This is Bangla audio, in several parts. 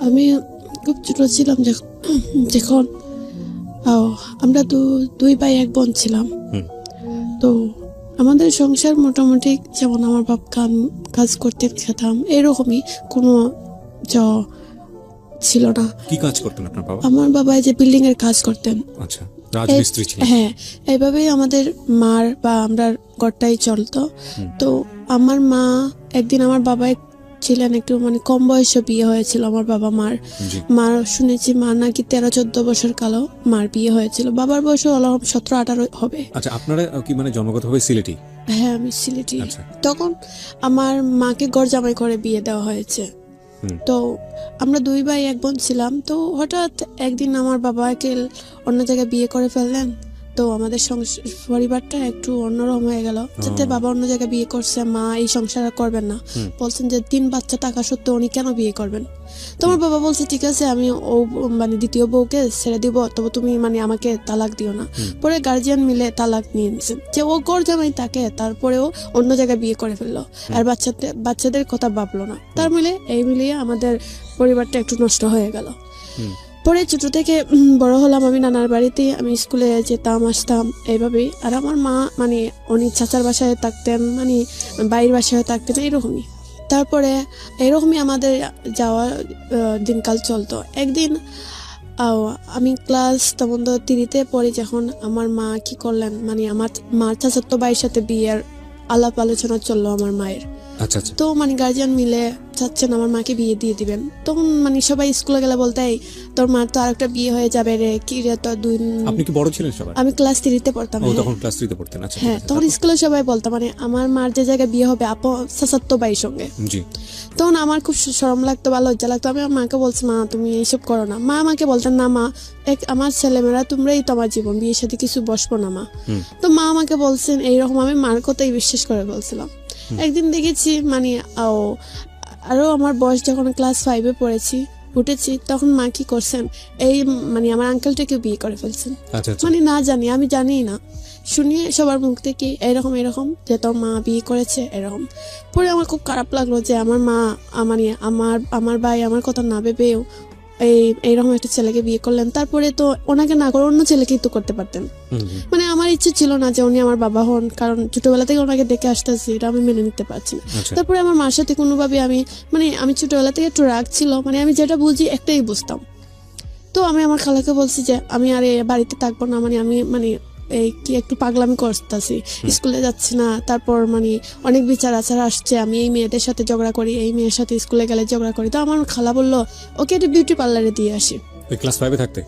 আমি খুব ছোট ছিলাম যখন আমরা দুই ভাই এক বোন ছিলাম। তো আমাদের সংসার মোটামুটি যেমন আমার বাপ কাজ করতে খেতাম, এরকমই কোনো ছিল না। কি কাজ করতেন আপনার বাবা? আমার বাবা যে বিল্ডিং এর কাজ করতেন। আচ্ছা, রাজমিস্ত্রি ছিলেন। হ্যাঁ, এইভাবেই আমাদের মার বা আমরা ঘরটাই চলতো। তো আমার মা একদিন, আমার বাবা ছিলেন একটু কম বয়সে বিয়ে হয়েছিল আমার বাবা মার শুনেছি মা নাকি 13-14 বছর কালো মার বিয়ে হয়েছিল। বাবার বয়স 17-18 হবে। আচ্ছা, আপনারা কি জন্মগতভাবে সিলেটি? হ্যাঁ, আমি সিলেটি। তখন আমার মাকে ঘর জামাই করে বিয়ে দেওয়া হয়েছে। তো আমরা দুই ভাই এক বোন ছিলাম। তো হঠাৎ একদিন আমার বাবাকে অন্য জায়গায় বিয়ে করে ফেললেন। তো আমাদের পরিবারটা একটু অন্যরকম হয়ে গেল। যাতে বাবা অন্য জায়গায় বিয়ে করছে, মা এই সংসার করবেন না, বলছেন যে 3 বাচ্চা টাকা সত্ত্বেও উনি কেন বিয়ে করবেন। তো আমার বাবা বলছে ঠিক আছে, আমি ও দ্বিতীয় বউকে ছেড়ে দিব, তবে তুমি আমাকে তালাক দিও না। পরে গার্জিয়ান মিলে তালাক নিয়ে নিয়েছেন, যে ও ঘর জামাই তাকে, তারপরেও অন্য জায়গায় বিয়ে করে ফেললো আর বাচ্চাদের কথা ভাবলো না। তার মিলিয়ে আমাদের পরিবারটা একটু নষ্ট হয়ে গেল। পরে ছোট থেকে বড় হলাম আমি নানার বাড়িতে, আমি স্কুলে যেতাম আসতাম এইভাবেই। আর আমার মা উনি চাচার বাসায় থাকতেন, বাইরের বাসায় থাকতেন, এরকমই। তারপরে এরকমই আমাদের যাওয়া দিনকাল চলতো। একদিন আমি ক্লাস 3-তে পড়ি, যখন আমার মা কি করলেন, আমার মার চাচাতো ভাইয়ের সাথে বিয়ের আলাপ আলোচনা চললো আমার মায়ের। তো গার্জিয়ান মিলে চাচ্ছেন আমার মাকে বিয়ে দিয়ে দিবেন। তখন সবাই স্কুলে গেলে বলতে, তোর মার তো আরেকটা বিয়ে হয়ে যাবে রে, কি রে তোর দুই। আপনি কি বড় ছিলেন সবাই? আমি ক্লাস 3-তে পড়তাম। তখন ক্লাস 3-তে পড়তেন? আচ্ছা, হ্যাঁ, তখন স্কুলে সবাই বলতো আমার মার যে জায়গায় বিয়ে হবে আপু চাচাতো ভাইয়ের সঙ্গে। জি। তখন আমার খুব শরম লাগতো বা লজ্জা লাগতো। আমি আমার মাকে বলছি, মা তুমি এইসব করো না। মা আমাকে বলতেন, না মা, আমার ছেলেমেয়েরা তোমরাই তো আমার জীবন, বিয়ের সাথে কিছু বসবো না মা। তো মা আমাকে বলছেন এইরকম, আমি মার কথাই বিশ্বাস করে বলছিলাম। একদিন দেখেছি আরো আমার বয়স যখন ক্লাস 5-এ উঠেছি, তখন মা কি করছেন, এই আমার আঙ্কেলটাকে বিয়ে করে ফেলছেন। না জানি, আমি জানি না, শুনিয়ে সবার মুখ থেকে এরকম যে তোর মা বিয়ে করেছে এরকম। পরে আমার খুব খারাপ লাগলো যে আমার মা আমার ভাই আমার কথা না ভেবেও এইরকম একটা ছেলেকে বিয়ে করলেন। তারপরে তো ওনাকে না করে অন্য ছেলেকেই তো করতে পারতেন। আমার ইচ্ছে ছিল না যে উনি আমার বাবা হন, কারণ ছোটবেলা থেকে ওনাকে দেখে আসতেছি, এটা আমি মেনে নিতে পারছি না। তারপরে আমার মার সাথে কোনোভাবে আমি ছোটবেলা থেকে একটু রাগ ছিল, আমি যেটা বুঝি একটাই বুঝতাম। তো আমি আমার খালাকে বলছি যে আমি আর বাড়িতে থাকবো না, আমি এই কি একটু পাগলামি করতেছি, স্কুলে যাচ্ছি না। তারপর অনেক বিচার আচার আসছে, আমি এই মেয়েদের সাথে ঝগড়া করি, এই মেয়ের সাথে স্কুলে গেলে ঝগড়া করি। তো আমার খালা বললো ওকে একটা বিউটি পার্লারে দিয়ে আসি। ক্লাস 5-এ থাকতে?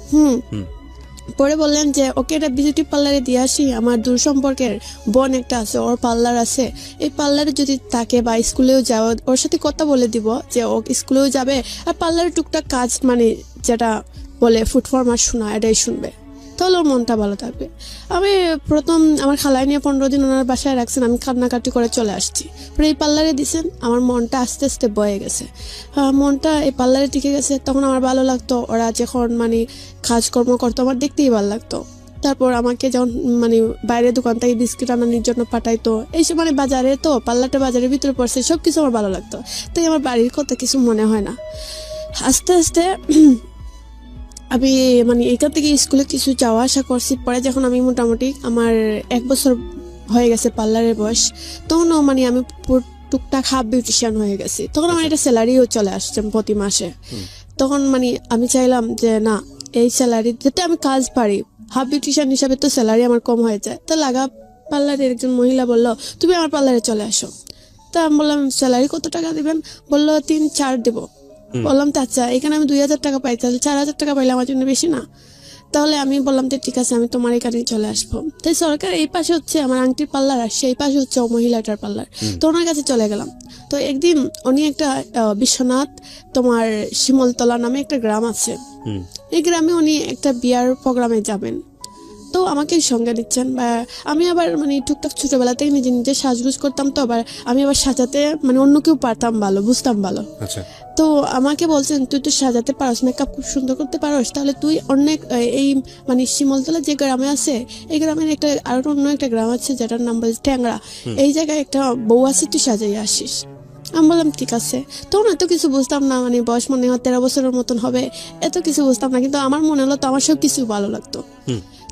পরে বললেন যে ওকে এটা বিউটি পার্লারে দিয়ে আসি, আমার দূর সম্পর্কের বোন একটা আছে, ওর পার্লার আছে, এই পার্লারে যদি থাকে বা স্কুলেও যাও, ওর সাথে কথা বলে দিব যে ও স্কুলেও যাবে আর পার্লারে টুকটাক কাজ যেটা বলে ফুড ফর্মার শোনা, এটাই শুনবে, তাহলে ওর মনটা ভালো থাকবে। আমি প্রথম আমার খালায় নিয়ে 15 দিন ওনার বাসায় রাখছেন, আমি কান্নাকাটি করে চলে আসছি। পরে এই পার্লারে দিয়েছেন, আমার মনটা আস্তে আস্তে বয়ে গেছে, মনটা এই পার্লারে টিকে গেছে। তখন আমার ভালো লাগতো, ওরা যখন কাজকর্ম করতো আমার দেখতেই ভালো লাগতো। তারপর আমাকে যখন বাইরের দোকান থেকে বিস্কিট আনানোর জন্য পাঠাইতো, এইসব বাজারে, তো পার্লারটা বাজারের ভিতরে পড়ছে, সব কিছু আমার ভালো লাগতো। তাই আমার বাড়ির কথা কিছু মনে হয় না। আস্তে আস্তে আমি এখান থেকে স্কুলে কিছু যাওয়া আসা করছি। পরে যখন আমি মোটামুটি আমার 1 বছর হয়ে গেছে পার্লারের বয়স, তখনও আমি টুকটাক হাফ বিউটিশিয়ান হয়ে গেছি। তখন আমার এটা স্যালারিও চলে আসছে প্রতি মাসে। তখন আমি চাইলাম যে না, এই স্যালারি যাতে আমি কাজ পারি, হাফ বিউটিশিয়ান হিসাবে তো স্যালারি আমার কম হয়ে যায়। তো লাগা পার্লারের একজন মহিলা বললো তুমি আমার পার্লারে চলে আসো। তা আমি বললাম স্যালারি কত টাকা দিবেন? বললো 3-4 দেবো। বললাম তো আচ্ছা, এখানে আমি 2000 টাকা পাই, তাহলে 4000 টাকা পাইলে আমার জন্য বেশি না? তাহলে আমি বললাম যে ঠিক আছে, আমি তোমার এখানে চলে আসবো। তাই সরকার এই পাশে হচ্ছে আমার আংটির পার্লার আর সেই পাশে হচ্ছে ও মহিলাটার পার্লার। তো ওনার কাছে চলে গেলাম। তো একদিন উনি একটা বিশ্বনাথ শিমলতলা নামে একটা গ্রাম আছে, এই গ্রামে উনি একটা বিয়ার প্রোগ্রামে যাবেন। তো আমাকে সঙ্গে নিচ্ছেন, বা আমি আবার টুকটাক ছোটবেলা থেকে নিজে নিজে সাজগুজ করতাম। তো আবার আমি আবার সাজাতে অন্য কেউ পারতাম ভালো, বুঝতাম ভালো। তো আমাকে বলছেন তুই তো সাজাতে পারস, মেকআপ খুব সুন্দর করতে পারস, তাহলে তুই অনেক এই শিমলতলা যে গ্রামে আছে, এই গ্রামের অন্য একটা গ্রাম আছে যেটার নাম বলছে ট্যাংরা, এই জায়গায় একটা বউ আছে, তুই সাজাই আসিস। আমি বললাম ঠিক আছে। তখন এত কিছু বুঝতাম না, মানে বয়স মনে হয় 13 বছরের মতন হবে, এত কিছু বুঝতাম না, কিন্তু আমার মনে হলো তো আমার সব কিছু ভালো লাগতো।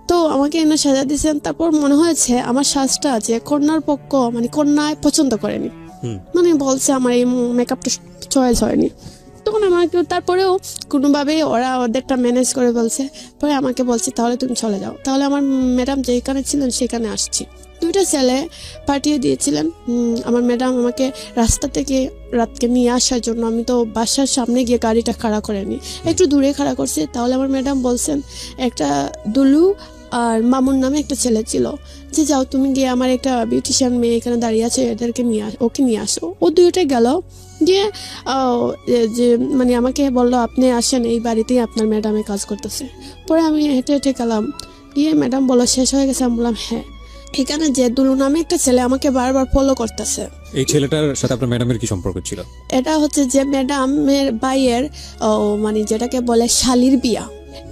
তো আমাকে এনে সাজা দিয়েছেন, তারপর মনে হয়েছে আমার সাজটা যে কন্যার পক্ষ মানে কন্যায় পছন্দ করেনি, মানে বলছে আমার এই মেকআপটা চয়েস হয়নি। তখন আমাকে তারপরেও কোনোভাবেই ওরা ওদেরটা ম্যানেজ করে বলছে, পরে আমাকে বলছে তাহলে তুমি চলে যাও। তাহলে আমার ম্যাডাম যেখানে ছিলেন সেখানে আসছি। 2টা ছেলে পাঠিয়ে দিয়েছিলেন আমার ম্যাডাম আমাকে রাস্তা থেকে রাতকে নিয়ে আসার জন্য। আমি তো বাসার সামনে গিয়ে গাড়িটা খাড়া করে নিই, একটু দূরে খাড়া করছি। তাহলে আমার ম্যাডাম বলছেন একটা দুলু আর মামুন নামে একটা ছেলে ছিল, যে যাও তুমি গিয়ে আমার একটা বিউটিশিয়ান মেয়ে এখানে দাঁড়িয়ে আছে, এদেরকে ওকে নিয়ে আসো। ও 2টা গেল গিয়ে যে মানে আমাকে বললো আপনি আসেন, এই বাড়িতেই আপনার ম্যাডামে কাজ করতেছে। পরে আমি হেঁটে হেঁটে গেলাম, গিয়ে ম্যাডাম বললো শেষ হয়ে গেছে। আমি বললাম হ্যাঁ। এখানে যে দুলু নামে একটা ছেলে আমাকে বারবার ফলো করতেছে। এই ছেলেটার সাথে আপনার ম্যাডামের কি সম্পর্ক ছিল? এটা হচ্ছে যে ম্যাডামের ভাইয়ের মানে যেটাকে বলে শালির বিয়া।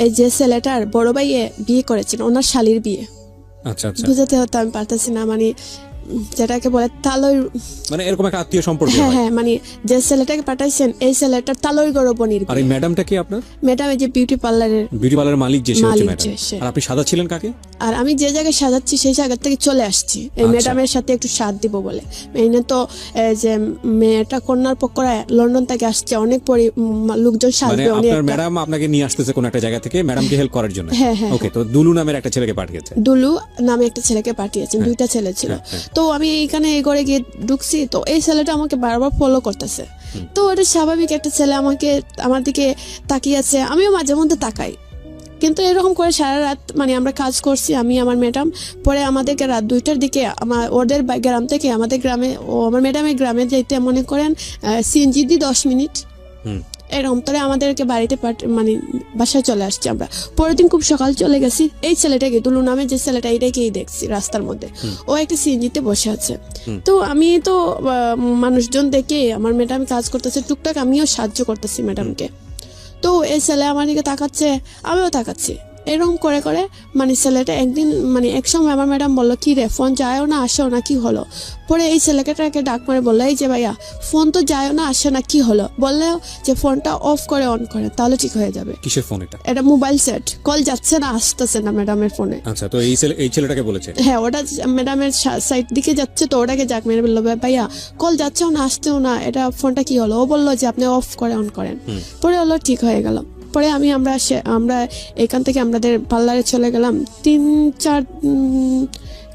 এই যে ছেলেটার বড় ভাইয়ে বিয়ে করেছিল, ওনার শালির বিয়ে। আচ্ছা আচ্ছা, বুঝাতে হতো আমি পারতেছি না, মানে যেটাকে বলে তালই, মানে এরকম একটা আত্মীয় সম্পর্ক। হ্যাঁ হ্যাঁ, মানে যে ছেলেটাকে পাঠাইছেন এই ছেলেটার তালই গরবনির। আর এই ম্যাডামটা কি আপনার? ম্যাডাম এই যে বিউটি পার্লারের মালিক যে সে হচ্ছে মালিক ম্যাডাম। যে সে। আর আপনি সাদা ছিলেন কাকে? আর আমি যে জায়গায় সাজাচ্ছি সেই জায়গা থেকে চলে আসছি এই আচ্ছা। ম্যাডামের সাথে একটু সাথ দিব বলে। এনে তো যে মেয়েটা কন্যার পক্ষরা লন্ডন থেকে আসছে, অনেক লোকজন মানে সাজবে অনেক। আপনার ম্যাডাম আপনাকে নিয়ে আসতেছে কোন একটা জায়গা থেকে ম্যাডামকে হেল্প করার জন্য? হ্যাঁ, হ্যাঁ, ওকে, তো দুলু নামের একটা ছেলেকে পাঠিয়েছে। দুলু নামে একটা ছেলেকে পাঠিয়েছেন, 2টা ছেলে ছিল। তো আমি এইখানে এই ঘরে গিয়ে ঢুকছি, তো এই ছেলেটা আমাকে বারবার ফলো করতেছে। তো এটা স্বাভাবিক, একটা ছেলে আমার দিকে তাকিয়ে আছে, আমিও মাঝে মধ্যে তাকাই। কিন্তু এরকম করে সারা রাত মানে আমরা কাজ করছি, আমি আমার ম্যাডাম। পরে আমাদেরকে রাত 2টার দিকে ওদের গ্রাম থেকে আমাদের গ্রামে, আমার ম্যাডামের গ্রামে যাইতে মনে করেন সিএনজি দিয়ে 10 মিনিট এরকম। তাহলে আমাদেরকে বাড়িতে মানে বাসায় চলে আসছি আমরা। পরের দিন খুব সকাল চলে গেছি, এই ছেলেটাকে দুলু নামে যে ছেলেটা, এটাকেই দেখছি রাস্তার মধ্যে, ও একটা সিএনজিতে বসে আছে। তো আমি তো মানুষজন দেখে আমার ম্যাডাম কাজ করতেছে টুকটাক, আমিও সাহায্য করতেছি ম্যাডামকে। তো এই ছেলে আমার দিকে তাকাচ্ছে, আমিও তাকাচ্ছি, এরকম করে করে মানে ছেলেটা একদিন মানে এক সময় আমার ম্যাডাম বললো কি রে ফোন যায়ও না আসেও না, কি হলো? পরে এই ছেলেটাকে ডাক মারে বললো এই যে ভাইয়া ফোন তো যায়ও না আসে না, কি হলো? বললেও যে ফোনটা অফ করে অন করে তাহলে ঠিক হয়ে যাবে। কিসের ফোন এটা? এটা মোবাইল সেট, কল যাচ্ছে না আসতেছে না ম্যাডামের ফোনে। আচ্ছা, তো এই ছেলেটাকে বলেছে? হ্যাঁ, ওটা ম্যাডামের সাইড দিকে যাচ্ছে, তো ওটাকে যাক মেরে বললো ভাইয়া কল যাচ্ছেও না আসতেও না, এটা ফোনটা কি হলো? ও বললো যে আপনি অফ করে অন করেন। পরে হলো ঠিক হয়ে গেল। পরে আমরা এখান থেকে আমাদের পার্লারে চলে গেলাম 3-4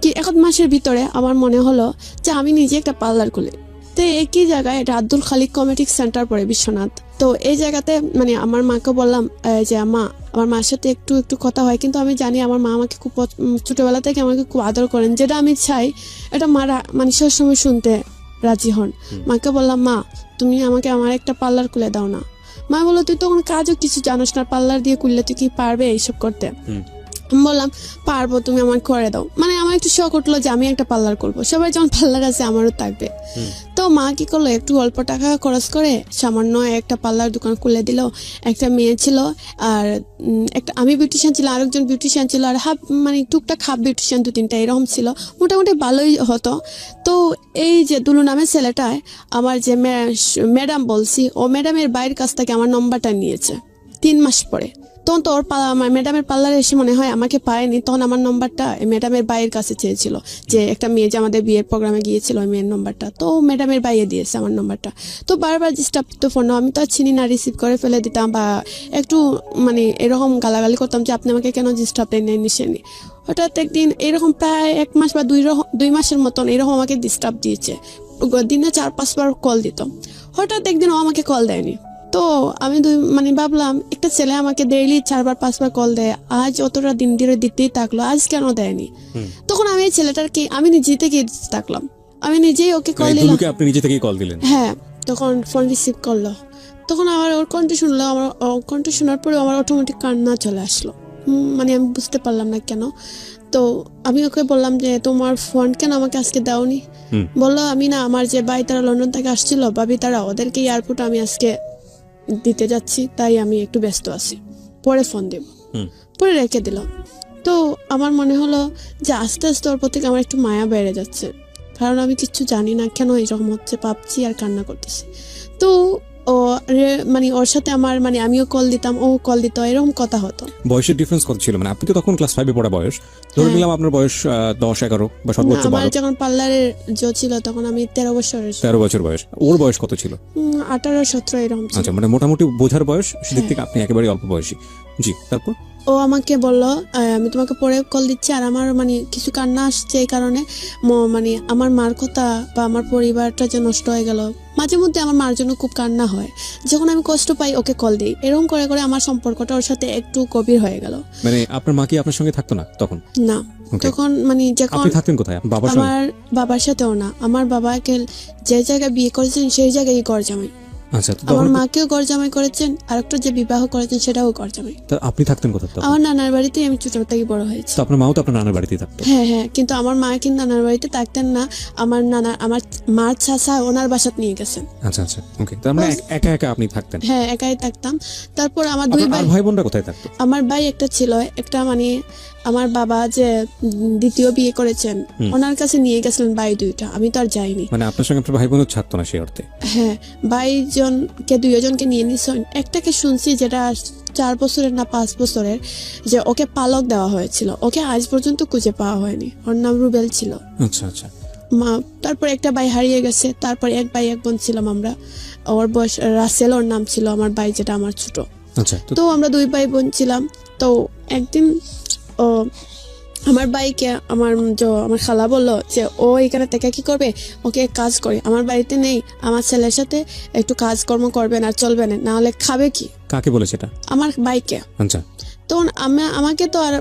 কি 1 মাসের ভিতরে। আমার মনে হলো যে আমি নিজে একটা পার্লার খুলি। তো একই জায়গায়, এটা আব্দুল খালিক কমেডিক সেন্টার পড়ে বিশ্বনাথ। তো এই জায়গাতে মানে আমার মাকে বললাম যে মা, আমার মার সাথে একটু একটু কথা হয়, কিন্তু আমি জানি আমার মা আমাকে খুব ছোটবেলা থেকে আমাকে খুব আদর করেন, যেটা আমি চাই এটা মা মানে সবসময় শুনতে রাজি হন। মাকে বললাম মা, তুমি আমাকে আমার একটা পার্লার খুলে দাও না। মা বললো তুই তো কোনো কাজও কিছু জানোস না, পার্লার দিয়ে খুললে তুই কি পারবে এইসব করতে? বললাম পারবো, তুমি আমার করে দাও। মানে আমার একটু শখ উঠলো যে আমি একটা পার্লার করবো, সবাই যেমন পার্লার আছে আমারও থাকবে। তো মা কি করলো, একটু অল্প টাকা খরচ করে সামান্য একটা পার্লার দোকান খুলে দিল। একটা মেয়ে ছিল, আর একটা আমি বিউটিশিয়ান ছিল, আরেকজন বিউটিশিয়ান ছিল, আর মানে টুকটাক হাফ বিউটিশিয়ান 2-3টা এরকম ছিল, মোটামুটি ভালোই হতো। তো এই যে দুলু নামের ছেলেটায় আমার যে ম্যাডাম বলছি, ও ম্যাডামের বাইরের কাছ থেকে আমার নম্বরটা নিয়েছে 3 মাস পরে। তখন তো ওর ম্যাডামের পার্লারে এসে মনে হয় আমাকে পায়নি, তখন আমার নম্বরটা ম্যাডামের ভাইয়ের কাছে চেয়েছিল, যে একটা মেয়ে যে আমাদের বিয়ের প্রোগ্রামে গিয়েছিল ওই মেয়ের নম্বরটা, তো ম্যাডামের ভাইয়ে দিয়েছে আমার নম্বরটা। তো বারবার ডিস্টার্ব তো ফোন, আমি তো আর চিনি না, রিসিভ করে ফেলে দিতাম বা একটু মানে এরকম গালাগালি করতাম যে আপনি আমাকে কেন ডিস্টার্ব নেই নিশেনি। হঠাৎ একদিন এরকম প্রায় 1 মাস বা 2 মাসের মতন এরকম আমাকে ডিস্টার্ব দিয়েছে, দিনে 4-5 বার কল দিত। হঠাৎ একদিন ও আমাকে কল দেয়নি। তো আমি মানে ভাবলাম একটা ছেলে আমাকে ডেইলি 4-5 বার কল দেয়, আজ অতটা দিন ধরে দিতেই থাকলো, আজ কেন দেয়নি? তখন আমি এই ছেলেটাকে আমি নিজে থেকে থাকলাম, আমি নিজেই ওকে কল দিলাম। আপনি নিজে থেকেই কল দিলেন? হ্যাঁ, তখন ফোন রিসিভ করলো, তখন আমার ওর কণ্ঠ শুনলো, আমার কণ্ঠ শোনার পরে আমার অটোমেটিক কান্না চলে আসলো। মানে আমি বুঝতে পারলাম না কেন। তো আমি ওকে বললাম যে তোমার ফোন কেন আমাকে আজকে দাওনি? বললো আমি না, আমার যে ভাই তারা লন্ডন থেকে আসছিল, ভাবি তারা, ওদেরকে এয়ারপোর্টে আমি আজকে দিতে যাচ্ছি, তাই আমি একটু ব্যস্ত আছি, পরে ফোন দেব। পরে রেখে দিলাম। তো আমার মনে হলো যে আস্তে আস্তে ওর প্রতি আমার একটু মায়া বেড়ে যাচ্ছে। কারণ আমি কিচ্ছু জানি না কেন এরকম হচ্ছে, ভাবছি আর কান্না করতেছি। তো ও মানে ওর সাথে আমার মানে আমিও কল দিতাম, ও কল দিত, এরকম কথা হতো। বয়সের ডিফারেন্স কত ছিল? মানে আপনি তো তখন ক্লাস 5-এ পড়া বয়স, ধরে নিলাম আপনার বয়স 10-11 বা সর্বোচ্চ আমার 12। যখন পার্লারের ছিল তখন আমি 13 বছরের 13 বছর বয়স। ওর বয়স কত ছিল? 18-17 এরকম ছিল। আচ্ছা, মানে মোটামুটি বোঝার বয়স, সেদিক থেকে আপনি একেবারে অল্প বয়সী। জি, তারপর? ও আমাকে বলল আমি তোমাকে পরে কল দিচ্ছি, আর আমার মানে কিছু কান্না আসছে এই কারণে মানে আমার মার কথা বা আমার পরিবারটা যে নষ্ট হয়ে গেল। মাঝে মধ্যে আমার মার জন্য খুব কান্না হয়, যখন আমি কষ্ট পাই ওকে কল দিই, এরকম করে করে আমার সম্পর্কটা ওর সাথে একটু গভীর হয়ে গেল। মানে আপনার মা কি আপনার সঙ্গে থাকতো না তখন? না, Okay. তখন মানে যখন আপনি থাকতেন কোথায়? বাবার সঙ্গে? আমার বাবার সাথেও না, আমার বাবাকে যে জায়গায় বিয়ে করেছেন সেই জায়গায় ঘর জামাই। আচ্ছা, তো আমার তখন মাকেও ঘর জামাই করেছেন, আর একটা যে বিবাহ করেছেন সেটাও ঘর জামাই। তো আপনি থাকতেন কোথায় তখন? আমার নানার বাড়িতেই আমি ছোট থেকে বড় হয়েছি। তো আপনার মাও তো আপনার নানার বাড়িতেই থাকতো? হ্যাঁ হ্যাঁ, কিন্তু আমার মা কিন্তু নানার বাড়িতে থাকতেন না, আমার মার চাচা ওনার বাসাত নিয়ে গেছেন। আচ্ছা আচ্ছা, ওকে। তার মানে একা একা আপনি থাকতেন? হ্যাঁ, একাই থাকতাম। তারপর আমার দুই আপনার ভাই, আর ভাই বোনরা কোথায় থাকতো? আমার ভাই একটা ছিল, একটা মানে আমার বাবা যে দ্বিতীয় বিয়ে করেছেন ওনার কাছে নিয়ে গেছিলেন ভাই দুইটা, আমি তো আর যাইনি। মানে আপনার সঙ্গে আপনার ভাই বোনও থাকতো না সেই অর্থে? হ্যাঁ, ভাইজনকে দুইজনকে নিয়ে নিছেন। একটাকে শুনছি যেটা 4 বছরের না 5 বছরের, যে ওকে পালক দেওয়া হয়েছিল, ওকে আজ পর্যন্ত খুঁজে পাওয়া হয়নি। ওর নাম রুবেল ছিল। আচ্ছা আচ্ছা। তারপর একটা ভাই হারিয়ে গেছে, তারপর এক ভাই এক বোন ছিলাম আমরা। ওর বয়স রাসেল, ওর নাম ছিল, আমার ভাই যেটা আমার ছোট। আচ্ছা, তো আমরা 2 ভাই বোন ছিলাম। তো একদিন ও আমার ভাইকে আমার খালা বললো যে ও এখানে থেকে কি করবে, ওকে কাজ করে, আমার বাড়িতে নেই, আমার ছেলের সাথে একটু কাজকর্ম করবেন আর চলবেন, না হলে খাবে কি। কাকে বলেছে এটা? আমার ভাইকে। আচ্ছা। তখন আমাকে তো আর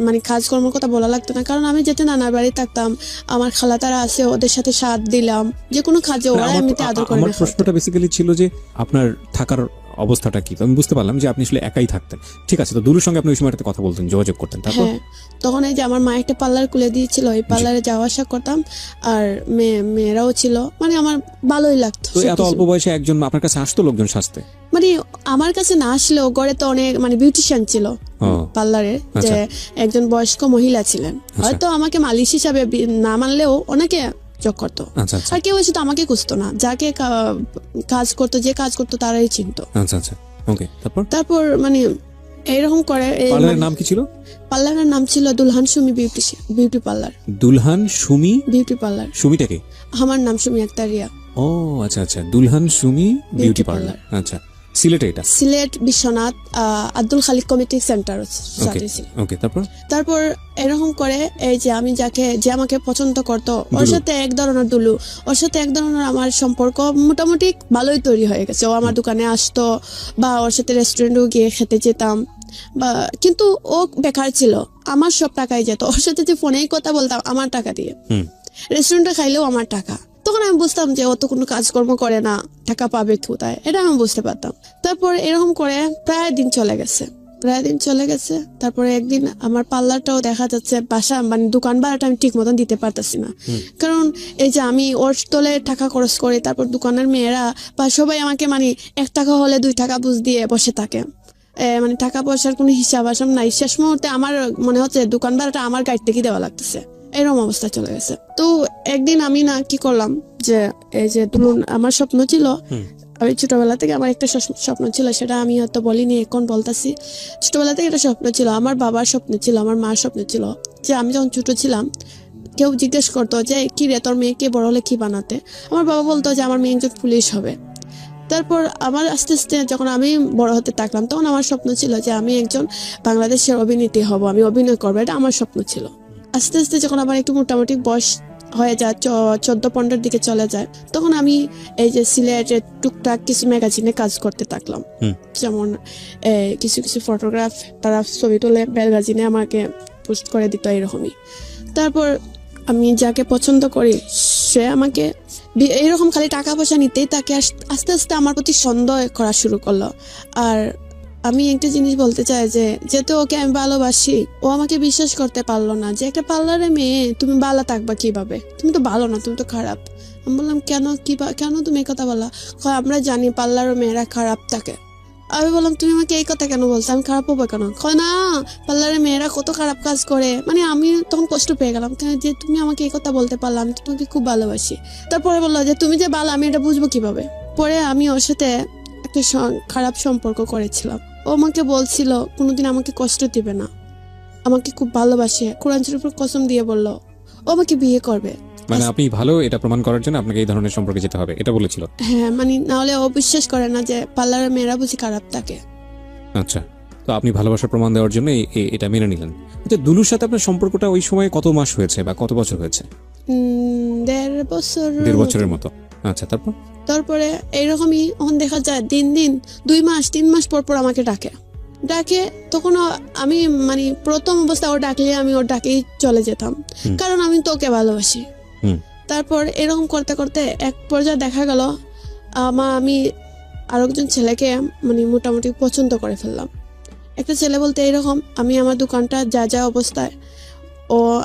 মানে কাজকর্মের কথা বলা লাগতো না, কারণ আমি যেতে নানার বাড়ি থাকতাম, আমার খালা তারা আছে, ওদের সাথে সাথ দিলাম, যে কোনো কাজে ওরা এমনিতে আদর করে। আমার প্রশ্নটা বেসিক্যালি ছিল যে আপনার থাকার অবস্থাটা কি। তো আমি বুঝতে পারলাম যে আপনি আসলে একাই থাকতেন, ঠিক আছে। তো দুলুর সঙ্গে আপনি ওই সময়টাতে কথা বলতেন, যোগাযোগ করতেন, তারপর? হ্যাঁ, তখন এই যে আমার মা একটা পার্লার খুলে দিয়েছিল, ওই পার্লারে যাওয়া আসা করতাম, আর মেয়েরাও ছিল, মানে আমার ভালোই লাগতো। তো এত অল্প বয়সে একজন আপনার কাছে আসতো লোকজন সাজতে? মানে আমার কাছে না আসলেও ঘরে তো অনেক মানে বিউটিশিয়ান ছিল পার্লারে, যে একজন বয়স্ক মহিলা ছিলেন, হয়তো আমাকে মালিশ হিসাবে না মানলেও অনেকে যোগ করতো। আর কেউ এসে তো আমাকে খুঁজতো না, যাকে কাজ করতো, যে কাজ করতো তারাই চিনতো। আচ্ছা আচ্ছা, ওকে। তারপর মানে এইরকম করে। পার্লারের নাম কি ছিল? পার্লারের নাম ছিল Dulhan Sumi beauty parlour. Dulhan Sumi beauty parlour. সুমিটা কে? আমার নাম সুমি আক্তার রিয়া। ও আচ্ছা আচ্ছা, দুলহান সুমি বিউটি পার্লার। আচ্ছা, সিলেটে এটা? সিলেট বিশ্বনাথ আব্দুল খালিক কমিউনিটি সেন্টার। ওকে, তারপর এরকম করে এই যে আমি যে আমাকে পছন্দ করতো, ওর সাথে এক ধরনের ওর সাথে এক ধরনের আমার সম্পর্ক মোটামুটি ভালোই তৈরি হয়ে গেছে। ও আমার দোকানে আসতো, বা ওর সাথে রেস্টুরেন্টেও গিয়ে খেতে যেতাম, বা কিন্তু ও বেকার ছিল, আমার সব টাকাই যেত। ওর সাথে যে ফোনেই কথা বলতাম আমার টাকা দিয়ে, রেস্টুরেন্টে খাইলেও আমার টাকা। তখন আমি বুঝতাম যে ও তো কোনো কাজকর্ম করে না, টাকা পাবে কোথায়, এটা আমি বুঝতে পারতাম। তারপর এরকম করে প্রায় দিন চলে গেছে। তারপরে একদিন আমার পার্লারটাও দেখা যাচ্ছে বাসা মানে দোকান ভাড়াটা আমি ঠিক মতন দিতে পারতেছি না, কারণ এই যে আমি ওর তলে টাকা খরচ করি, তারপর দোকানের মেয়েরা বা সবাই আমাকে মানে 1 টাকা হলে 2 টাকা বুঝ দিয়ে বসে থাকে, মানে টাকা পয়সার কোনো হিসাব আসাম নাই। শেষ মুহূর্তে আমার মনে হচ্ছে দোকান ভাড়াটা আমার গাড়ি থেকে দেওয়া লাগতেছে, এরকম অবস্থা চলে গেছে। তো একদিন আমি কি করলাম, যে এই যে ধরুন আমার স্বপ্ন ছিল, আমি ছোটবেলা থেকে আমার একটা স্বপ্ন ছিল, সেটা আমি হয়তো বলিনি, এখন বলতেছি। ছোটবেলা থেকে একটা স্বপ্ন ছিল, আমার বাবার স্বপ্ন ছিল, আমার মার স্বপ্ন ছিল, যে আমি যখন ছোট ছিলাম কেউ জিজ্ঞেস করতো যে কি রে তোর মেয়েকে বড় হলে কি বানাতে, আমার বাবা বলতো যে আমার মেয়ে একজন পুলিশ হবে। তারপর আমার আস্তে আস্তে যখন আমি বড় হতে থাকলাম, তখন আমার স্বপ্ন ছিল যে আমি একজন বাংলাদেশের অভিনেত্রী হব, আমি অভিনয় করবো, এটা আমার স্বপ্ন ছিল। আস্তে আস্তে যখন আমার একটু মোটামুটি বয়স হয়ে যায়, 14-15 দিকে চলে যায়, তখন আমি এই যে সিলেটের টুকটাক কিছু ম্যাগাজিনে কাজ করতে থাকলাম। যেমন কিছু ফটোগ্রাফ তারা ছবি তুলে ম্যাগাজিনে আমাকে পোস্ট করে দিত, এরকমই। তারপর আমি যাকে পছন্দ করি সে আমাকে এইরকম খালি টাকা পয়সা নিতেই তাকে আস্তে আস্তে আমার প্রতি সন্দেহ করা শুরু করলো। আর আমি একটা জিনিস বলতে চাই, যে যেহেতু ওকে আমি ভালোবাসি, ও আমাকে বিশ্বাস করতে পারলো না যে একটা পার্লারে মেয়ে তুমি ভালো থাকবা কিভাবে, তুমি তো ভালো না, তুমি তো খারাপ। আমি বললাম কেন তুমি কথা বলা? আমরা জানি পার্লারের মেয়েরা খারাপ থাকে, আমি বললাম তুমি আমাকে এই কথা কেন বলছো, আমি খারাপ হবো কেন? কয় না, পার্লারে মেয়েরা কত খারাপ কাজ করে। মানে আমি তখন কষ্ট পেয়ে গেলাম, কেন যে তুমি আমাকে এই কথা বলতে পারলাম, আমি তো তোমাকে খুব ভালোবাসি। তারপরে বললো যে তুমি যে ভালো আমি এটা বুঝবো কিভাবে। পরে আমি ওর সাথে একটা খারাপ সম্পর্ক করেছিলাম। ও আমাকে বলছিল কোনোদিন আমাকে কষ্ট দিবে না, আমাকে খুব ভালোবাসে, কোরআন শরীফের কসম দিয়ে বললো ও আমাকে বিয়ে করবে। মানে আপনি ভালো এটা প্রমাণ করার জন্য আপনাকে এই ধরনের সম্পর্কে যেতে হবে, এটা বলেছিল? হ্যাঁ, মানে নাহলে ও বিশ্বাস করে না যে পার্লারের মেয়েরা বুঝি খারাপ থাকে। আচ্ছা, তো আপনি ভালোবাসার প্রমাণ দেওয়ার জন্য এটা মেনে নিলেন। আচ্ছা, দুলুর সাথে আপনার সম্পর্কটা ওই সময় কত মাস হয়েছে বা কত বছর হয়েছে? 1.5 বছর। 1.5 বছরের মতো। আচ্ছা, তারপরে এইরকমই এখন দেখা যায় দিন 2 মাস 3 মাস পর পর আমাকে ডাকে। তখন আমি মানে প্রথম অবস্থা ও ডাকলে আমি ওর ডাকেই চলে যেতাম, কারণ আমি তোকে ভালোবাসি। তারপর এরকম করতে করতে এক পর্যায়ে দেখা গেল আমি আরেকজন ছেলেকে মানে মোটামুটি পছন্দ করে ফেললাম। একটা ছেলে বলতে এরকম, আমি আমার দোকানটা যা অবস্থায়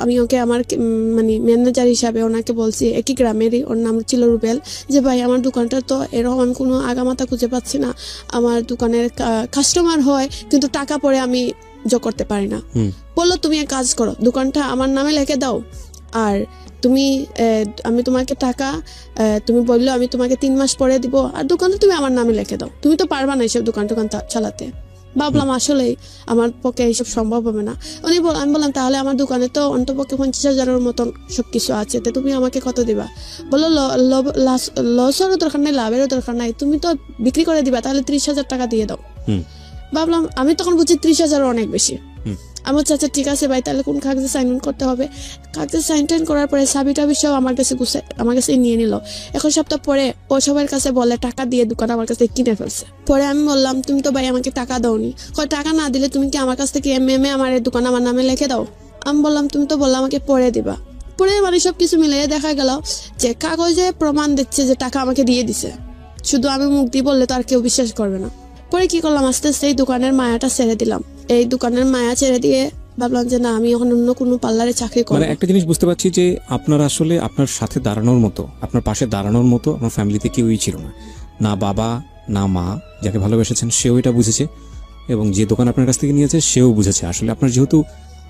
আমি ওকে আমার মানে ম্যানেজার হিসাবে ওনাকে বলছি, একই গ্রামেরই, ওর নাম ছিল রুবেল, যে ভাই আমার দোকানটা তো এরকম, আমি কোনো আগামাতা খুঁজে পাচ্ছি না, আমার দোকানের কাস্টমার হয় কিন্তু টাকা পরে আমি যোগ করতে পারি না। বললো তুমি এক কাজ করো, দোকানটা আমার নামে লিখে দাও, আর আমি তোমাকে টাকা তুমি বললো আমি তোমাকে 3 মাস পরে দিব, আর দোকানটা তুমি আমার নামে লিখে দাও, তুমি তো পারবা না এইসব দোকান চালাতে। ভাবলাম আসলেই আমার পক্ষে এইসব সম্ভব হবে না। আমি বললাম তাহলে আমার দোকানে তো অন্তপক্ষে 50,000-এর মতন সবকিছু আছে, তো তুমি আমাকে কত দিবা? বললো লসেরও দরকার নাই, লাভেরও দরকার নাই, তুমি তো বিক্রি করে দিবা, তাহলে 30,000 টাকা দিয়ে দাও। ভাবলাম, আমি তখন বুঝছি 30,000 অনেক বেশি। আমার চাচা ঠিক আছে ভাই, তাহলে কোন কাগজে সাইন করতে হবে? কাগজে সাইন টাইন করার পরে সাবি টাবি সব আমার কাছে নিয়ে নিল। 1 সপ্তাহ পরে ও সবার কাছে বলে টাকা দিয়ে দোকান আমার কাছে কিনে ফেলছে। পরে আমি বললাম তুমি তো ভাই আমাকে টাকা দাওনি। টাকা না দিলে তুমি কি আমার কাছ থেকে এমএমএ আমার এই দোকান আমার নামে লিখে দাও? আমি বললাম তুমি তো বললাম আমাকে পরে দিবা। পরে মানে সবকিছু মিলিয়ে দেখা গেল যে কাগজে প্রমাণ দিচ্ছে যে টাকা আমাকে দিয়ে দিছে, শুধু আমি মুখ দিয়ে বললে তো আর কেউ বিশ্বাস করবে না। পরে কি করলাম, আস্তে আস্তে এই দোকানের মায়াটা ছেড়ে দিলাম। এই দোকানের মায়া ছেড়ে দিয়ে ভাবলাম যে না, আমি এখন অন্য কোনো পার্লারে চাকরি করব। মানে একটা জিনিস বুঝতে পারছি যে আপনার আসলে আপনার সাথে দাঁড়ানোর মতো, আপনার পাশে দাঁড়ানোর মতো আপনার ফ্যামিলিতে কেউই ছিল না, না বাবা না মা। যাকে ভালোবেসেছেন সেও এটা বুঝেছে, এবং যে দোকান আপনার কাছ থেকে নিয়েছে সেও বুঝেছে আসলে আপনার যেহেতু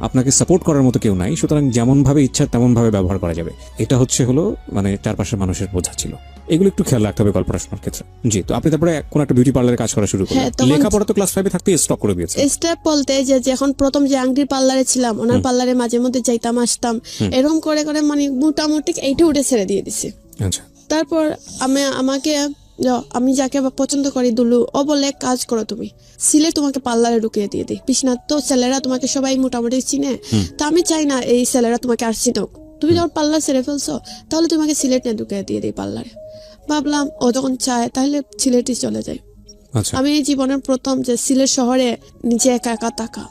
আপনাকে সাপোর্ট করার মতো কেউ নাই, সুতরাং যেমন ভাবে ইচ্ছা তেমন ভাবে ব্যবহার করা যাবে, এটা হলো মানে চারপাশের মানুষের বোঝা ছিল। এগুলো একটু খেয়াল রাখতে হবে গল্প পড়াশোনার ক্ষেত্রে। জি, তো আপনি তারপরে কোন একটা বিউটি পার্লারে কাজ করা শুরু করলেন। লেখাপড়া তো ক্লাস 5 থাকতে স্টপ করে দিয়েছে। স্টপ বলতে যে এখন প্রথম যে আংটির পার্লারে ছিলাম, ওনার পার্লারে মাঝে মধ্যে যাইতাম আসতাম, এরকম করে করে মানে মোটামুটি এইটা উঠে ছেড়ে দিয়ে দিছি। আচ্ছা, তারপর আমি যাকে পছন্দ করি দুলু, ও বলে কাজ করো তুমি, সিলে তোমাকে পার্লারে ঢুকিয়ে দিয়ে দিই। বিশ্বনাথ তো ছেলেরা তোমাকে সবাই মোটামুটি চিনে, তা আমি চাই না এই ছেলেরা তোমাকে আর চিনুক, তুমি যখন পার্লার ছেড়ে ফেলছো তাহলে তোমাকে সিলেট নিয়ে ঢুকিয়ে দিয়ে দিই পার্লারে। ভাবলাম ও যখন চায় তাহলে সিলেটই চলে যায়। আমি এই জীবনের প্রথম যে সিলেট শহরে নিজে একা একা থাকা,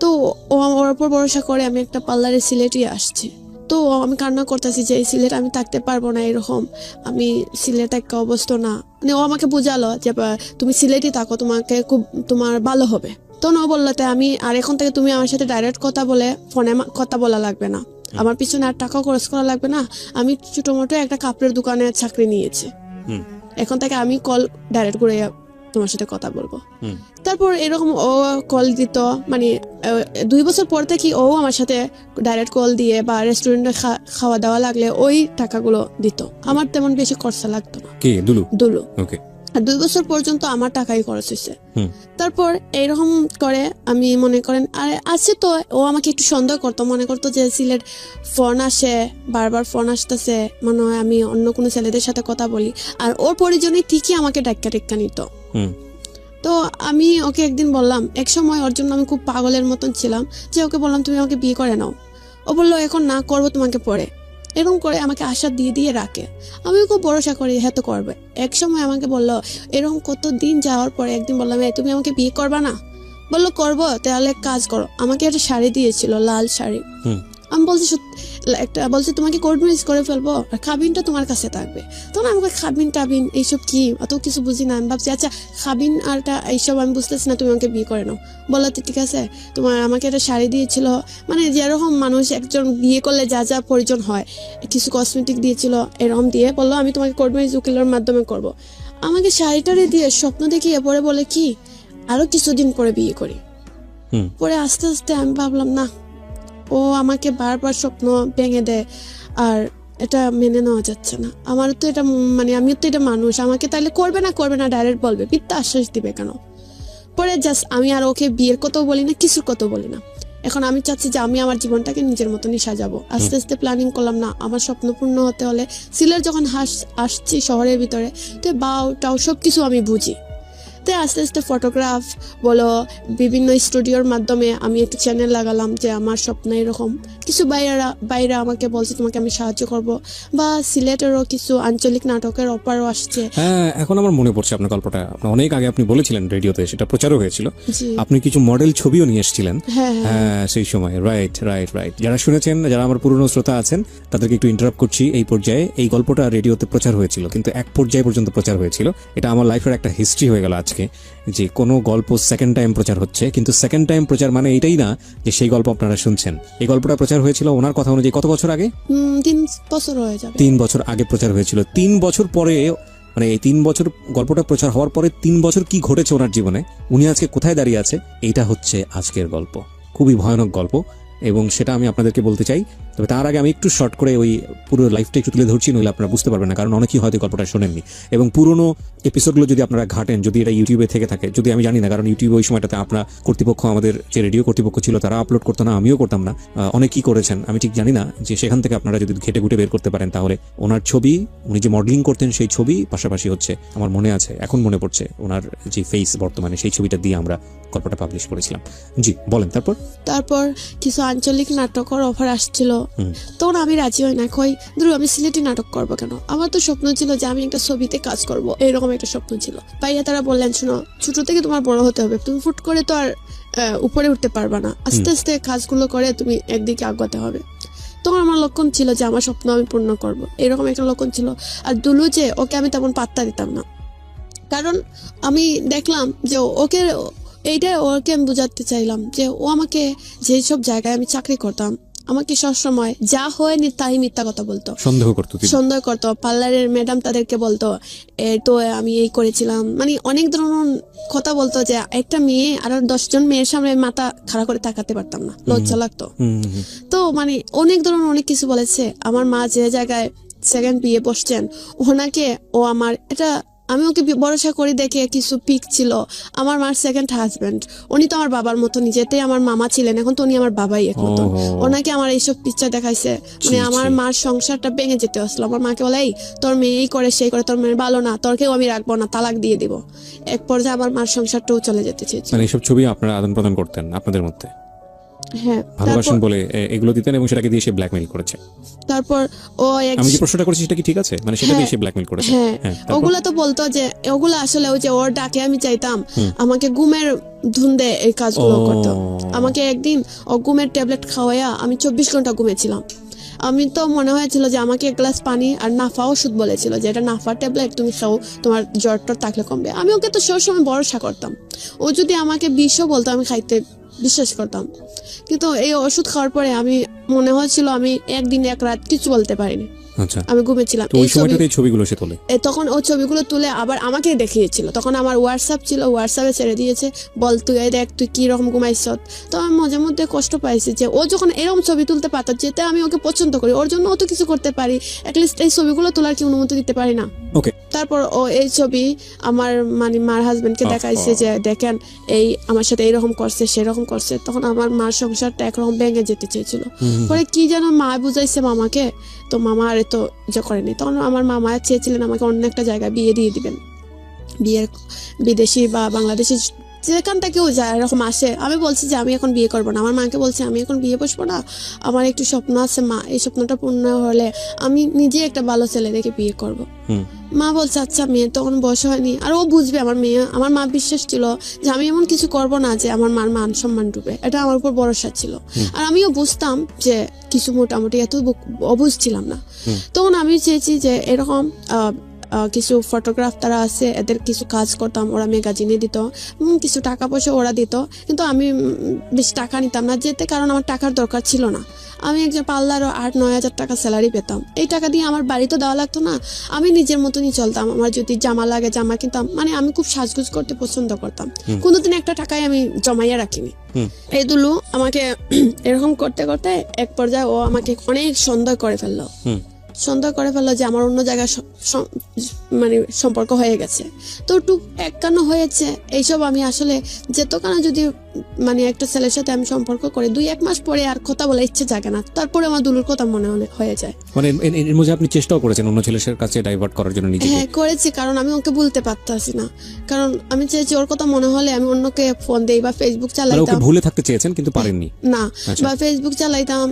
তো ও আমার উপর ভরসা করে আমি একটা পার্লারে সিলেটই আসছি। তো আমি কান্না করতেছি যে এই সিলেট আমি থাকতে পারবো না, এরকম আমি সিলেট একটা অবস্থা না। মানে ও আমাকে বুঝালো যে তুমি সিলেটই থাকো, তোমাকে খুব তোমার ভালো হবে। তখন ও বললো আমি আর এখন থেকে তুমি আমার সাথে ডাইরেক্ট কথা বলে ফোনে কথা বলা লাগবে না, আমার পিছনে আর টাকা খরচ করা লাগবে না, আমি ছোট মোটো একটা কাপড়ের দোকানে চাকরি নিয়েছি, এখন থেকে আমি কল ডাইরেক্ট করে তোমার সাথে কথা বলবো। তারপর এরকম ও কল দিত, মানে 2 বছর পর থেকে ও আমার সাথে ডাইরেক্ট কল দিয়ে বা রেস্টুরেন্টে খাওয়া দাওয়া লাগলে ওই টাকাগুলো দিত, আমার তেমন বেশি খরচা লাগতো না। কি দুলু? ওকে। আর 2 বছর পর্যন্ত আমার টাকাই খরচ হয়েছে। তারপর এইরকম করে আমি মনে করেন আর আছে তো ও আমাকে একটু সন্দেহ করতো, মনে করতো যে সিলেট ফোন আসে, বারবার ফোন আসতেছে, মনে হয় আমি অন্য কোনো ছেলেদের সাথে কথা বলি, আর ওর পরিজনই ঠিকই আমাকে ডাক্কা নিত। তো আমি ওকে একদিন বললাম, এক সময় ওর জন্য আমি খুব পাগলের মতন ছিলাম, যে ওকে বললাম তুমি আমাকে বিয়ে করে নাও। ও বললো এখন না, করবো তোমাকে পরে। এরকম করে আমাকে আশা দিয়ে দিয়ে রাখে, আমি খুব ভরসা করি হ্যাঁ তো করবে। এক সময় আমাকে বললো, এরকম কত দিন যাওয়ার পরে একদিন বললাম তুমি আমাকে বিয়ে করবা না? বললো করবো, তাহলে কাজ করো। আমাকে একটা শাড়ি দিয়েছিল, লাল শাড়ি। আমি বলছি বলছি তোমাকে কোর্ট ম্যারেজ করে ফেলবো, আর খাবিনটা তোমার কাছে থাকবে। তখন আমাকে খাবিন এইসব কি, অত কিছু বুঝি না। আমি ভাবছি আচ্ছা খাবিন আরটা এইসব আমি বুঝতেছি না, তুমি আমাকে বিয়ে করে নাও। বললো ঠিক আছে, তোমার আমাকে একটা শাড়ি দিয়েছিল, মানে যেরকম মানুষ একজন বিয়ে করলে যা যা প্রয়োজন হয়, কিছু কসমেটিক দিয়েছিল, এরকম দিয়ে বললো আমি তোমাকে কোর্ট ম্যারেজ উকিলের মাধ্যমে করবো। আমাকে শাড়িটারে দিয়ে স্বপ্ন দেখিয়ে পরে বলে কি আরো কিছুদিন পরে বিয়ে করি। হুম। পরে আস্তে আস্তে আমি ভাবলাম না, ও আমাকে বারবার স্বপ্ন ভেঙে দেয়, আর এটা মেনে নেওয়া যাচ্ছে না। আমার তো এটা মানে আমি তো এটা মানুষ, আমাকে তাহলে করবে না ডাইরেক্ট বলবে, মিথ্যা আশ্বাস দিবে কেন? পরে জাস্ট আমি আর ওকে বিয়ের কথাও বলি না, কিছুর কথাও বলি না। এখন আমি চাচ্ছি যে আমি আমার জীবনটাকে নিজের মতনই সাজাবো। আস্তে আস্তে প্ল্যানিং করলাম, না আমার স্বপ্ন পূর্ণ হতে হলে সিলেট যখন আসছি শহরের ভিতরে, তো বাউ টাও সব কিছু আমি বুঝি। তো আস্তে আস্তে ফটোগ্রাফ বলো, বিভিন্ন স্টুডিওর মাধ্যমে আমি একটু চ্যানেল লাগালাম যে আমার স্বপ্ন এরকম। কিছু বাইরে আমাকে বলছে তোমাকে আমি সাহায্য করব, বা সিলেটেরও কিছু আঞ্চলিক নাটকের অফারও আসছে। হ্যাঁ, এখন আমার মনে পড়ছে আপনার গল্পটা। আপনি অনেক আগে আপনি বলেছিলেন রেডিওতে, সেটা প্রচারও হয়েছিল। জি। আপনি কিছু মডেল ছবিও নিয়ে এসেছিলেন। হ্যাঁ, হ্যাঁ, সেই সময়। রাইট। যারা শুনেছেন, যারা আমার পুরনো শ্রোতা আছেন, তাদেরকে একটু ইন্টারাপ্ট করছি। এই পর্যায়ে এই গল্পটা রেডিওতে প্রচার হয়েছিল, কিন্তু এক পর্যায়ে পর্যন্ত প্রচার হয়েছিল। এটা আমার লাইফের একটা হিস্ট্রি হয়ে গেল আজকে, যে কোনো গল্প সেকেন্ড টাইম প্রচার হচ্ছে, কিন্তু সেকেন্ড টাইম প্রচার মানে এটাই না যে সেই গল্প আপনারা শুনছেন। এই গল্পটা প্রচার হয়েছিল ওনার কথা অনুযায়ী কত বছর আগে? 3 বছর হয়ে যাবে। 3 বছর আগে প্রচার হয়েছিল। 3 বছর পরে, মানে এই 3 বছর গল্পটা প্রচার হওয়ার পরে 3 বছর কি ঘটেছে ওনার জীবনে, উনি আজকে কোথায় দাঁড়িয়ে আছে, এইটা হচ্ছে আজকের গল্প। খুবই ভয়ানক গল্প, এবং সেটা আমি আপনাদেরকে বলতে চাই। তবে তার আগে আমি একটু শর্ট করে ওই পুরো লাইফটা একটু তুলে ধরছি, নইলে আপনারা বুঝতে পারবেন না, কারণ অনেকেই হয়তো গল্পটা শোনেননি। এবং পুরোনো এপিসোডগুলো যদি আপনারা ঘাটেন, যদি এটা ইউটিউবে থেকে থাকে, যদি আমি জানি না, কারণ ইউটিউবে ওই সময়টাতে আপনার কর্তৃপক্ষ, আমাদের যে রেডিও কর্তৃপক্ষ ছিল, তারা আপলোড করতো না, আমিও করতাম না, অনেকেই করেছেন, আমি ঠিক জানি না। যে সেখান থেকে আপনারা যদি ঘেটে ঘুটে বের করতে পারেন, তাহলে ওনার ছবি, উনি যে মডেলিং করতেন সেই ছবি, পাশাপাশি হচ্ছে আমার মনে আছে, এখন মনে পড়ছে ওনার যে ফেস বর্তমানে, সেই ছবিটা দিয়ে আমরা গল্পটা পাবলিশ করেছিলাম। জি বলেন। তারপর কিছু আঞ্চলিক নাটকের অফার আসছিল, তখন আমি রাজি হই না, কই ধরো আমি সিলেটি নাটক করবো কেন? আমার তো স্বপ্ন ছিল যে আমি একটা ছবিতে কাজ করব, এরকম একটা স্বপ্ন ছিল। ভাইয়া তারা বললেন, শোনো, ছোট থেকে তোমার বড় হতে হবে, তুমি ফুট করে তো আর উপরে উঠতে পারবা না, আস্তে আস্তে কাজগুলো করে তুমি একদিকে আগাতে হবে। তখন আমার লক্ষণ ছিল যে আমার স্বপ্ন আমি পূর্ণ করব, এরকম একটা লক্ষণ ছিল। আর দুলু যে, ওকে আমি তেমন পাত্তা দিতাম না, কারণ আমি দেখলাম যে ওকে, এইটাই ওকে আমি বোঝাতে চাইলাম যে ও আমাকে যেসব জায়গায় আমি চাকরি করতাম, আমাকে সবসময় যা হয়নি তাই মিথ্যা কথা বলতো, সন্দেহ করতো। পার্লারের ম্যাডাম তাদেরকে বলতো তো আমি এই করেছিলাম, মানে অনেক ধরনের কথা বলতো, যে একটা মেয়ে আর 10 জন মেয়ের সামনে মাথা খাড়া করে তাকাতে পারতাম না, লজ্জা লাগতো। তো মানে অনেক ধরনের অনেক কিছু বলেছে। আমার মা যে জায়গায় সেকেন্ড বিয়ে বসছেন, ওনাকে ও আমার এটা, আমি ওকে ভরসা করি দেখে কিছু পিক ছিল। আমার মার সেকেন্ড হাজবেন্ড, উনি তো আমার বাবার মতো, নিজেতেই আমার মামা ছিলেন, এখন তো উনি আমার বাবাই এক মতো। ওনাকে আমার এইসব পিকচার দেখাইছে, মানে আমার মার সংসারটা ভেঙে যেতে আসলো। আমার মাকে বলে, এই তোর মেয়ে এই করে সেই করে, তোর মেয়ে ভালো না, তোরকেও আমি রাখবো না, তালাক দিয়ে দিব। এক পর্যায়ে আমার মার সংসারটাও চলে যেতে চেয়েছে। মানে এইসব ছবি আপনারা আদান প্রদান করতেন আপনাদের মধ্যে? হ্যাঁ, ভালোবাসেন বলে এগুলো দিতেন, এবং সেটাকে দিয়ে সে ব্ল্যাকমেইল করেছে। তারপর ও আমি যে প্রশ্নটা করেছি সেটা কি ঠিক আছে? মানে সেটা দিয়ে সে ব্ল্যাকমেইল করেছে? হ্যাঁ, ওগুলা তো বলতো যে ওগুলা আসলে ওই যে ওর ডাকে আমি চাইতাম, আমাকে ঘুমের ধুন্দে এই কাজগুলো করতো। আমাকে একদিন ও ঘুমের ট্যাবলেট খাওয়াইয়া আমি 24 ঘন্টা ঘুমেছিলাম। আমি তো মনে হয়েছিল যে আমাকে 1 গ্লাস পানি আর নাফা ওষুধ বলেছিল যে এটা নাফা ট্যাবলেট, তুমি খাও, তোমার জ্বরটা থাকলে কমবে। আমি ওকে তো সবসময় ভরসা করতাম, ও যদি আমাকে বিষও বলতো আমি খাইতে বিশ্বাস করতাম। কিন্তু এই ওষুধ খাওয়ার পরে আমি মনে হয়েছিল আমি একদিন এক রাত কিছু বলতে পারিনি, আমি ঘুমেছিলাম। তখন ও ছবিগুলো তুলে আবার আমাকে দেখিয়েছিল। তখন আমার হোয়াটসঅ্যাপ ছিল, হোয়াটসঅ্যাপে ছেড়ে দিয়েছে, বল তুই এই দেখ তুই কি রকম ঘুমাইছ। তো আমি মাঝে মধ্যে কষ্ট পাইছি যে ও যখন এরকম ছবি তুলতে পারত, যেতে আমি ওকে পছন্দ করি, ওর জন্য অত কিছু করতে পারি, অ্যাটলিস্ট এই ছবিগুলো তোলার কি অনুমতি দিতে পারি না? তারপর ও এই ছবি আমার মানে মার হাজবেন্ডকে দেখাইছে যে দেখেন এই আমার সাথে এইরকম করছে সেরকম করছে। তখন আমার মার সংসারটা একরকম ভেঙে যেতে চেয়েছিল। পরে কি যেন মা বুঝাইছে মামাকে, তো মামা আর তো যে করেনি। তখন আমার মামা চেয়েছিলেন আমাকে অন্য একটা জায়গায় বিয়ে দিয়ে দিবেন, বিয়ের বিদেশি বা বাংলাদেশি যেখান থেকেও যায় এরকম আসে। আমি বলছি যে আমি এখন বিয়ে করবো না, আমার মাকে বলছি আমি এখন বিয়ে বসবো না, আমার একটু স্বপ্ন আছে মা, এই স্বপ্নটা পূর্ণ হলে আমি নিজে একটা ভালো ছেলে দেখে বিয়ে করব। মা বলছে আচ্ছা, মেয়ে তখন বয়স হয়নি, আর ও বুঝবে আমার মেয়ে। আমার মা বিশ্বাস ছিল যে আমি এমন কিছু করব না যে আমার মার মান সম্মান ডুবে, এটা আমার উপর ভরসা ছিল। আর আমিও বুঝতাম যে কিছু মোটামুটি, এত অবুঝ ছিলাম না। তখন আমি চেয়েছি যে এরকম কিছু ফটোগ্রাফ তারা আছে, এদের কিছু কাজ করতাম, ওরা ম্যাগাজিনে দিত, কিছু টাকা পয়সা ওরা দিত, কিন্তু আমি বেশি টাকা নিতাম না যেতে, কারণ আমার টাকার দরকার ছিল না। আমি একজন পার্লারও 8-9 হাজার টাকা স্যালারি পেতাম, এই টাকা দিয়ে আমার বাড়ি তো দেওয়া লাগতো না, আমি নিজের মতনই চলতাম। আমার যদি জামা লাগে জামা কিনতাম, মানে আমি খুব সাজগুজ করতে পছন্দ করতাম, কোনোদিন একটা টাকায় আমি জমাইয়া রাখিনি। এই দুলু আমাকে এরকম করতে করতে এক পর্যায়ে ও আমাকে অনেক সন্দেহ করে ফেললো, যে আমার অন্য জায়গায় মানে সম্পর্ক হয়ে গেছে। তো টুক একখানো হয়েছে এইসব, আমি আসলে যেতখানা যদি মানে একটা ছেলের সাথে আমি সম্পর্ক করে 2-1 মাস পরে আর কথা বলার ইচ্ছে জাগে না, তারপরে আমার দুলুর কথা মনে হয়ে যায়। মানে এর মধ্যে আপনি চেষ্টাও করেছেন অন্য ছেলের কাছে ডাইভার্ট করার জন্য নিজেকে? হ্যাঁ করেছি, কারণ আমি ওকে বলতে পারতাছি না, কারণ আমি চেয়েছি ওর কথা মনে হলে আমি অন্যকে ফোন দেই বা ফেসবুক চালাইতাম। ওকে ভুলে থাকতে চেয়েছেন কিন্তু পারেননি? না, বা ফেসবুক চালাইতাম,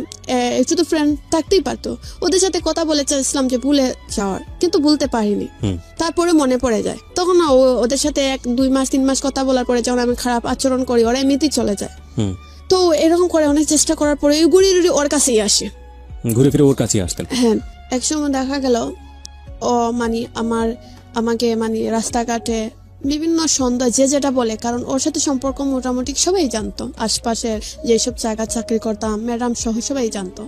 একটু তো ফ্রেন্ড থাকতেই পারতো, ওদের সাথে কথা বলে চাইছিলাম যে ভুলে যাওয়ার, কিন্তু ভুলতে পারিনি। তারপরে মনে পড়ে যায়, তখন না ওদের সাথে 1-2 মাস 3 মাস কথা বলার পরে যখন আমি খারাপ আচরণ করি, ওরা এমনিতেই চলে যায়। তো এরকম করে অনেক চেষ্টা করার পরে ঘুরে ওর কাছেই আসে, ঘুরে ফিরে ওর কাছেই আসতেন? হ্যাঁ। একসময় দেখা গেল ও মানে আমাকে মানে রাস্তাঘাটে বিভিন্ন সন্দেহ, যে যেটা বলে, কারণ ওর সাথে সম্পর্ক মোটামুটি সবাই জানতো, আশপাশের যেসব জায়গা চাকরি করতাম ম্যাডাম সহ সবাই জানতো।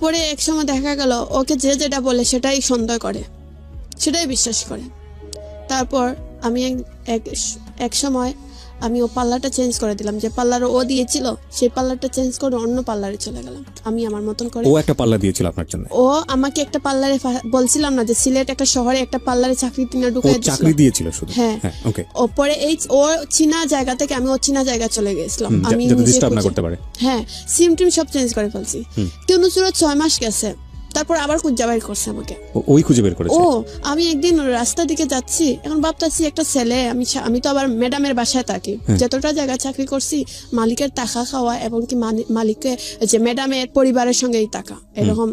পরে একসময় দেখা গেল ওকে যে যেটা বলে সেটাই সন্দেহ করে, সেটাই বিশ্বাস করে। তারপর আমি এক সময় আমি ও পার্লারটা চেঞ্জ করে দিলাম, যে পার্লার ও দিয়েছিল সেই পার্লারটা চেঞ্জ করে অন্য পার্লারে চলে গেলাম আমি আমার মতন করে। ও একটা পার্লার দিয়েছিল আপনার জন্য? ও আমাকে একটা পার্লারে, বলছিলাম না যে সিলেট একটা শহরে একটা পার্লারে চাকরি তিনি ঢুকাই দিয়েছিল। চাকরি দিয়েছিল শুধু? হ্যাঁ ওকে। ও পরে এই ও চীনা জায়গা থেকে আমি ও চীনা জায়গা চলে গেছিলাম, আমি ডিস্টার্ব না করতে পারে। হ্যাঁ, সিম টিম সব চেঞ্জ করে ফেলছি, কিন্তু 6 মাস গেছে, তারপর আবার খুঁজে বের করছে আমাকে। ওই খুঁজে বের করেছে? ও আমি একদিন রাস্তা দিকে যাচ্ছি, এখন ভাবতেছি একটা ছেলে, আমি তো আবার ম্যাডামের বাসায় থাকি, যতটা জায়গা চাকরি করছি মালিকের টাকা খাওয়া এবং কি মালিককে যে ম্যাডামের পরিবারের সঙ্গেই টাকা, এরকম।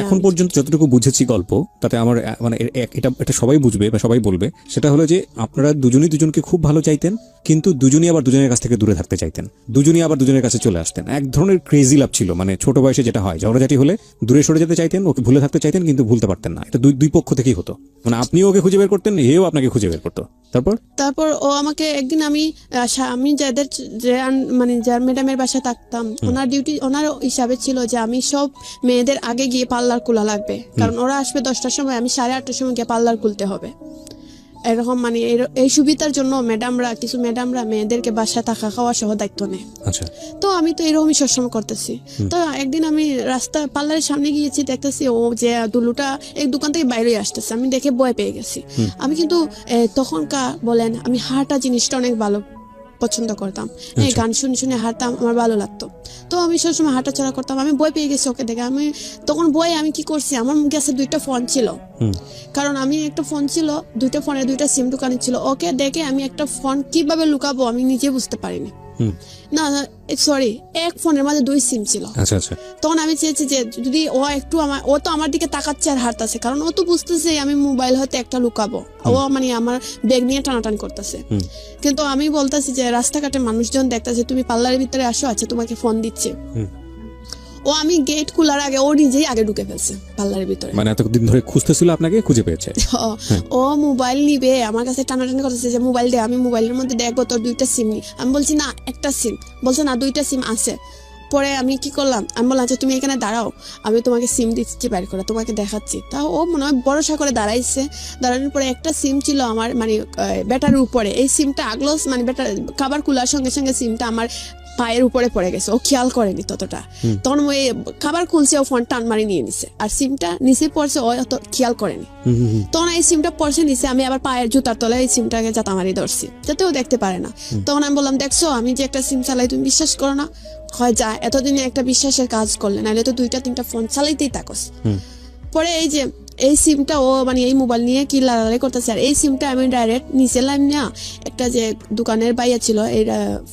এখন পর্যন্ত যতটুকু বুঝেছি গল্প, তাতে আমার মানে এটা সবাই বুঝবে বা সবাই বলবে, সেটা হলো যে আপনারা দুজনই দুজনকে খুব ভালো চাইতেন, কিন্তু দুজনই আবার দুজনের কাছ থেকে দূরে থাকতে চাইতেন, দুজনই আবার দুজনের কাছে চলে আসতেন। এক ধরনের ক্রেজি লাভ ছিল, মানে ছোট বয়সে যেটা হয়, ঝগড়াঝাটি হলে দূরে সরে যেতে চাইতেন, ওকে ভুলে থাকতে চাইতেন কিন্তু ভুলতে পারতেন না। এটা দুই পক্ষ থেকেই হতো, মানে আপনিও ওকে খুঁজে বের করতেন, এও আপনাকে খুঁজে বের করতো। তারপর ও আমাকে একদিন আমি যার ম্যাডামের বাসায় থাকতাম, ওনার হিসাবে ছিল যে আমি সব মেয়েদের আগে গিয়ে পার্লার খোলা লাগবে, কারণ ওরা আসবে 10টার সময়, আমি 8:30টার সময় গিয়ে পার্লার খুলতে হবে, এরকম। মানে এই সুবিধার জন্য কিছু ম্যাডামরা মেয়েদেরকে বাসায় থাকা খাওয়া সহ দায়িত্ব নেয়। তো আমি তো এরকমই সবসময় করতেছি। তো একদিন আমি পার্লারের সামনে গিয়েছি, দেখতেছি ও যে দুলুটা এক দোকান থেকে বাইরে আসতেছে, আমি দেখে ভয় পেয়ে গেছি। আমি কিন্তু তখনকার বলেন আমি হাঁটা জিনিসটা অনেক ভালো পছন্দ করতাম, এই গান শুনে হাঁটতাম, আমার ভালো লাগতো। তো আমি সবসময় হাঁটাচলা করতাম, আমি ভয় পেয়ে গেছি ওকে দেখে। আমি তখন আমি কি করছি, আমার কাছে 2টা ফোন ছিল, কারণ আমি একটা ফোন ছিল, 2টা ফোনে 2টা সিম দোকানে ছিল। ওকে দেখে আমি একটা ফোন কিভাবে লুকাবো আমি নিজে বুঝতে পারিনি। না সরি, এক ফোনের মাঝে 2 সিম ছিল। তখন আমি চেয়েছি যে যদি ও তো আমার দিকে তাকাচ্ছে আর হাঁটতেছে, কারণ ও তো বুঝতেছে আমি মোবাইল হয়তো একটা লুকাবো, ও মানে আমার ব্যাগ নিয়ে টানাটান করতেছে। কিন্তু আমি বলতেছি যে রাস্তাঘাটে মানুষজন দেখতেছে তুমি পার্লারের ভিতরে আসো, আচ্ছা তোমাকে ফোন দিচ্ছে। ও আমি গেট খোলার আগে ও নিজেই আগে ঢুকে ফেলছে পার্লারের ভিতরে, মানে এতদিন ধরে খুঁজতেছিল আপনাকে, খুঁজে পেয়েছে। ও মোবাইল নিবে, আমার কাছে টানাটানি করতেছে যে মোবাইল দে, আমি মোবাইলের মধ্যে দেখবো তোর 2টা সিম নি। আমি বলছি না একটা সিম, বলছে না 2টা সিম আছে। পরে আমি কি করলাম, আমি বললাম যে তুমি এখানে দাঁড়াও, আমি তোমাকে সিম দিচ্ছি বাইর করে, তোমাকে দেখাচ্ছি। তা ও মনে হয় ভরসা করে দাঁড়াইছে। দাঁড়ানোর পরে একটা সিম ছিল আমার মানে ব্যাটার উপরে, এই সিমটা আগলো মানে ব্যাটার খাবার খোলার সঙ্গে সঙ্গে সিমটা আমার পায়ের উপরে পড়ে গেছে, ও খেয়াল করেনি ততটা। তখন ওই খাবার খুলছে, ও ফোন টান মারি নিয়ে নিছে, আর সিমটা নিচে পড়ছে, ও অত খেয়াল করেনি। তখন এই সিমটা পড়ছে নিচে, আমি আবার পায়ের জুতার তলায় এই সিমটাকে জাতা মারি ধরছি, যাতে ও দেখতে পারে না। তখন আমি বললাম দেখছো আমি যে একটা সিম চালাই, তুমি বিশ্বাস করো না? হয় যা, এতদিনে একটা বিশ্বাসের কাজ করলে, নাহলে তো 2টা-3টা ফোন চালাইতেই থাকস। পরে এই সিমটা ও মানে এই মোবাইল নিয়ে কি লাড়ালাড়ি করতেছে, আর এই সিমটা আমি ডাইরেক্ট নিচে লাইন না একটা যে দোকানের বাইরে ছিল, এই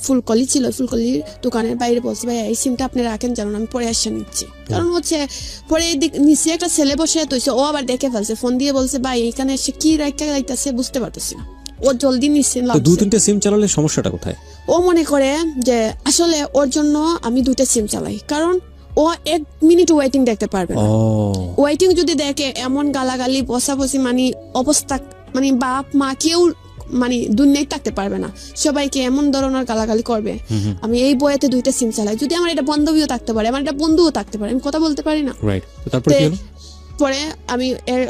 ফুলকলি ছিল, ফুলকলির দোকানের বাইরে বলছি ভাই এই সিমটা আপনি রাখেন, জানুন আমি পরে এসে নিচ্ছি। কারণ পরে এই নিচে একটা ছেলে বসে তৈছে, ও আবার দেখে ফেলছে, ফোন দিয়ে বলছে ভাই এখানে এসে কি রাখতে যাইতেছে বুঝতে পারতেছি না। ও জলদি নিচ্ছে। 2-3টা সিম চালালে সমস্যাটা কোথায়? ও মনে করে যে আসলে ওর জন্য আমি 2টা সিম চালাই, কারণ ও 1 মিনিট ওয়েটিং দেখতে পারবে না। ও ওয়েটিং যদি দেখে এমন গালাগালি বসাবসি মানে অবস্থা, মানে বাপ মা কেউ মানে দুনিয়ায় থাকতে পারবে না, সবাইকে এমন ধরনের গালাগালি করবে। আমি এই বইতে 2টা সিম চালাই, যদি আমার এটা বান্ধবীও থাকতে পারে, আমার এটা বন্ধুও থাকতে পারে, আমি কথা বলতে পারি না। রাইট, তো তারপর কি হলো? পরে আমি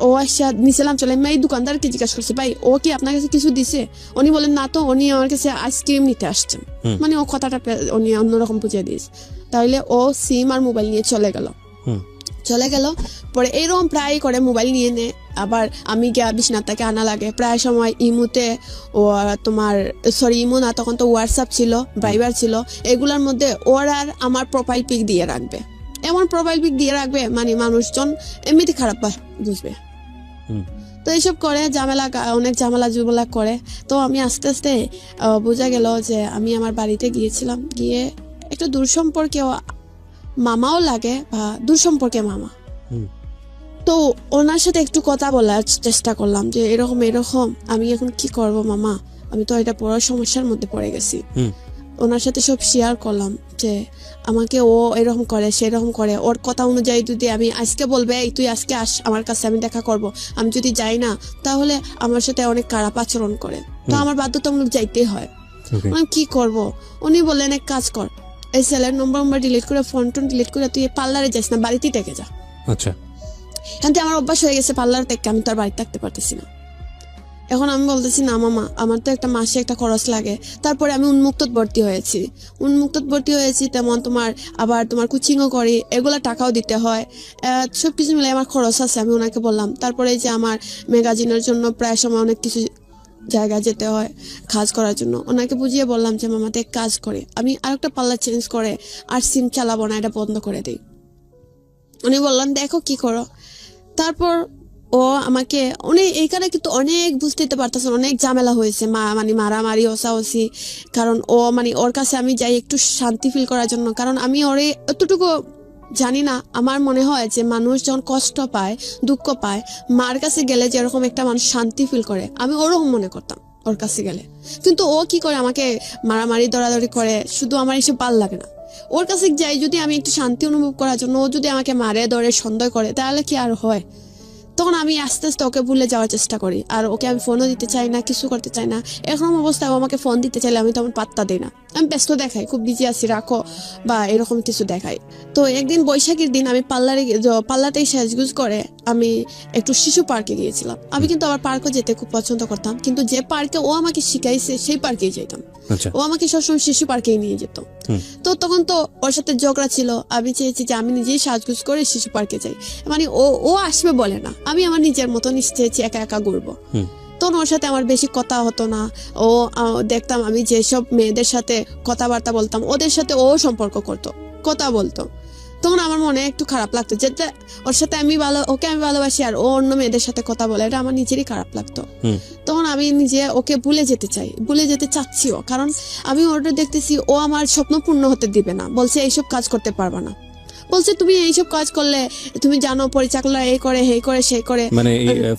ও আসা নিছিলাম চলে, আমি এই দোকানদারকে জিজ্ঞাসা করছি, ভাই ও কি আপনার কাছে কিছু দিছে? উনি বলেন না তো, উনি আমার কাছে আইসক্রিম নিতে আসছেন। মানে ও কথাটা উনি অন্যরকম বুঝিয়ে দিয়েছে। তাহলে ও সিম আর মোবাইল নিয়ে চলে গেল। পরে এইরকম প্রায় করে মোবাইল নিয়ে নে, আবার আমি গিয়া বিছনাথ থেকে আনা লাগে প্রায় সময়। ইমুতে ও তোমার ইমো না, তখন তো হোয়াটসঅ্যাপ ছিল, ভাইবার ছিল, এগুলোর মধ্যে ওর আর আমার প্রোফাইল পিক দিয়ে রাখবে। এমন প্রোফাইল পিক দিয়ে রাখবে মানে মানুষজন এমনিতে খারাপ বুঝবে। তো এইসব করে অনেক ঝামেলা করে। তো আমি আস্তে আস্তে বোঝা গেল যে আমি আমার বাড়িতে গিয়েছিলাম, গিয়ে একটা দূর সম্পর্কে মামাও লাগে বা দূর সম্পর্কে মামা। তো ওনার সাথে একটু কথা বলার চেষ্টা করলাম যে এরকম আমি এখন কি করব মামা, আমি তো এটা বড় সমস্যার মধ্যে পড়ে গেছি। ওনার সাথে সব শেয়ার করলাম যে আমাকে ও এরকম করে সেরকম করে, ওর কথা অনুযায়ী যদি আমি আজকে বলবে এই তুই আজকে আস আমার কাছে, আমি দেখা করব, আমি যদি যাই না তাহলে আমার সাথে অনেক খারাপ আচরণ করে, তো আমার বাধ্যতামূলক যাইতেই হয়। আমি কি করব? উনি বললেন এক কাজ কর, এই সেলের নম্বর ডিলিট করে, ফোন টোন ডিলিট করে তুই পার্লারে যাস না, বাড়িতেই থেকে যা। আচ্ছা, কিন্তু আমার অভ্যাস হয়ে গেছে পার্লার থেকে, আমি তো আর বাড়িতে থাকতে পারতেছি না। এখন আমি বলতেছি না মামা, আমার তো একটা মাসে একটা খরচ লাগে। তারপরে আমি উন্মুক্ত ভর্তি হয়েছি, তেমন আবার তোমার কোচিংও করি, এগুলা টাকাও দিতে হয়, সবকিছু মিলে আমার খরচ আছে, আমি ওনাকে বললাম। তারপরে যে আমার ম্যাগাজিনের জন্য প্রায় সময় অনেক কিছু জায়গায় যেতে হয় কাজ করার জন্য, ওনাকে বুঝিয়ে বললাম যে মামাতে এক কাজ করে আমি আরেকটা পার্লার চেঞ্জ করে আর সিম চালাবো না, এটা বন্ধ করে দিই। উনি বললেন দেখো কি করো। তারপর ও আমাকে এইখানে কিন্তু অনেক বুঝতে পারতেছেন, অনেক ঝামেলা হয়েছে, মানে মারামারি ওসাওসি। কারণ ওর কাছে আমি যাই একটু শান্তি ফিল করার জন্য, কারণ আমি ওরে এতটুকু জানি না। আমার মনে হয় যে মানুষ যখন কষ্ট পায়, দুঃখ পায়, মার কাছে গেলে যেরকম একটা মানুষ শান্তি ফিল করে, আমি ওরকম মনে করতাম ওর কাছে গেলে। কিন্তু ও কি করে আমাকে মারামারি দরাদরি করে, শুধু আমার এসব ভাল লাগে না। ওর কাছে যাই যদি আমি একটু শান্তি অনুভব করার জন্য, ও যদি আমাকে মারে ধরে সন্দেহ করে, তাহলে কি আর হয়? তখন আমি আস্তে আস্তে ওকে ভুলে যাওয়ার চেষ্টা করি, আর ওকে আমি ফোনও দিতে চাই না, কিছু করতে চাই না। এরকম অবস্থায় ও আমাকে ফোন দিতে চাইলে আমি তেমন পাত্তা দিই না, আমি ব্যস্ত দেখাই, খুব বিজি আছি রাখো বা এরকম কিছু দেখাই। তো একদিন বৈশাখীর দিন আমি পার্লারতেই সাজগুজ করে আমি একটু শিশু পার্কে গিয়েছিলাম। আমি কিন্তু আমার পার্কও যেতে খুব পছন্দ করতাম, কিন্তু যে পার্কে ও আমাকে শিখাইছে সেই পার্কেই যেতাম। ও আমাকে সবসময় শিশু পার্কেই নিয়ে যেত। তো তখন তো ওর সাথে ঝগড়া ছিল, আমি চেয়েছি যে আমি নিজেই সাজগুজ করে শিশু পার্কে যাই, মানে ও আসবে বলে না, আমি আমার নিজের মতন চেয়েছি একা একা ঘুরবো। তখন ওর সাথে আমার বেশি কথা হতো না। ও দেখতাম আমি যেসব মেয়েদের সাথে কথাবার্তা বলতাম, ওদের সাথে ও সম্পর্ক করতো, কথা বলতো। তখন আমার মনে একটু খারাপ লাগতো যে ওর সাথে ওকে আমি ভালোবাসি আর ও অন্য মেয়েদের সাথে কথা বলে, এটা আমার নিজেরই খারাপ লাগতো। তখন আমি নিজে ওকে ভুলে যেতে চাচ্ছিও, কারণ আমি ওটা দেখতেছি ও আমার স্বপ্ন পূর্ণ হতে দিবে না, বলছে এইসব কাজ করতে পারবা না, বলছে তুমি এইসব কাজ করলে তুমি জানো পরিচালনা এই করে সেই করে সেই করে, মানে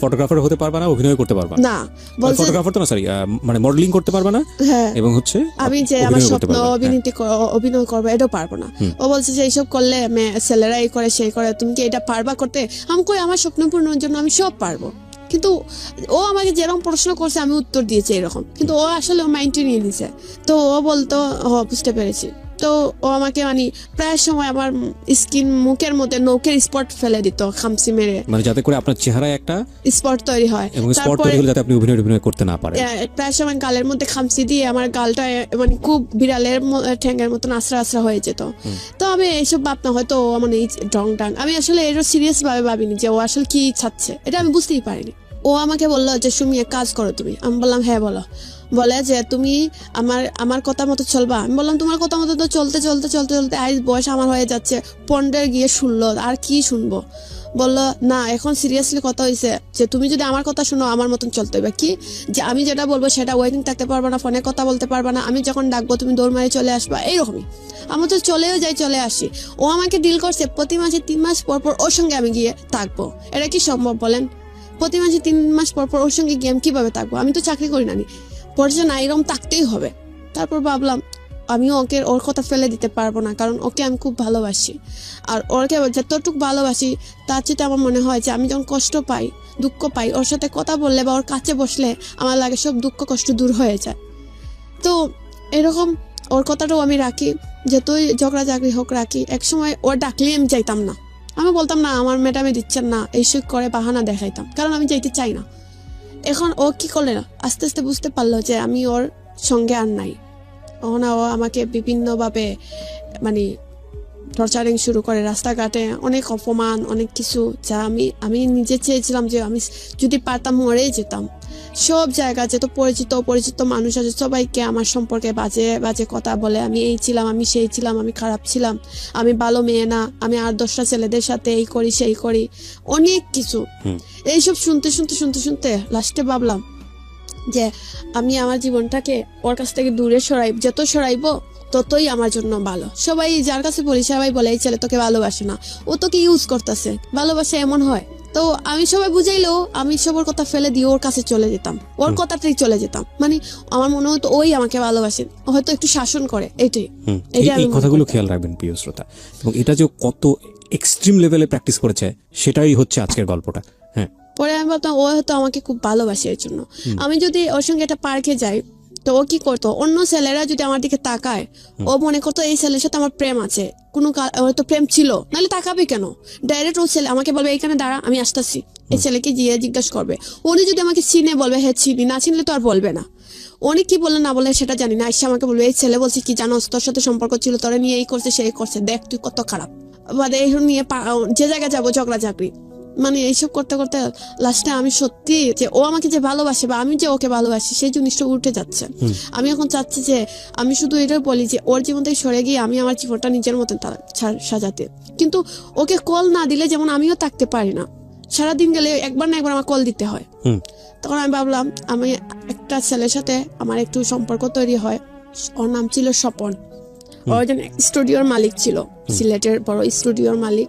ফটোগ্রাফার হতে পারবা না, অভিনয় করতে পারবা না, বলছে ফটোগ্রাফার তো না, সরি, মানে মডেলিং করতে পারবা না, হ্যাঁ, এবং হচ্ছে আমি যে আমার স্বপ্ন অভিনয় করবো এটাও পারবো না। ও বলছে যে এইসব করলে ছেলেরা এই করে সেই করে, তুমি কি এটা পারবা করতে? আমি কই আমার স্বপ্ন পূরণের জন্য আমি সব পারবো। কিন্তু ও আমাকে যেরকম প্রশ্ন করছে আমি উত্তর দিয়েছি এরকম, কিন্তু ও আসলে মাইন্ডে নিয়ে নিছে। তো ও বলতো বুঝতে পেরেছি। তো ও আমাকে মানে প্রায় সময় আমার মুখের মধ্যে নৌকের স্পট ফেলে দিত, খামসি মেরে, মানে যাতে করে আপনার চেহারায় একটা স্পট তৈরি হয়, এবং স্পট তৈরি হলে যাতে আপনি অভিনয় করতে না পারেন। প্রায় সময় গালের মধ্যে খামসি দিয়ে আমার গালটা মানে খুব বিড়ালের ঠ্যাঙ্গের মতন আশ্রা হয়ে যেত। তো আমি এইসব ভাবনা হয়তো মানে ডং ডাং, আমি আসলে এটা সিরিয়াস ভাবে ভাবিনি যে ও আসলে কি চাচ্ছে, এটা আমি বুঝতেই পারিনি। ও আমাকে বললো যে সুমি এক কাজ করো তুমি। আমি বললাম হ্যাঁ বলো। বলে যে তুমি আমার কথা মতো চলবা। আমি বললাম তোমার কথা মতো তো চলতে আজ বয়স আমার হয়ে যাচ্ছে 15 গিয়ে 16, আর কি শুনবো। বললো না, এখন সিরিয়াসলি কথা হয়েছে যে তুমি যদি আমার কথা শুনো আমার মতন চলতে হবে, কি যে আমি যেটা বলবো সেটা ওয়েটিং থাকতে পারবা না, ফোনে কথা বলতে পারবা না, আমি যখন ডাকবো তুমি দৌড় মারে চলে আসবা, এইরকমই। আমি তো চলেও যাই, চলে আসি। ও আমাকে ডিল করছে প্রতি মাসে 3 মাস পর ওর সঙ্গে আমি গিয়ে থাকবো। এটা কি সম্ভব বলেন? প্রতি মাসে 3 মাস পর ওর সঙ্গে গিয়ে আমি কিভাবে থাকবো? আমি তো চাকরি করি না, পড়ছে না, এরকম থাকতেই হবে। তারপর ভাবলাম আমি ওকে ওর কথা ফেলে দিতে পারবো না, কারণ ওকে আমি খুব ভালোবাসি। আর ওকে যতটুকু ভালোবাসি তার চেয়ে আমার মনে হয় যে আমি যখন কষ্ট পাই, দুঃখ পাই, ওর সাথে কথা বললে বা ওর কাছে বসলে আমার লাগে সব দুঃখ কষ্ট দূর হয়ে যায়। তো এরকম ওর কথাটাও আমি রাখি, যতই ঝগড়া ঝাগড়ি হোক রাখি। একসময় ওর ডাকলেই আমি যাইতাম না, আমি বলতাম না আমার ম্যাডামে দিচ্ছেন না, এইসব করে বাহানা দেখাইতাম, কারণ আমি যাইতে চাই না। এখন ও কি করলে না, আস্তে আস্তে বুঝতে পারলো যে আমি ওর সঙ্গে আর নাই। তখন ও আমাকে বিভিন্নভাবে মানে টর্চারিং শুরু করে, রাস্তাঘাটে অনেক অপমান, অনেক কিছু, যা আমি নিজে চেয়েছিলাম যে আমি যদি পারতাম মরেই যেতাম। সব জায়গা যত পরিচিত মানুষ আছে সবাইকে আমার সম্পর্কে বাজে বাজে কথা বলে, আমি এই ছিলাম, আমি সেই ছিলাম, আমি খারাপ ছিলাম, আমি ভালো মেয়ে না, আমি আর 10টা ছেলেদের সাথে এই করি সেই করি, অনেক কিছু। এইসব শুনতে শুনতে শুনতে শুনতে লাস্টে ভাবলাম যে আমি আমার জীবনটাকে ওর কাছ থেকে দূরে যত সরাইবো ততই আমার জন্য ভালো। সবাই যার কাছে বলি সবাই বলে এই ছেলে তোকে ভালোবাসে না, ও তোকে ইউজ করতেছে, ভালোবাসে এমন হয়। তো আমি সবাই বুঝাইলেও আমি সবার কথা ফেলে দিয়ে ওর কাছে চলে যেতাম, ওর কথাতেই চলে যেতাম। মানে আমার মনে হতো ওই আমাকে ভালোবাসে, হয়তো একটু শাসন করে, এইটাই। এই কথাগুলো খেয়াল রাখবেন প্রিয় শ্রোতা, এবং এটা যে কত এক্সট্রিম লেভেলে প্র্যাকটিস করেছে সেটাই হচ্ছে আজকের গল্পটা। হ্যাঁ, পরে আমি ভাবতাম ও হয়তো আমাকে খুব ভালোবাসে, এর জন্য আমি যদি ওর সঙ্গে একটা পার্কে যাই তো ও কি করতো, অন্য ছেলেরা যদি আমার দিকে তাকায় ও মনে করতো এই ছেলের সাথে আমার প্রেম আছে, কোনো হয়তো প্রেম ছিল, নাহলে তাকাবে কেন? ডাইরেক্ট ও ছেলে আমাকে বলবে এইখানে দাঁড়া, আমি আসতেছি। এই ছেলেকে গিয়ে জিজ্ঞাসা করবে, উনি যদি আমাকে চিনে বলবে হ্যাঁ চিনি, না চিনলে তো আর বলবে না। উনি কি বলে না বলে সেটা জানি না, এসে আমাকে বলবে এই ছেলে বলছে কি জানোস, তোর সাথে সম্পর্ক ছিল, তোরা নিয়ে এই করছে সেই করছে, দেখ তুই কত খারাপ। মানে এই নিয়ে যে জায়গায় যাবো ঝগড়া ঝাঁকড়ি, মানে এইসব করতে করতে লাস্টে আমি সত্যি যে ও আমাকে যে ভালোবাসে বা আমি যে ওকে ভালোবাসি সেই জিনিসটা উঠে যাচ্ছে। আমি এখন চাচ্ছি যে আমি শুধু এটা বলি যে ওর জীবন থেকে সরে গিয়ে আমি আমার জীবনটা নিজের মতন সাজাতে, কিন্তু ওকে কল না দিলে যেমন আমিও থাকতে পারি না, সারাদিন গেলে একবার না একবার আমার কল দিতে হয়। তখন আমি ভাবলাম আমি একটা ছেলের সাথে আমার একটু সম্পর্ক তৈরি হয়, ওর নাম ছিল স্বপন, ও একজন স্টুডিওর মালিক ছিল, সিলেটের বড় স্টুডিওর মালিক।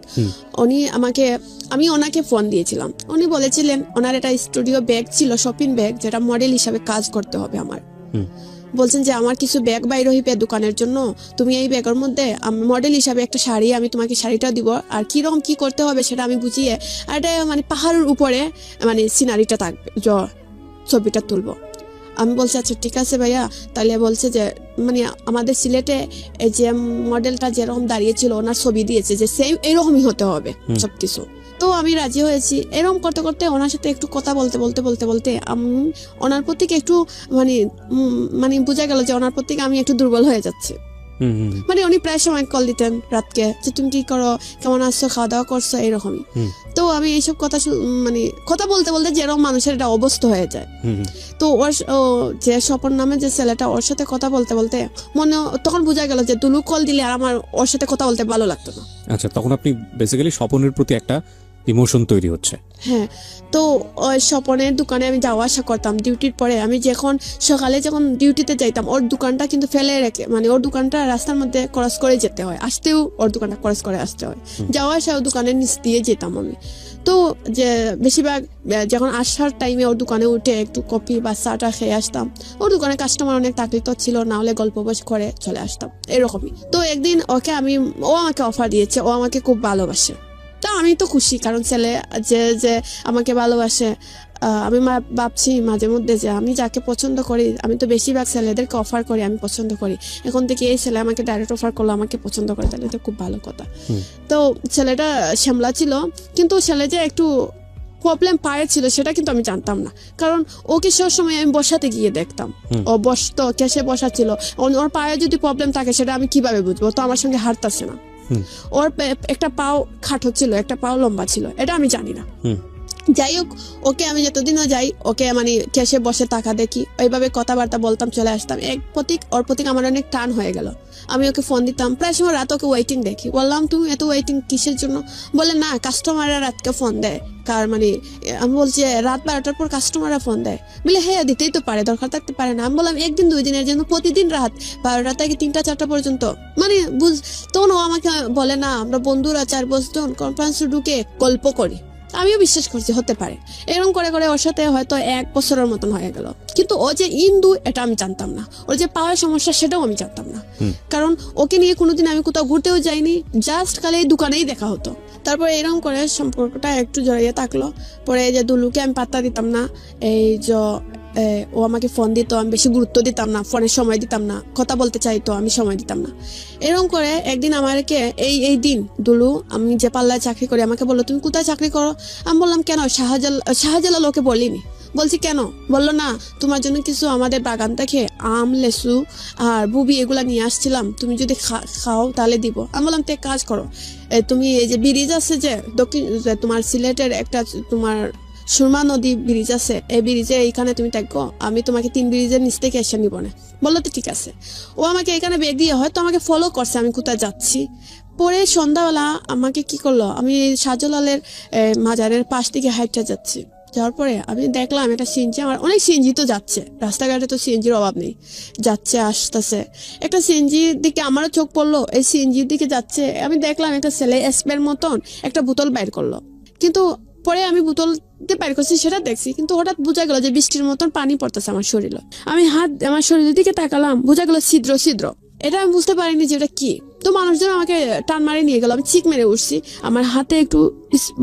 আমি ওনাকে ফোন দিয়েছিলাম, উনি বলেছিলেন ওনার একটা স্টুডিও ব্যাগ ছিল, শপিং ব্যাগ, যেটা মডেল হিসাবে কাজ করতে হবে আমার। বলছেন যে আমার কিছু ব্যাগ বাইর হইবে দোকানের জন্য, তুমি এই ব্যাগের মধ্যে মডেল হিসাবে একটা শাড়ি, আমি তোমাকে শাড়িটা দিব, আর কিরকম কি করতে হবে সেটা আমি বুঝিয়ে, আর এটা মানে পাহাড়ের উপরে মানে সিনারিটা থাকবে, ছবিটা তুলবো। আমি বলছি আচ্ছা ঠিক আছে ভাইয়া। তাহলে বলছে যে মানে আমাদের সিলেটে এই যে মডেলটা যেরকম দাঁড়িয়েছিল ওনার ছবি দিয়েছে যে সেম এরকমই হতে হবে সবকিছু। তো আমি রাজি হয়েছি। এরকম করতে করতে ওনার সাথে একটু কথা বলতে বলতে আমি ওনার প্রতি একটু মানে বোঝা গেল যে ওনার প্রতি আমি একটু দুর্বল হয়ে যাচ্ছি। মানে উনি প্রায় সময় কল দিতেন রাতকে, যে তুমি কি করো, কেমন আছো, খাওয়া দাওয়া করছো, এরকমই। তো আমি এইসব কথা মানে কথা বলতে বলতে যেরকম মানুষের এটা অবস্থা হয়ে যায়। তো ওর যে স্বপন নামে যে ছেলেটা, ওর সাথে কথা বলতে বলতে মনে তখন বোঝা গেল যে দুলু কল দিলে আর আমার ওর সাথে কথা বলতে ভালো লাগতো না। আচ্ছা, তখন আপনি বেসিক্যালি স্বপনের প্রতি একটা ইমোশন তৈরি হচ্ছে। হ্যাঁ, তো ওই স্বপনের দোকানে আমি যাওয়া আসা করতাম ডিউটির পরে। আমি সকালে যখন ডিউটিতে যাইতাম ওর দোকানটা কিন্তু ফেলে রেখে, মানে ওর দোকানটা রাস্তার মধ্যে ক্রস করে যেতে হয়, আসতেও ওর দোকানটা ক্রস করে আসতে হয়, যাওয়া আসা ওর দোকানের নিচ দিয়ে যেতাম আমি। তো যে বেশিরভাগ যখন আসার টাইমে ওর দোকানে উঠে একটু কফি বা চাটা খেয়ে আসতাম। ওর দোকানে কাস্টমার অনেক থাকলে তো ছিল, না হলে গল্প বস করে চলে আসতাম, এরকমই। তো একদিন ও আমাকে অফার দিয়েছে, ও আমাকে খুব ভালোবাসে। তা আমি তো খুশি, কারণ ছেলে যে আমাকে ভালোবাসে। আমি ভাবছি মাঝে মধ্যে যে আমি যাকে পছন্দ করি, আমি তো বেশিরভাগ ছেলেদেরকে অফার করি, আমি পছন্দ করি। এখন থেকে এই ছেলে আমাকে ডাইরেক্ট অফার করলো, আমাকে পছন্দ করে, তাহলে তো খুব ভালো কথা। তো ছেলেটা শ্যামলা ছিল, কিন্তু ছেলে যে একটু প্রবলেম পায়ে ছিল সেটা কিন্তু আমি জানতাম না, কারণ ওকে সব সময় আমি বসাতে গিয়ে দেখতাম, ও বসতো, কেসে বসা ছিল। ওর পায়ে যদি প্রবলেম থাকে সেটা আমি কিভাবে বুঝবো? তো আমার সঙ্গে হাঁটতাছে না, ওর একটা পাও খাটো ছিল, একটা পাও লম্বা ছিল, এটা আমি জানি না। যাই হোক, ওকে আমি যতদিনও যাই ওকে মানে কেসে বসে টাকা দেখি, ওইভাবে কথাবার্তা বলতাম, চলে আসতাম। ওর প্রতি আমার অনেক টান হয়ে গেল। আমি ওকে ফোন দিতাম, প্রায় সময় রাত ওকে ওয়েটিং দেখি। বললাম তুমি এত ওয়েটিং কিসের জন্য? বলে না, কাস্টমাররা রাতকে ফোন দেয়। মানে আমি বলছি রাত 12টার পর কাস্টমাররা ফোন দেয়। বলে হ্যাঁ দিতেই তো পারে, দরকার থাকতে পারে না। আমি বললাম একদিন 2 দিনের জন্য প্রতিদিন রাত 12টা থেকে 3টা-4টা পর্যন্ত, মানে তখন ও আমাকে বলে না, আমরা বন্ধুরা 4 বছর কনফারেন্সে ঢুকে গল্প করি। আমিও বিশ্বাস করছি হতে পারে। এরকম করে করে ওর সাথে হয়তো 1 বছরের মতন হয়ে গেল, কিন্তু ও যে হিন্দু এটা আমি জানতাম না, ওর যে পাওয়ার সমস্যা সেটাও আমি জানতাম না। কারণ ওকে নিয়ে কোনোদিন আমি কোথাও ঘুরতেও যাইনি, জাস্ট খালি এই দোকানেই দেখা হতো। তারপরে এরকম করে সম্পর্কটা একটু জড়িয়ে থাকলো। পরে এই যে দুলুকে আমি পাত্তা দিতাম না, এই যে ও আমাকে ফোন দিত, আমি বেশি গুরুত্ব দিতাম না, ফোনে সময় দিতাম না, কথা বলতে চাইতো আমি সময় দিতাম না। এরকম করে একদিন আমাকে এই দিন দুলু, আমি যে পাল্লায় চাকরি করি, আমাকে বললো তুমি কোথায় চাকরি করো? আমি বললাম কেন, শাহজালাল ওকে বলিনি। বলছি কেন? বললো না তোমার জন্য কিছু আমাদের বাগান থেকে আম, লেসু আর বুবি এগুলা নিয়ে আসছিলাম, তুমি যদি খাও তাহলে দিব। আমি বললাম তে কাজ করো, তুমি এই যে ব্রিজ আছে যে দক্ষিণ তোমার সিলেটের একটা তোমার সুরমা নদী ব্রিজ আছে, এই ব্রিজে এইখানে তুমি থাকো, আমি তোমাকে 3 ব্রিজের নিচ থেকে এসে নিব না। বললো তো ঠিক আছে। ও আমাকে এখানে ব্যাগ দিয়ে হয়তো আমাকে ফলো করছে আমি কোথায় যাচ্ছি। পরে সন্ধ্যাবেলা আমাকে কি করলো, আমি শাহজালালের মাজারের পাশ থেকে হাইটটা যাচ্ছি, যাওয়ার পরে আমি দেখলাম একটা সিএনজি, আমার অনেক সিএনজি তো যাচ্ছে, রাস্তাঘাটে তো সিএনজির অভাব নেই, যাচ্ছে আসতেছে। একটা সিএনজির দিকে আমারও চোখ পড়লো, এই সিএনজির দিকে যাচ্ছে, আমি দেখলাম একটা ছেলে স্প্রের মতন একটা বোতল বাইর করলো। কিন্তু পরে আমি বোতলতে বাইর করছি সেটা দেখছি, কিন্তু হঠাৎ বোঝা গেল যে বৃষ্টির মতন পানি পড়তেছে আমার শরীরে। আমি আমার শরীরের দিকে তাকালাম, বোঝা গেল ছিদ্র ছিদ্র। এটা আমি বুঝতে পারিনি যে এটা কি। তো মানুষজন আমাকে টান মারে নিয়ে গেল, আমি চিক মেরে উঠছি, আমার হাতে একটু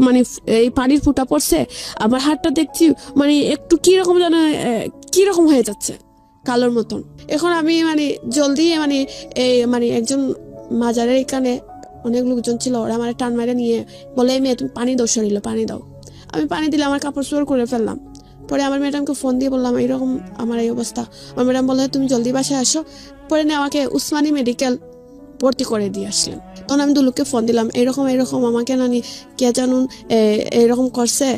মানে এই পানির ফুটা পড়ছে, আমার হাতটা দেখছি মানে একটু কিরকম যেন কিরকম হয়ে যাচ্ছে কালোর মতন। এখন আমি মানে জলদি মানে এই মানে একজন মাজারের এখানে অনেক লোকজন ছিল, ওরা আমার টান মারে নিয়ে বলে মেয়ে তুমি পানি দাও, শরীরে পানি দাও। আমি পানি দিলে আমার কাপড় চোপড় করে ফেললাম। পরে আমার ম্যাডামকে ফোন দিয়ে বললাম এইরকম আমার এই অবস্থা। আমার ম্যাডাম বললো তুমি জলদি বাসায় আসো। পরে নিয়ে আমাকে উসমানী মেডিকেল ভর্তি করে দিয়ে আসলেন। তখন আমি দুলুকে ফোন দিলাম, এরকম আমাকে নানি কে জানুন এরকম করছে।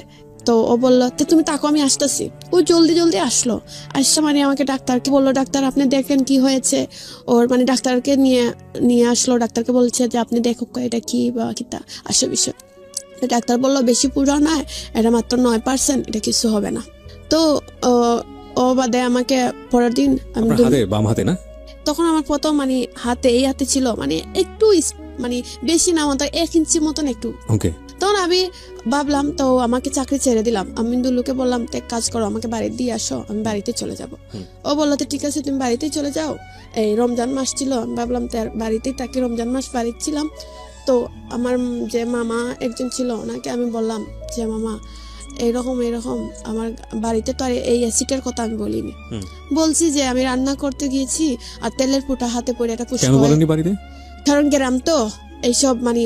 তো ও বললো তুমি তাকো আমি আসতেছি। ও জলদি আসলো, আসছে মানে আমাকে ডাক্তারকে বললো ডাক্তার আপনি দেখেন কি হয়েছে ওর, মানে ডাক্তারকে নিয়ে আসলো। ডাক্তারকে বলছে যে আপনি দেখো এটা কি বা কিতা আসে বিষয়। ডাক্তার বললো বেশি পুরো না, এটা মাত্র 9%, এটা কিছু হবে না। তো ও বাদে আমাকে পরের দিন বাম হাতে না, তখন আমার প্রথম মানে এই হাতে ছিল মানে একটু মানে বেশি না, মতো 1 ইঞ্চি মতন একটু। তখন আমি ভাবলাম তো আমাকে চাকরি ছেড়ে দিলাম। আমি দুলুকে বললাম এক কাজ করো আমাকে বাড়ি দিয়ে আসো, আমি বাড়িতে চলে যাব। ও বললো তো ঠিক আছে তুমি বাড়িতেই চলে যাও। এই রমজান মাস ছিল, আমি ভাবলাম তো বাড়িতেই থাকি, রমজান মাস বাড়িতে ছিলাম। তো আমার যে মামা একজন ছিল ওনাকে আমি বললাম যে মামা এরকম আমার বাড়িতে তো আর এই অ্যাসিডের কথা আমি বলিনি, বলছি যে আমি রান্না করতে গিয়েছি আর তেলের ফুটা হাতে পড়ে একটা পুষ্প। কারণ গ্রাম তো এইসব মানে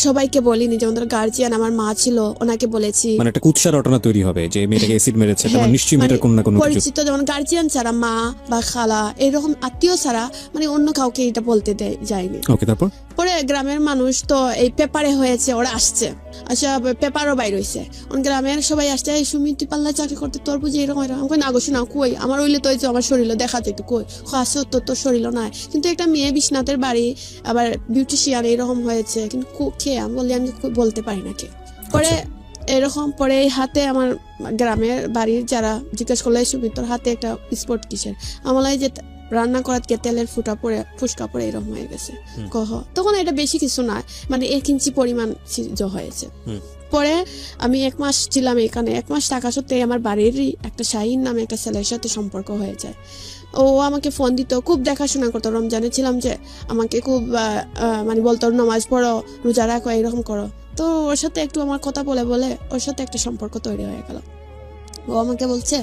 সবাইকে বলিনি, যেমন ধর গার্জিয়ান আমার মা ছিল ওনাকে বলেছি, মানে একটা কুৎসা রটনা তৈরি হবে যে মেয়েটাকে অ্যাসিড মেরেছে, তার নিশ্চয়ই মেয়েটার কোনো না কোনো পরিচিত, যেমন গার্জিয়ান ছাড়া মা বা খালা এরকম আত্মীয় ছাড়া মানে অন্য কাউকে এটা বলতে যায়নি। তারপর পরে গ্রামের মানুষ তো এই পেপারে হয়েছে, ওরা আসছে, আচ্ছা পেপারও বাইর হয়েছে, গ্রামের সবাই আসছে এই সুমি তুই পাল্লা চাকরি করতে তোর বুঝি এরকম আমি না গোসু না কই আমার হইলে তো আমার শরীর দেখা যেত কই আসো তোর শরীর নাই, কিন্তু একটা মেয়ে বিশ্বনাথের বাড়ি আবার বিউটিশিয়ান এরকম হয়েছে, কিন্তু খেয়ে আমি বললি আমি বলতে পারি না কে। পরে এরকম পরে এই হাতে আমার গ্রামের বাড়ির যারা জিজ্ঞেস করলে সুমি তোর হাতে একটা স্পট কিসের, আমার যে রান্না করার গিয়ে তেলের ফুসকা পরে এরকম হয়ে গেছে কহ। তখন এটা বেশি কিছু না, মানে 1 ইঞ্চি পরিমাণ হয়েছে। পরে আমি 1 মাস ছিলাম এখানে, 1 মাস থাকা সত্ত্বেও আমার বাড়িরই একটা শাহিন নামে একটা ছেলের সাথে সম্পর্ক হয়ে যায়। ও আমাকে ফোন দিত, খুব দেখাশোনা করতো, রমজানে ছিলাম যে আমাকে খুব মানে বলতো নামাজ পড়ো, রোজা রাখো, এরকম করো। তো ওর সাথে একটু আমার কথা বলে ওর সাথে একটা সম্পর্ক তৈরি হয়ে গেল। ও আমাকে বলছে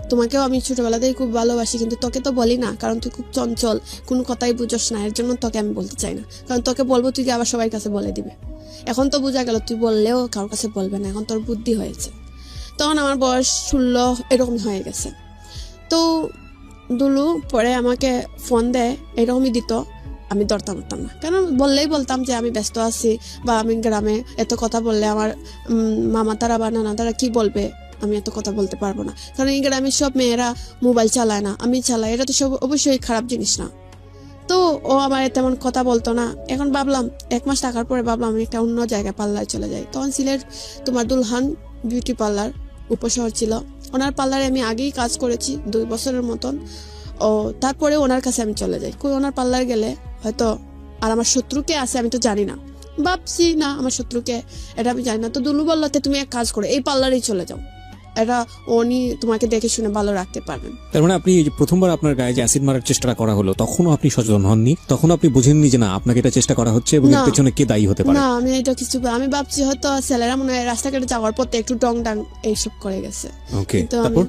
তোমাকেও আমি ছোটবেলাতেই খুব ভালোবাসি, কিন্তু তোকে তো বলি না কারণ তুই খুব চঞ্চল, কোনো কথাই বুঝোস না, এর জন্য তোকে আমি বলতে চাই না, কারণ তোকে বলবো তুই আবার সবার কাছে বলে দিবে। এখন তো বোঝা গেল তুই বললেও কারোর কাছে বলবে না, এখন তোর বুদ্ধি হয়েছে। তখন আমার বয়স 16 এরকম হয়ে গেছে। তো দুলু পরে আমাকে ফোন দেয়, এরকমই দিত, আমি ধরতাম না, কারণ বললেই বলতাম যে আমি ব্যস্ত আছি, বা আমি গ্রামে এত কথা বললে আমার মামা তারা বা নানা তারা কি বলবে, আমি এত কথা বলতে পারবো না, কারণ এই গ্রামের সব মেয়েরা মোবাইল চালায় না, আমি চালাই, এটা তো সব অবশ্যই খারাপ জিনিস না। তো ও আমার তেমন কথা বলতো না। এখন ভাবলাম 1 মাস থাকার পরে ভাবলাম আমি একটা অন্য জায়গায় পার্লারে চলে যাই। তখন সিলেট তোমার দুলহান বিউটি পার্লার উপশহর ছিল, ওনার পার্লারে আমি আগেই কাজ করেছি 2 বছরের মতন। ও তারপরে ওনার কাছে আমি চলে যাই, ওনার পার্লার গেলে হয়তো আর আমার শত্রু কে আছে আমি তো জানি না, ভাবছি না আমার শত্রুকে, এটা আমি জানি না। তো দুলু বললো তুমি এক কাজ করো, এই পার্লারেই চলে যাও, এটা উনি তোমাকে দেখে শুনে ভালো রাখতে পারবেন। তার মানে আপনি এই যে প্রথমবার আপনার গায়ে যে অ্যাসিড মারার চেষ্টা করা হলো, তখনও আপনি সচেতন হননি, তখন আপনি বুঝেননি যে না আপনাকে এটা চেষ্টা করা হচ্ছে এবং এর না। পেছনে কে দায়ী হতে পারে? না, আমি এটা কিছু আমি ভাবছি হয়তো ছেলেরা মনে হয় রাস্তাঘাটে যাওয়ার পথে একটু ডং ডাং এইসব করে গেছে। ওকে, তো আমি তারপর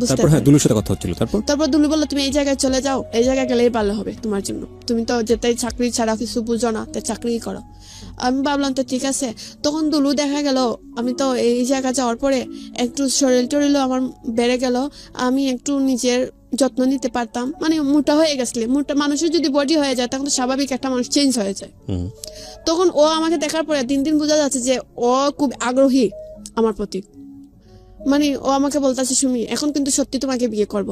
বুঝতে তারপর হ্যাঁ পারি। দুলুর সাথে কথা হচ্ছিল, তারপর দুলু বললো তুমি এই জায়গায় চলে যাও, এই জায়গায় গেলেই ভালো হবে তোমার জন্য, তুমি তো যেতেই চাকরি ছাড়া কিছু বুঝো না, তো চাকরি করো। আমি ভাবলাম তো ঠিক আছে। তখন দুলু দেখা গেল আমি তো এই জায়গায় যাওয়ার পরে একটু শরীর টরিল আমার বেড়ে গেল, আমি একটু নিজের যত্ন নিতে পারতাম, মানে মোটা হয়ে গেছিলে। মোটা মানুষের যদি বডি হয়ে যায় তখন তো স্বাভাবিক একটা মানুষ চেঞ্জ হয়ে যায়। হুম। তখন ও আমাকে দেখার পরে দিন দিন বোঝা যাচ্ছে যে ও খুব আগ্রহী আমার প্রতি। মানে ও আমাকে বলতেছে সুমি এখন কিন্তু সত্যি তোমাকে বিয়ে করব।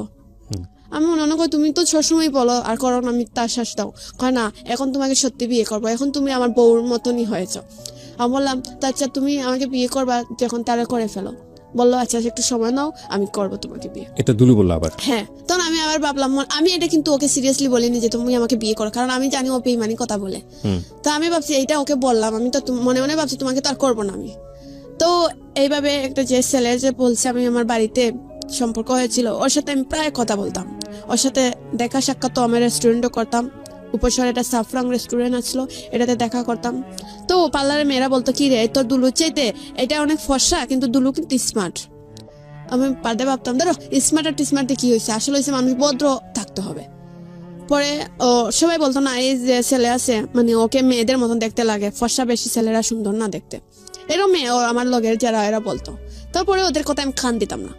হুম। আমি মনে করি তুমি তো সবসময় বলো আর করো না, মিথ্যা আশ্বাস দাও। কয় না এখন তোমাকে সত্যি বিয়ে করবো, এখন তুমি আমার বউর মতনই হয়েছ। আমি বললাম তা আচ্ছা তুমি আমাকে বিয়ে করবা যখন তারা করে ফেলো। বললো আচ্ছা একটু সময় নাও, আমি করবো তোমাকে বিয়ে। এটা দুলু বললো আবার? হ্যাঁ। তখন আমি আবার ভাবলাম, আমি এটা কিন্তু ওকে সিরিয়াসলি বলিনি যে তুমি আমাকে বিয়ে করো, কারণ আমি জানি ও বেইমানি কথা বলে। তো আমি ভাবছি এইটা ওকে বললাম, আমি তো মনে মনে ভাবছি তোমাকে তো আর করবো না আমি। তো এইভাবে একটা যে ছেলে যে বলছে আমি আমার বাড়িতে সম্পর্ক হয়েছিল, ওর সাথে আমি প্রায় কথা বলতাম, ওর সাথে দেখা সাক্ষাৎ তো আমার রেস্টুরেন্টও করতাম। উপশহরে একটা সাফরাং রেস্টুরেন্ট আসলো, এটাতে দেখা করতাম। তো পার্লারের মেয়েরা বলতো কি রে তোর দুলু চাইতে এটা অনেক ফর্সা, কিন্তু দুলু কিন্তু স্মার্ট। আমি পার্দে ভাবতাম ধরো স্মার্ট আর টিস্মার্টে কি হয়েছে, আসলে হয়েছে মানুষ ভদ্র থাকতে হবে। পরে ও সবাই বলতো না এই যে ছেলে আছে মানে ওকে মেয়েদের মতন দেখতে লাগে, ফর্সা বেশি ছেলেরা সুন্দর না দেখতে, এরকম মেয়ে ও আমার লগের যারা এরা বলতো। তারপরে ওদের কথা আমি কান দিতাম না,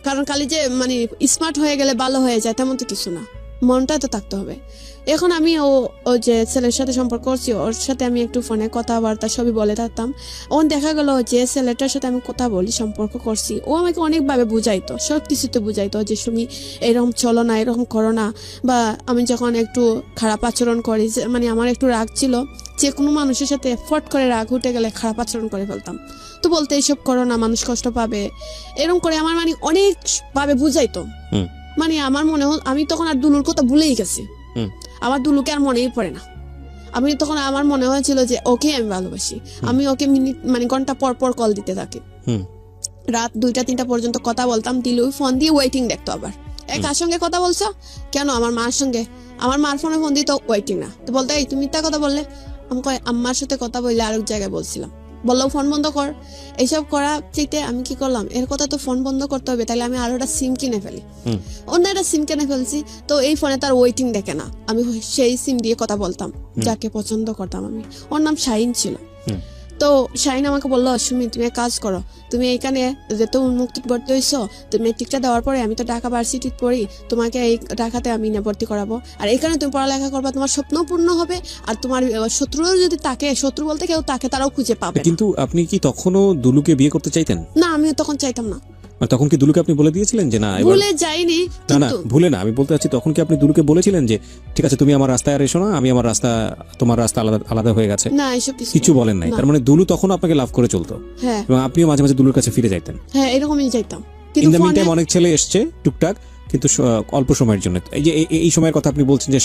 কারণ খালি যে মানে স্মার্ট হয়ে গেলে ভালো হয়ে যায় তেমন তো কিছু না, মনটা তো থাকতে হবে। এখন আমি ও যে ছেলের সাথে সম্পর্ক করছি ওর সাথে আমি একটু ফোনে কথাবার্তা সবই বলে থাকতাম। ওন দেখা গেল যে ছেলেটার সাথে আমি কথা বলি সম্পর্ক করছি, ও আমাকে অনেকভাবে বুঝাইতো, সব কিছুতে বুঝাইতো যে তুমি এরকম চলো না, এরকম করো না। বা আমি যখন একটু খারাপ আচরণ করি, মানে আমার একটু রাগ ছিল, যে কোনো মানুষের সাথে ফট করে রাগ উঠে গেলে খারাপ আচরণ করে ফেলতাম, তো বলতে এইসব করো না মানুষ কষ্ট পাবে, এরকম করে আমার মানে অনেক ভাবে বুঝাইতো। মানে আমার মনে হল আমি তখন আর দুলুর কথা ভুলেই গেছি, আমার দুলুকে আর মনেই পড়ে না। আমি তখন আমার মনে হয়েছিল যে ওকে আমি ভালোবাসি, আমি ওকে মিনিট মানে ঘন্টা পর পর কল দিতে থাকি, রাত 2টা-3টা পর্যন্ত কথা বলতাম। দিলু ফোন দিয়ে ওয়েটিং দেখতো, আবার কার সঙ্গে কথা বলছো, কেন আমার মার সঙ্গে, আমার মার ফোনে ফোন দিত ওয়েটিং না, তো বলতো এই তুমি তা কথা বললে, আমি কয় আম্মার সাথে কথা বললে আরেক জায়গায় বলছিলাম, বললো ফোন বন্ধ কর। এইসব করা চাইতে আমি কি করলাম, এর কথা তো ফোন বন্ধ করতে হবে, তাহলে আমি আরো একটা সিম কিনে ফেলি। অন্য একটা সিম কিনে ফেলছি, তো এই ফোনে তার ওয়েটিং দেখে না, আমি সেই সিম দিয়ে কথা বলতাম যাকে পছন্দ করতাম আমি। ওর নাম শাহিন ছিল। তো শাহিন আমাকে বললো সুমি তুমি এক কাজ করো, তুমি এইখানে যেহেতু উন্মুক্তি ভর্তি হয়েছো, তুমি মেট্রিকটা দেওয়ার পরে আমি তো ঢাকা ভার্সিটি পড়ি, তোমাকে এই ঢাকাতে আমি না ভর্তি করাবো, আর এখানে তুমি পড়ালেখা করবা, তোমার স্বপ্ন পূর্ণ হবে, আর তোমার শত্রুও যদি তাকে, শত্রু বলতে কেউ তাকে তারাও খুঁজে পাবে। কিন্তু আপনি কি তখনও দুলুকে বিয়ে করতে চাইতেন? না, আমিও তখন চাইতাম না। তখন কি দুলুকে আপনি বলে দিয়েছিলেন যে না এবার? ভুলে যাইনি। না ভুলে না, আমি বলতে চাচ্ছি তখন কি আপনি দুলুকে বলেছিলেন যে ঠিক আছে তুমি আমার রাস্তায় আর এসো না, আমি আমার রাস্তা, তোমার রাস্তা আলাদা আলাদা হয়ে গেছে? না, এসব কিছু বলেন নাই। তার মানে দুলু তখন আপনাকে লাভ করে চলতো, হ্যাঁ, এবং আপনিও মাঝে মাঝে দুলুর কাছে ফিরে যাইতেন? হ্যাঁ, এরকমই যাইতাম। ইন দ্য মিন টাইম অনেক ছেলে এসছে টুকটাক, কিন্তু অল্প সময়ের জন্য। এই যে এই সময়ের কথা আপনি বলছেন যে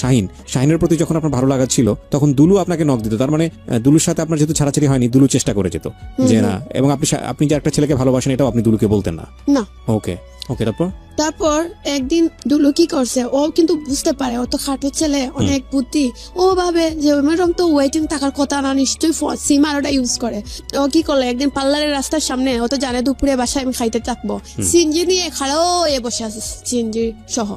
শাহিনের প্রতি যখন আপনার ভালো লাগা ছিল তখন দুলু আপনাকে নক দিত, তার মানে দুলুর সাথে আপনার যেহেতু ছাড়াছাড়ি হয়নি, দুলু চেষ্টা করে যেত যে না, এবং আপনি যে একটা ছেলেকে ভালোবাসেন এটাও আপনি দুলুকে বলতেন না? না। ওকে, তারপর একদিন দুলু কি করছে, ও কিন্তু বুঝতে পারে ও তো খাটো ছেলে, অনেক বুদ্ধি, ও ভাবে যে এরকম তো ওয়েটিং থাকার কথা না, নিশ্চয়ই সিম আর ওটা ইউজ করে। ও কি করলো, একদিন পার্লারের রাস্তার সামনে, ও তো জানে দুপুরে বাসায় আমি খাইতে থাকবো, সিনজি নিয়ে খাড়াও বসে আছে, সিনজি সহ।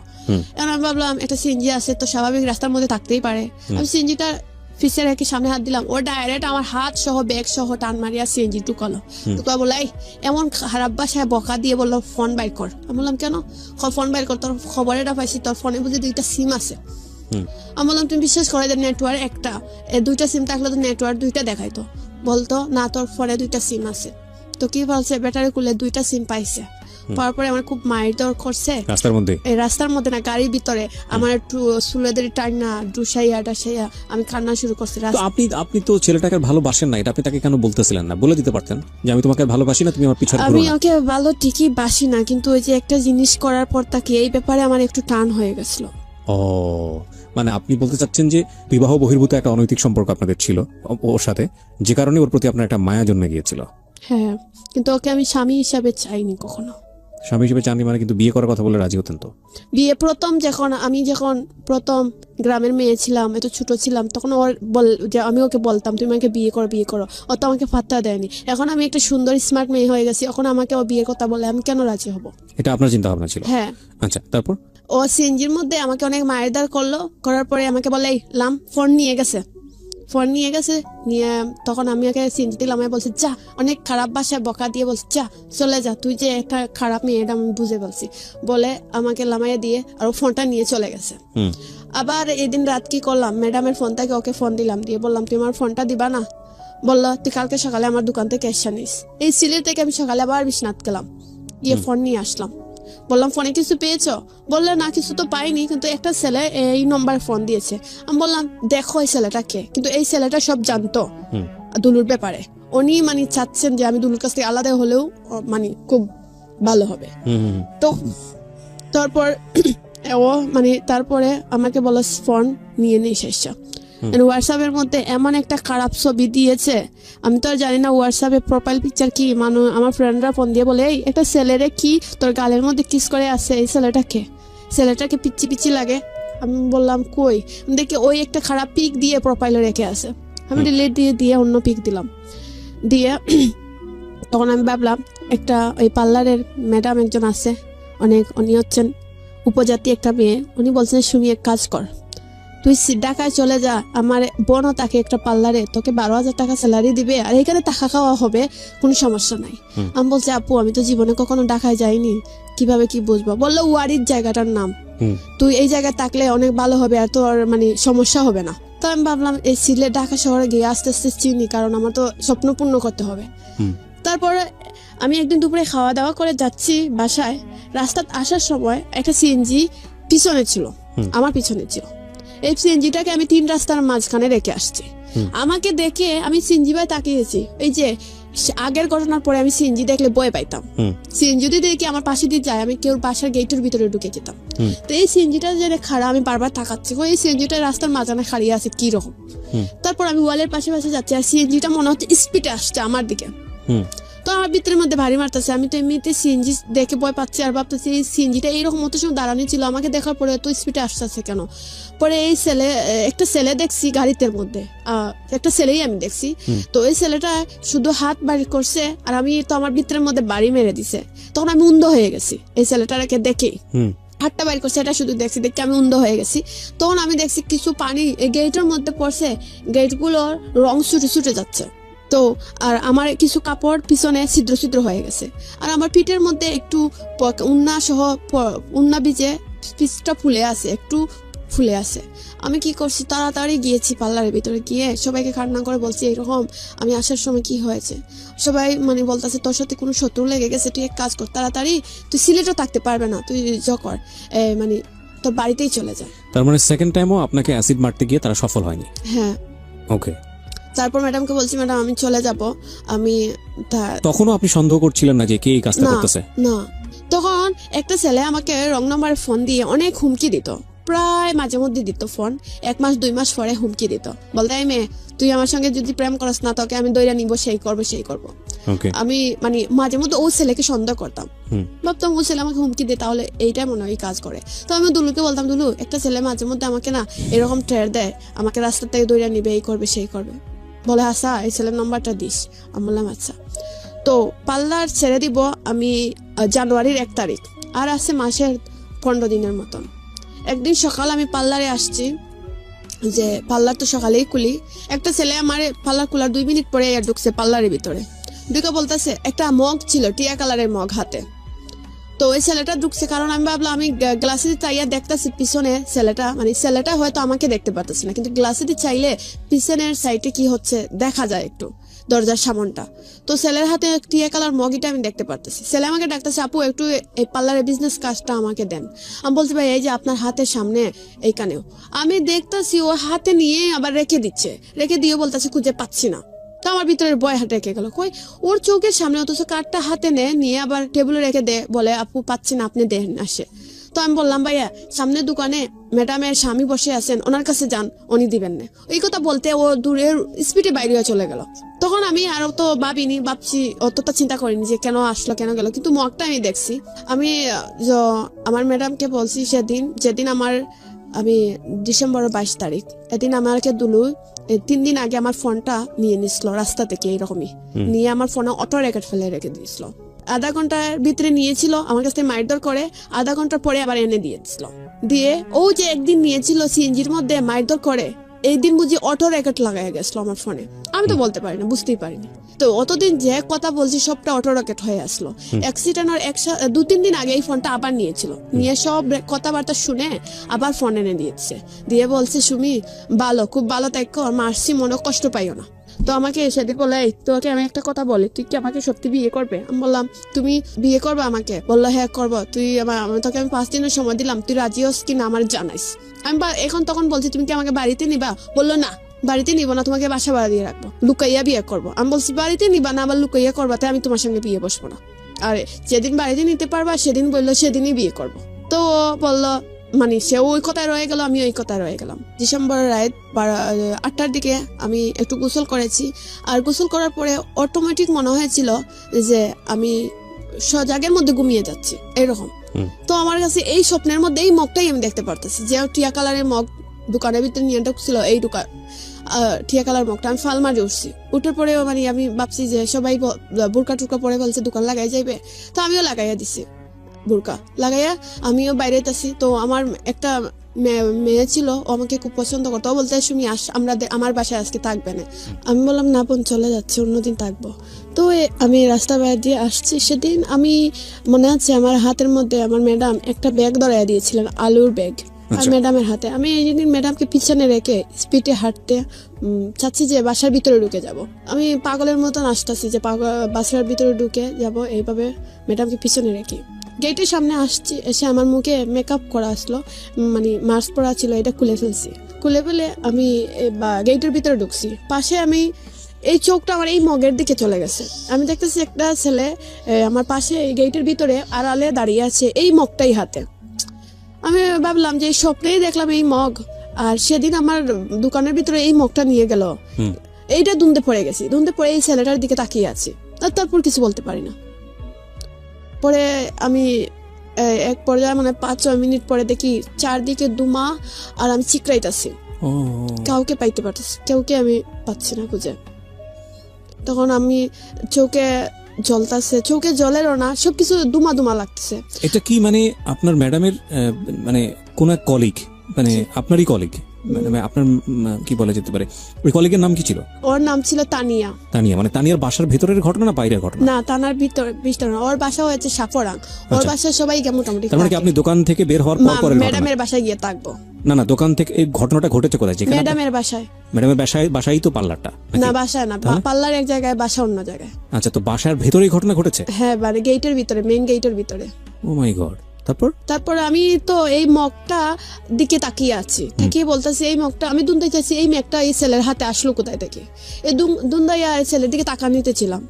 এখন আমি ভাবলাম একটা সিনজি আছে তো স্বাভাবিক রাস্তার মধ্যে থাকতেই পারে, আমি সিনজিটা ফিসে রেখে সামনে হাত দিলাম, ও ডাইরেক্ট আমার হাত সহ ব্যাগ সহ টান মারিয়া সিএনজি টুকালো। বললো এই এমন খারাপ বাসায় বকা দিয়ে বললো ফোন বাইর কর। আমি বললাম কেন? ফোন বাইর কর, তোর খবর এটা পাইছি তোর ফোনে বুঝে 2টা সিম আছে। আমি বললাম তুমি বিশ্বাস করে যে নেটওয়ার্ক একটা, 2টা সিম থাকলে তো নেটওয়ার্ক 2টা দেখাইতো। বলতো না তোর ফোনে 2টা সিম আছে। তো কি বলছে, ব্যাটারি খুলে 2টা সিম পাইছে। তারপরে আমার খুব মায়ের দর করছে রাস্তার মধ্যে না, গাড়ির ভিতরে আমার একটু চুলেদের টাইনা ডুসাইয়া ডাসাইয়া আমি কান্না শুরু করছি। আপনি তো ছেলেটাকে ভালোবাসেন না, এটা আপনি তাকে কেন বলতেছিলেন না? বলে দিতে পারতেন যে আমি তোমাকে ভালোবাসি না, তুমি আমার পিছনে ঘুরো না। আমি ওকে ভালো ঠিকই বাসি না, কিন্তু ওই যে একটা জিনিস করার পর তাকে এই ব্যাপারে আমার একটু টান হয়ে গেছিল। ও মানে আপনি বলতে চাচ্ছেন যে বিবাহ বহির্ভূত একটা অনৈতিক সম্পর্ক আপনাদের ছিল ওর সাথে, যে কারণে ওর প্রতি আপনার একটা মায়া জন্মে গিয়েছিল। হ্যাঁ, কিন্তু ওকে আমি স্বামী হিসাবে চাইনি কখনো। স্বামী হিসেবে চাননি মানে কিন্তু বিয়ে করার কথা বলে রাজি হতেন তো? বিয়ে যখন প্রথম গ্রামের মেয়ে ছিলাম, এত ছোট ছিলাম, তখন যে আমি ওকে বলতাম তুমি আমাকে বিয়ে করো, ও তো আমাকে পাত্তা দেয়নি। এখন আমি একটা সুন্দর স্মার্ট মেয়ে হয়ে গেছি, এখন আমাকে ও বিয়ের কথা বলে আমি কেন রাজি হব? এটা আপনার চিন্তা ভাবনা ছিল? হ্যাঁ। আচ্ছা, তারপর? ও সিএনজির মধ্যে আমাকে অনেক মারধর করলো, করার পরে আমাকে বলে এই লাম ফোন নিয়ে গেছে, নিয়ে তখন আমি ওকে সিএনজি দিলাম। আমি বলছি যা, অনেক খারাপ ভাষায় বকা দিয়ে বলছি যা চলে যা, তুই যে একটা খারাপ মেয়ে এটা আমি বুঝে বলছি বলে আমাকে লামাইয়া দিয়ে আর ফোনটা নিয়ে চলে গেছে। আবার এদিন রাত কি করলাম, ম্যাডামের ফোন থেকে ওকে ফোন দিলাম, দিয়ে বললাম তুই আমার ফোনটা দিবা না? বললো তুই কালকে সকালে আমার দোকান থেকে এসে নিস। এই সিলেট থেকে আমি সকালে আবার বিশ্বনাথ গেলাম, গিয়ে ফোন নিয়ে আসলাম। বললাম ফোনে কিছু পেয়েছো? বললে না কিছু তো পাইনি, কিন্তু একটা ছেলে এই নম্বরে ফোন দিয়েছে। আমি বললাম দেখো এই ছেলেটা কে, কিন্তু এই ছেলেটা সব জানতো দুলুর ব্যাপারে। উনি মানে চাচ্ছেন যে আমি দুলুর কাছ থেকে আলাদা হলেও মানে খুব ভালো হবে। তো তারপরে আমাকে বলো ফোন নিয়ে নিয়ে শেষ। হোয়াটসঅ্যাপের মধ্যে এমন একটা খারাপ ছবি দিয়েছে, আমি তো আর জানি না হোয়াটসঅ্যাপে প্রোফাইল পিকচার কি। আমার ফ্রেন্ডরা ফোন দিয়ে বলে এই একটা ছেলেরে কি তোর গালের মধ্যে কিস করে আছে, এই ছেলেটাকে পিচ্ছি লাগে। আমি বললাম কই, দেখি ওই একটা খারাপ পিক দিয়ে প্রোফাইলে রেখে আছে। আমি ডিলিট দিয়ে অন্য পিক দিলাম, দিয়ে তখন আমি ভাবলাম একটা ওই পার্লারের ম্যাডাম একজন আছে, উনি হচ্ছেন উপজাতি একটা মেয়ে। উনি বলছেন সুমি এক কাজ কর, তুই ঢাকায় চলে যা, আমার বোনও তাকে একটা পার্লারে, তোকে 12,000 টাকা স্যালারি দিবে আর এখানে টাকা খাওয়া হবে, কোনো সমস্যা নাই। আমি বলছি আপু আমি তো জীবনে কখনো ঢাকায় যাইনি, কিভাবে কি বুঝবো? বললো ওয়ারির জায়গাটার নাম, তুই এই জায়গায় থাকলে অনেক ভালো হবে আর তোর মানে সমস্যা হবে না। তো আমি ভাবলাম এই সিলেট ঢাকা শহরে গিয়ে আস্তে আস্তে চিনি, কারণ আমার তো স্বপ্ন পূর্ণ করতে হবে। তারপরে আমি একদিন দুপুরে খাওয়া দাওয়া করে যাচ্ছি বাসায়, রাস্তায় আসার সময় একটা সিএনজি পিছনে ছিল, আমার পিছনে ছিল। এই সিএনজিটাকে আমি 3 রাস্তার মাঝখানে রেখে আসছি। আমাকে দেখে আমি সিএনজি ভাই তাকিয়েছি। এই যে আগের ঘটনার পরে আমি সিএনজি দেখলে ভয় পাইতাম, সিএনজি যদি দেখি আমার পাশে দিয়ে যায় আমি কেউ বাসার গেটের ভিতরে ঢুকে যেতাম। তো এই সিএনজিটা যে খাড়া, আমি বারবার তাকাচ্ছি এই সিএনজিটা রাস্তার মাঝখানে খাড়িয়ে আছে কি রকম। তারপর আমি ওয়ালের পাশে যাচ্ছি আর সিএনজিটা মনে হচ্ছে স্পিডে আসছে আমার দিকে। তো আমার ভিতরের মধ্যে ভারী মারতেছে, আমি তো এমনিতে সিএনজি দেখে ভয় পাচ্ছি আর ভাবতেছি এই সিএনজিটা এইরকম মতো সময় দাঁড়ানো ছিল, আমাকে দেখার পরে এত স্পিডে আসতেছে কেন। পরে একটা ছেলে দেখছি গাড়িতে মধ্যে, একটা ছেলেই আমি দেখছি। তো ওই ছেলেটা শুধু হাত বাড়ি করছে আর আমি তো আমার ভিতরের মধ্যে বাড়ি মেরে দিছে। তখন আমি অন্ধ হয়ে গেছি এই ছেলেটাকে দেখে, হাতটা বাইর করছে এটা শুধু দেখে আমি অন্ধ হয়ে গেছি। তখন আমি দেখছি কিছু পানি গেটের মধ্যে পড়ছে, গেটগুলোর রং ছুটে যাচ্ছে। তো আর আমার কিছু কাপড় পিছনে ছিদ্র হয়ে গেছে, আর আমার পিঠের মধ্যে একটু উন্না ভিজে পিচটা একটু ফুলে আছে। আমি কি করছি, তাড়াতাড়ি গিয়েছি পার্লারের ভিতরে, গিয়ে সবাইকে কান্না করে বলছি এরকম আমি আসার সময় কি হয়েছে। সবাই মানে বলতেছে তোর সাথে কোনো শত্রু লেগে গেছে, তুই এক কাজ কর তাড়াতাড়ি, তুই সিলেটও থাকতে পারবে না, তুই কর মানে তোর বাড়িতেই চলে যায়। তার মানে সেকেন্ড টাইমও আপনাকে অ্যাসিড মারতে গিয়ে তারা সফল হয়নি? হ্যাঁ। ওকে। তারপর ম্যাডামকে বলছি ম্যাডাম আমি চলে যাব। আমি তখনও আপনি সন্দেহ করছিলেন না যে কে এই কাজটা করতেছে? না, তখন একটা ছেলে আমাকে রং নাম্বারে ফোন দিয়ে অনেক হুমকি দিত, প্রায় মাঝে মধ্যে দিত ফোন, 1 মাস 2 মাস পরে হুমকি দিত, বলতে মেয়ে তুই আমার সঙ্গে যদি প্রেম করস না তোকে আমি দইরা নিব, সেই করবো। আমি মানে মাঝে মধ্যে ও ছেলেকে সন্দেহ করতাম, ভাবতাম ও ছেলে আমাকে হুমকি দিয়ে তাহলে এইটাই মনে হয় কাজ করে। তো আমি দুলুকে বলতাম দুলু একটা ছেলে মাঝে মধ্যে আমাকে না এরকম ট্রেড দেয়, আমাকে রাস্তা থেকে দইরা নিবে, এই করবে সেই করবে। বলে আচ্ছা এই ছেলের নাম্বারটা দিস। আমি বললাম আচ্ছা। তো পার্লার ছেড়ে দিব আমি জানুয়ারির 1 তারিখ, আর আছে মাসের 15 দিনের মতন। একদিন সকাল আমি পার্লারে আসছি, যে পার্লার তো সকালেই খুলি, একটা ছেলে আমার পার্লার খোলার 2 মিনিট পরে ঢুকছে পার্লারের ভিতরে, ঢুকে বলতেছে একটা মগ ছিল টিয়া কালারের মগ হাতে। তো ওই ছেলেটা ঢুকছে, কারণ আমি ভাবলাম আমি গ্লাসে চাইয়া দেখতেছি পিছনে ছেলেটা হয়তো আমাকে দেখতে পারতেছে না, কিন্তু গ্লাসে চাইলে পিছনের সাইডে কি হচ্ছে দেখা যায় একটু, দরজার সামনটা। তো ছেলের হাতে টিয়া কালার মগিটা আমি দেখতে পারতেছি। ছেলে আমাকে ডাকতেছে আপু একটু এই পার্লারের বিজনেস কাজটা আমাকে দেন। আমি বলছি ভাই এই যে আপনার হাতের সামনে এইখানেও। আমি দেখতেছি ও হাতে নিয়ে আবার রেখে দিয়ে বলতেছে খুঁজে পাচ্ছি না। তো আমার ভিতরের ভয় রেখে গেল, কই ওর চোখের সামনে, অথচ কার্ডটা হাতে নিয়ে আবার টেবিলে রেখে বলে আপু পাচ্ছি না আপনি দেন আসে। তো আমি বললাম ভাইয়া সামনের দোকানে ম্যাডামের স্বামী বসে আছেন, ওনার কাছে যান, উনি দিবেন না। এই কথা বলতে ও দূরের স্পিডে বাইরে হয়ে চলে গেল। তখন আমি আর তো ভাবছি, অতটা চিন্তা করিনি যে কেন আসলো, কেন গেল। কিন্তু মগটা আমি দেখছি। আমি আমার ম্যাডামকে বলছি যেদিন আমি ডিসেম্বরের 22 তারিখ, এদিন আমাকে দুলু 3 দিন আগে আমার ফোনটা নিয়ে নিছিল রাস্তা থেকে, এইরকমই নিয়ে আমার ফোনে অটো রেকর্ড ফেলে রেখে দিয়েছিল। আধা ঘন্টার ভিতরে নিয়েছিল, আমার কাছ থেকে মারধর করে, আধা ঘন্টা পরে আবার এনে দিয়েছিল। দিয়ে ও যে একদিন নিয়েছিল সিএনজির মধ্যে মারধর করে, এই দিন বুঝি অটো রেকর্ড লাগাই গেছিল আমার ফোনে। আমি তো বলতে পারি না, বুঝতেই পারিনি। তো অতদিন যে কথা বলছি সবটা অটো রেকর্ড হয়ে আসলো। অ্যাক্সিডেন্টের 2-3 দিন আগে এই ফোনটা আবার নিয়েছিল, নিয়ে সব কথাবার্তা শুনে আবার ফোন এনে দিয়েছে। দিয়ে বলছে, সুমি খুব ভালো থাকো, মারছি, মনে কষ্ট পাইও না। তো আমাকে সেদিন বলে, তোকে আমি একটা কথা বলি, তুই কি আমাকে সত্যি বিয়ে করবে? আমি বললাম, তুমি বিয়ে করবে আমাকে? বললো, হ্যাঁ করবো। তোকে আমি 5 দিনের সময় দিলাম, তুই রাজি হস কিনা আমার জানাইস। আমি তখন বলছি, তুমি কি আমাকে বাড়িতে নিবা? বললো, না বাড়িতে নিব না, তোমাকে বাসা ভাড়া দিয়ে রাখবো, লুকাইয়া বিয়ে করবো। আমি বলছি, বাড়িতে নিবা না, আবার লুকাইয়া করবা, তাই আমি তোমার সঙ্গে বিয়ে বসবো না। আর যেদিন বাড়িতে নিতে পারবা সেদিন বললো সেদিনই বিয়ে করবো। তো বললো, সে ওই কথায় রয়ে গেল, আমি ওই কথায় রয়ে গেলাম। ডিসেম্বর রাত 8টার দিকে আমি একটু গোসল করেছি। আর গোসল করার পরে অটোমেটিক মনে হয়েছিল যে আমি সজাগের মধ্যে ঘুমিয়ে যাচ্ছি, এরকম। তো আমার কাছে এই স্বপ্নের মধ্যে এই মগটাই আমি দেখতে পারতেছি, যে টিয়া কালারের মগ দোকানের ভিতরে নিয়ে ঢুকছিল, এই টিয়া কালার মগটা। আমি ফাল মারি উঠছি, উঠার পরে আমি ভাবছি যে সবাই বুরকা টুরকা পরে বলছে দোকান লাগাই যাইবে, তো আমিও লাগাইয়া দিছি বুরকা লাগাইয়া, আমিও বাইরে আছি। তো আমার একটা মেয়ে ছিল, ও আমাকে খুব পছন্দ করতো। ও বলতে, সুমি আমার বাসায় আজকে থাকবে না। আমি বললাম, না বোন, চলে যাচ্ছে, অন্যদিন থাকবো। তো আমি রাস্তা বাইরে দিয়ে আসছি। সেদিন আমি মনে আছে আমার হাতের মধ্যে আমার ম্যাডাম একটা ব্যাগ ধরাইয়া দিয়েছিলেন, আলুর ব্যাগ। আর ম্যাডামের হাতে আমি এই দিন ম্যাডামকে পিছনে রেখে স্পিডে হাঁটতে চাচ্ছি যে বাসার ভিতরে ঢুকে যাব। আমি পাগলের মতন আসতেছি যে বাসার ভিতরে ঢুকে যাব, এইভাবে ম্যাডামকে পিছনে রেখে গেটের সামনে আসছি। এসে আমার মুখে মেকআপ করা আসলো, মাস্ক পরা ছিল, এটা খুলে ফেলছি। খুলে ফেলে আমি গেটের ভিতরে ঢুকছি। পাশে আমি এই চোখটা আমার এই মগের দিকে চলে গেছে। আমি দেখতেছি একটা ছেলে আমার পাশে এই গেটের ভিতরে আড়ালে দাঁড়িয়ে আছে, এই মগটাই হাতে। আমি ভাবলাম যে এই স্বপ্নেই দেখলাম এই মগ, আর সেদিন আমার দোকানের ভিতরে এই মগটা নিয়ে গেল। এইটা ধুন্দে পড়ে গেছি, ধুন্দে পড়ে এই ছেলেটার দিকে তাকিয়ে আছি, তারপর কিছু বলতে পারি না। পরে আমি এক পর্যায়ে 5-6 মিনিট পরে দেখি চারদিকে দুমা, আর আমি চিকরাইতেছি, কাউকে পাইতে পারতেছি, কাউকে আমি পাচ্ছি না খুঁজে। তখন আমি চোখে জ্বলতেছে, চোখে জলেরও না, সবকিছু দুমা দুমা লাগতেছে। এটা কি আপনার ম্যাডামের কোন এক কলিগ, আপনারই কলিগ, আপনার কি বলা যেতে পারে, ওই কলিগের নাম কি ছিল? ওর নাম ছিল তানিয়া। তানিয়ার বাসার ভেতরের ঘটনা না বাইরের ঘটনা? না, তানার ভিতরে না, ওর বাসা হয়েছে সাফরাং। ওর বাসায় সবাই মোটামুটি। তার মানে কি আপনি দোকান থেকে বের হওয়ার পর ম্যাডামের বাসায় গিয়ে থাকবো? না, দোকান থেকে এই ঘটনাটা ঘটেছে কোথায়? ম্যাডামের বাসায়। ম্যাডামের বাসায় তো পার্লারটা? না, বাসায় না, পার্লার এক জায়গায়, বাসা অন্য জায়গায়। আচ্ছা, তো বাসার ভেতরেই ঘটনা ঘটেছে? হ্যাঁ, গেটের ভিতরে, মেইন গেটের ভিতরে। ও মাই গড। তারপর আমি তো এই মগটা দিকে তাকিয়ে আছি, তাকিয়ে বলতেছি, এই মগটা আমি দুনতে চাইছি, এই মেঘটা এই ছেলের হাতে আসলো কোথায় থেকে? এই দুন্দাইয়া ছেলের দিকে তাকা নিতেছিলাম।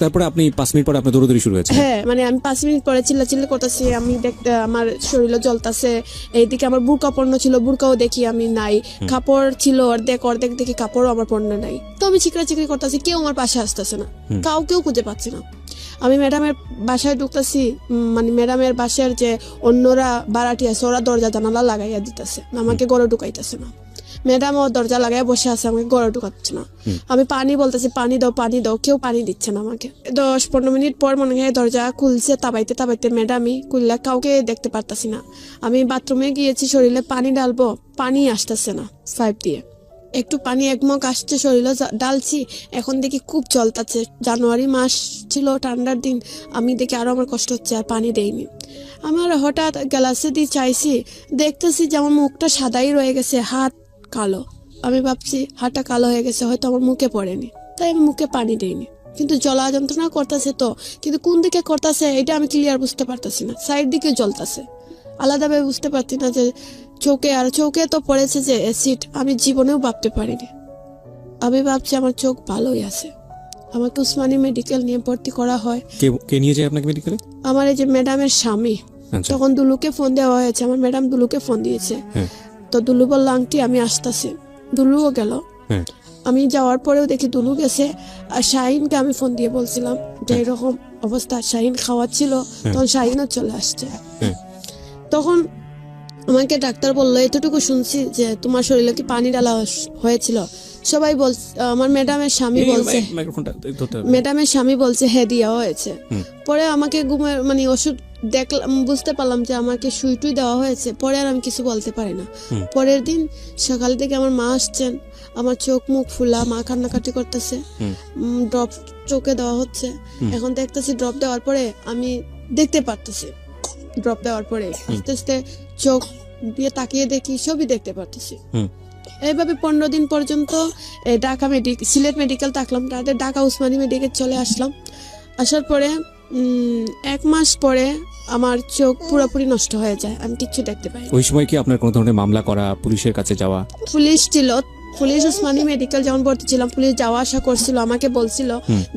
তারপরে আপনি 5 মিনিট পরে আপনার দৌড়াদৌড়ি শুরু হয়েছে? হ্যাঁ, আমি 5 মিনিট পরে চিল্লা করতেছি। আমি দেখতে আমার শরীরে জ্বলতেছে, এইদিকে আমার বুরকা পণ্য ছিল, বুরকাও দেখি আমি নাই, কাপড় ছিল অর্ধেক দেখি কাপড়ও আমার পণ্য নাই। তো আমি চিকরি করতেছি, কেউ আমার পাশে আসতেছে না, কাউকেও খুঁজে পাচ্ছি না। আমি ম্যাডামের বাসায় ঢুকতেছি, ম্যাডামের বাসার যে অন্যরা বাড়াটি আছে, ওরা দরজা জানালা লাগাইয়া দিতেছে, আমাকে ঘরে ঢুকাইতেছে না। ম্যাডামও দরজা লাগাইয়া বসে আছে, আমাকে ঘরে ঢুকাচ্ছে না। আমি পানি বলতেছি, পানি দাও, কেউ পানি দিচ্ছে না আমাকে। 10-15 মিনিট পর মনে হয় দরজা খুলছে, তাবাইতে ম্যাডামই খুললে, কাউকে দেখতে পারতাছি না। আমি বাথরুমে গিয়েছি, শরীরে পানি ডালবো, পানি আসতেছে না, পাইপ দিয়ে একটু পানি এক মগ আসছে, শরীরে ডালছি, এখন দেখি খুব জ্বলতাছে। জানুয়ারি মাস ছিল, ঠান্ডার দিন। আমি দেখি আরো আমার কষ্ট হচ্ছে, আর পানি দেইনি। আমার হঠাৎ গ্লাসে দিয়ে চাইছি, দেখতেছি যে আমার মুখটা সাদাই রয়ে গেছে, হাত কালো। আমি ভাবছি হাতটা কালো হয়ে গেছে, হয়তো আমার মুখে পড়েনি, তাই আমি মুখে পানি দেইনি। কিন্তু জ্বলা যন্ত্রণা করতেছে, তো কিন্তু কোন দিকে করতেছে এটা আমি ক্লিয়ার বুঝতে পারতেছি না। সাইড দিকে জ্বলতেছে, আলাদাভাবে বুঝতে পারছি না যে চোখে তো পড়েছে যে অ্যাসিড, আমি জীবনেও ভাবতে পারিনি। আমি ভাবছি আমার চোখ ভালোই আছে। আমাকে উসমানী মেডিকেল নিয়ে ভর্তি করা হয়। কে নিয়ে যায় আপনাকে মেডিকেলে? আমার এই যে ম্যাডামের স্বামী। আচ্ছা। তখন দুলুকে ফোন দেওয়া হয়েছে, আমার ম্যাডাম দুলুকে ফোন দিয়েছে। হ্যাঁ। তো দুলু বললো আন্টি আমি আসতেছি, দুলুও গেল। হ্যাঁ। আমি যাওয়ার পরেও দেখি দুলু গেছে। আর শাহিনকে আমি ফোন দিয়ে বলছিলাম যে এরকম অবস্থা, শাহিন খাওয়াচ্ছিল, তখন শাহিনও চলে আসছে। হ্যাঁ। তখন আমাকে ডাক্তার বললো এতটুকু শুনছি যে তোমার শরীরে কি পানি ডালা হয়েছিল। সবাই বলছে, আমার ম্যাডামের স্বামী বলছে, মাইক্রোফোনটা ধরতে হবে। ম্যাডামের স্বামী বলছে হ্যাঁ দেওয়া হয়েছে। পরে আমাকে ঘুমের মানে ওষুধ দেখলাম, বুঝতে পারলাম যে আমাকে সুই টুই দেওয়া হয়েছে। পরে আর আমি কিছু বলতে পারি না। পরের দিন সকাল থেকে আমার মা আসছেন, আমার চোখ মুখ ফুলা, মা কান্নাকাটি করতেছে, ড্রপ চোখে দেওয়া হচ্ছে। এখন দেখতেছি ড্রপ দেওয়ার পরে আমি দেখতে পারতেছি, ড্রপ দেওয়ার পরে আস্তে আস্তে চোখ দিয়ে তাকিয়ে দেখি সবই দেখতে পারতেছি। এইভাবে 15 দিন পর্যন্ত ঢাকা সিলেট মেডিকেল থাকলাম, তাদের ঢাকা উসমানী মেডিকেল চলে আসলাম। আসার পরে 1 মাস পরে আমার চোখ পুরোপুরি নষ্ট হয়ে যায়, আমি কিচ্ছু দেখতে পাই না। ওই সময় কি আপনার কোনো ধরনের মামলা করা, পুলিশের কাছে যাওয়া? পুলিশ ছিল, পুলিশ উসমানী মেডিকেল যখন ভর্তি ছিলাম পুলিশ যাওয়া আসা করছিল, আমাকে বলছিল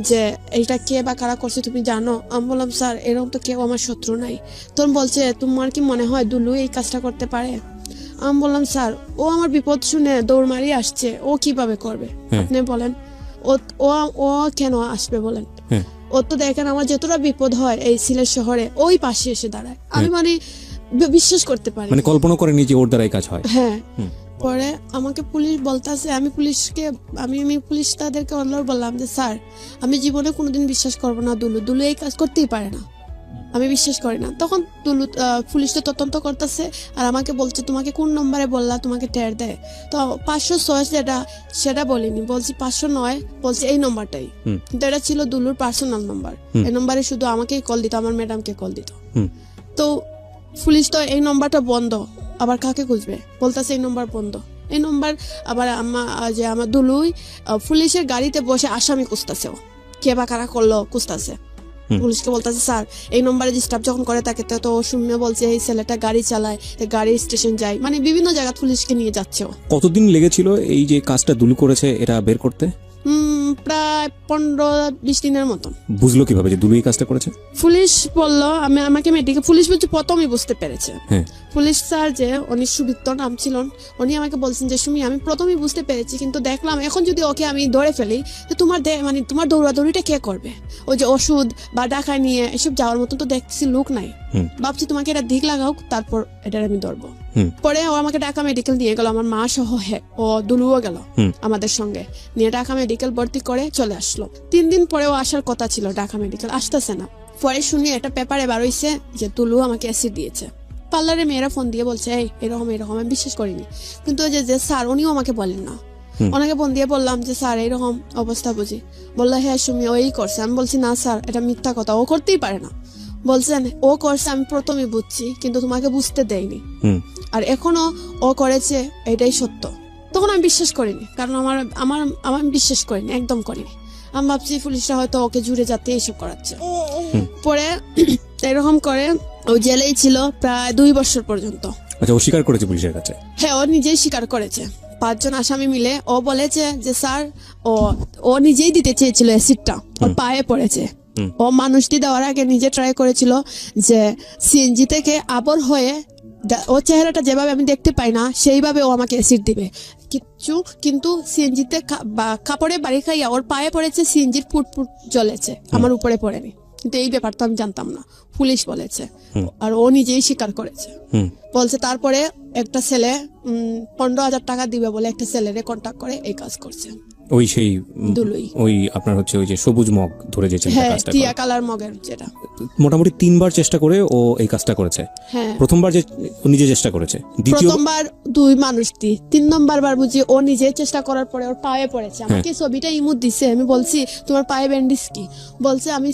যে এইটা কে বা কারা করছে তুমি জানো? আমি বললাম স্যার এরকম তো কেউ আমার শত্রু নাই। তখন বলছে তোমার কি মনে হয় দুলু এই কাজটা করতে পারে? আমি বললাম স্যার ও আমার বিপদ শুনে দৌড় মারিয়ে আসছে, ও কিভাবে করবে আপনি বলেন? ও কেন আসবে বলেন? ও তো দেখেন আমার যতটা বিপদ হয় এই সিলেট শহরে ওই পাশে এসে দাঁড়ায়। আমি মানে বিশ্বাস করতে পারি, মানে কল্পনা করেনি যে ওর দ্বারাই কাজ হয়। হ্যাঁ। পরে আমাকে পুলিশ বলতেছে, আমি পুলিশ তাদেরকে অনুরোধ বললাম যে স্যার আমি জীবনে কোনোদিন বিশ্বাস করবো না দুলু এই কাজ করতেই পারে না, আমি বিশ্বাস করি না। তখন পুলিশ তো তদন্ত করতেছে আর আমাকে বলছে তোমাকে কোন নম্বরে বললা তোমাকে টের দেয়? তো 506 সেটা বলিনি, বলছি 509, বলছি এই নম্বরটাই। কিন্তু এটা ছিল দুলুর পার্সোনাল নাম্বার, এই নম্বরে শুধু আমাকেই কল দিত, আমার ম্যাডামকে কল দিত। তো পুলিশ তো এই নম্বরটা বন্ধ, আবার কাকে খুঁজবে? বলতেছে এই নম্বর বন্ধ। এই নম্বর আবার আমার দুলুই পুলিশের গাড়িতে বসে আসামি খুঁজতেছে, কে বা কারা করলো খুঁজতেছে। পুলিশকে বলতেছে স্যার এই নম্বরে ডিস্টার্ব যখন করে থাকে তো ও শুনে বলছে এই ছেলেটা গাড়ি চালায়, গাড়ি স্টেশন যায়, মানে বিভিন্ন জায়গা পুলিশকে নিয়ে যাচ্ছে। কতদিন লেগেছিল এই যে কাজটা দুলু করেছে এটা বের করতে? প্রায় 15-20 দিনের মতন। বুঝলো কিভাবে যে দুলু এই কাজটা করেছে? পুলিশ বললো আমাকে মেডিকেল, পুলিশ বলছে প্রথমই বুঝতে পেরেছে। পুলিশ স্যার যে উনি সুবিত্ত নাম ছিল, উনি আমাকে বলছেন যে সুমি আমি প্রথমেই বুঝতে পেরেছি, কিন্তু দেখলাম এখন যদি ওকে আমি ধরে ফেলি তো তোমার দৌড়াদৌড়িটা কে করবে? ওই যে ওষুধ বা ডাকায় নিয়ে এসব যাওয়ার মতন তো দেখছি লোক নাই, ভাবছি তোমাকে এটা দিক লাগাও তারপর এটা আমি ধরবো। পরে ও আমাকে ঢাকা মেডিকেল নিয়ে গেল, আমার মা সহ ও দুলুও গেল আমাদের সঙ্গে, নিয়ে ঢাকা মেডিকেল ভর্তি করে চলে আসলো। 3 দিন পরেও আসার কথা ছিল ঢাকা মেডিকেল, আসতেছে না। পরে শুনি একটা পেপারে বার হইছে যে দুলু আমাকে অ্যাসিড দিয়েছে। পার্লারে মেয়েরা ফোন দিয়ে বলছে এই এরকম আমি বিশ্বাস করিনি, কিন্তু ওই যে স্যার উনিও আমাকে বলেন না। ওনাকে ফোন দিয়ে বললাম যে স্যার এরকম অবস্থা বুঝি, বললো হ্যাঁ সুমি ওই করছে। আমি বলছি না স্যার এটা মিথ্যা কথা, ও করতেই পারে না। বলছেন ও করছে আমি প্রথমে বুঝছি কিন্তু তোমাকে বুঝতে দেয়নি, আর এখনো ও করেছে এটাই সত্য। তখন আমি বিশ্বাস করিনি, কারণ আমার বিশ্বাস করিনি, একদম করিনি। আমি ভাবছি পুলিশরা হয়তো ওকে জুড়ে যাতে এইসব করাচ্ছে। পরে এরকম করে ও জেলেই ছিল প্রায় 2 বছর পর্যন্ত। আচ্ছা, ও স্বীকার করেছে পুলিশের কাছে? হ্যাঁ, ও নিজেই স্বীকার করেছে। 5 জন আসামি মিলে ও বলেছে যে স্যার ও নিজেই দিতে চেয়েছিল অ্যাসিডটা, ওর পায়ে পড়েছে। ও মানুষটি দেওয়ার আগে নিজে ট্রাই করেছিল যে সিএনজি থেকে আবর হয়ে ও চেহারাটা যেভাবে আমি দেখতে পাই না সেইভাবে ও আমাকে অ্যাসিড দিবে, কিন্তু সিএনজিতে কাপড়ে বাড়ি খাইয়া ওর পায়ে পড়েছে, সিএনজির ফুটফুট জ্বলেছে, আমার উপরে পড়েনি। কিন্তু এই ব্যাপারটা আমি জানতাম না, পুলিশ বলেছে আর ও নিজেই স্বীকার করেছে। বলছে তারপরে একটা ছেলে 15,000 টাকা দিবে বলে একটা ছেলেরে কন্ট্যাক্ট করে এই কাজ করছে। ওই সেই দুলুই, ওই আপনার হচ্ছে ওই যে সবুজ মগ ধরে যে ছেলেটা কাজটা করে, টিয়া কালার মগের যেটা, মোটামুটি 3 বার চেষ্টা করে ও এই কাজটা করেছে। প্রথমবার যে ও নিজে চেষ্টা করেছে, প্রথমবার 2 মানুষ 3 নম্বর বার বুঝি ও নিজে চেষ্টা করার পরে ওর পায়ে পড়েছে। আমাকে ছবিটা ইমোট দিছে, আমি বলছি তোমার পায়ে ব্যান্ডেজ কি? বলছে আমি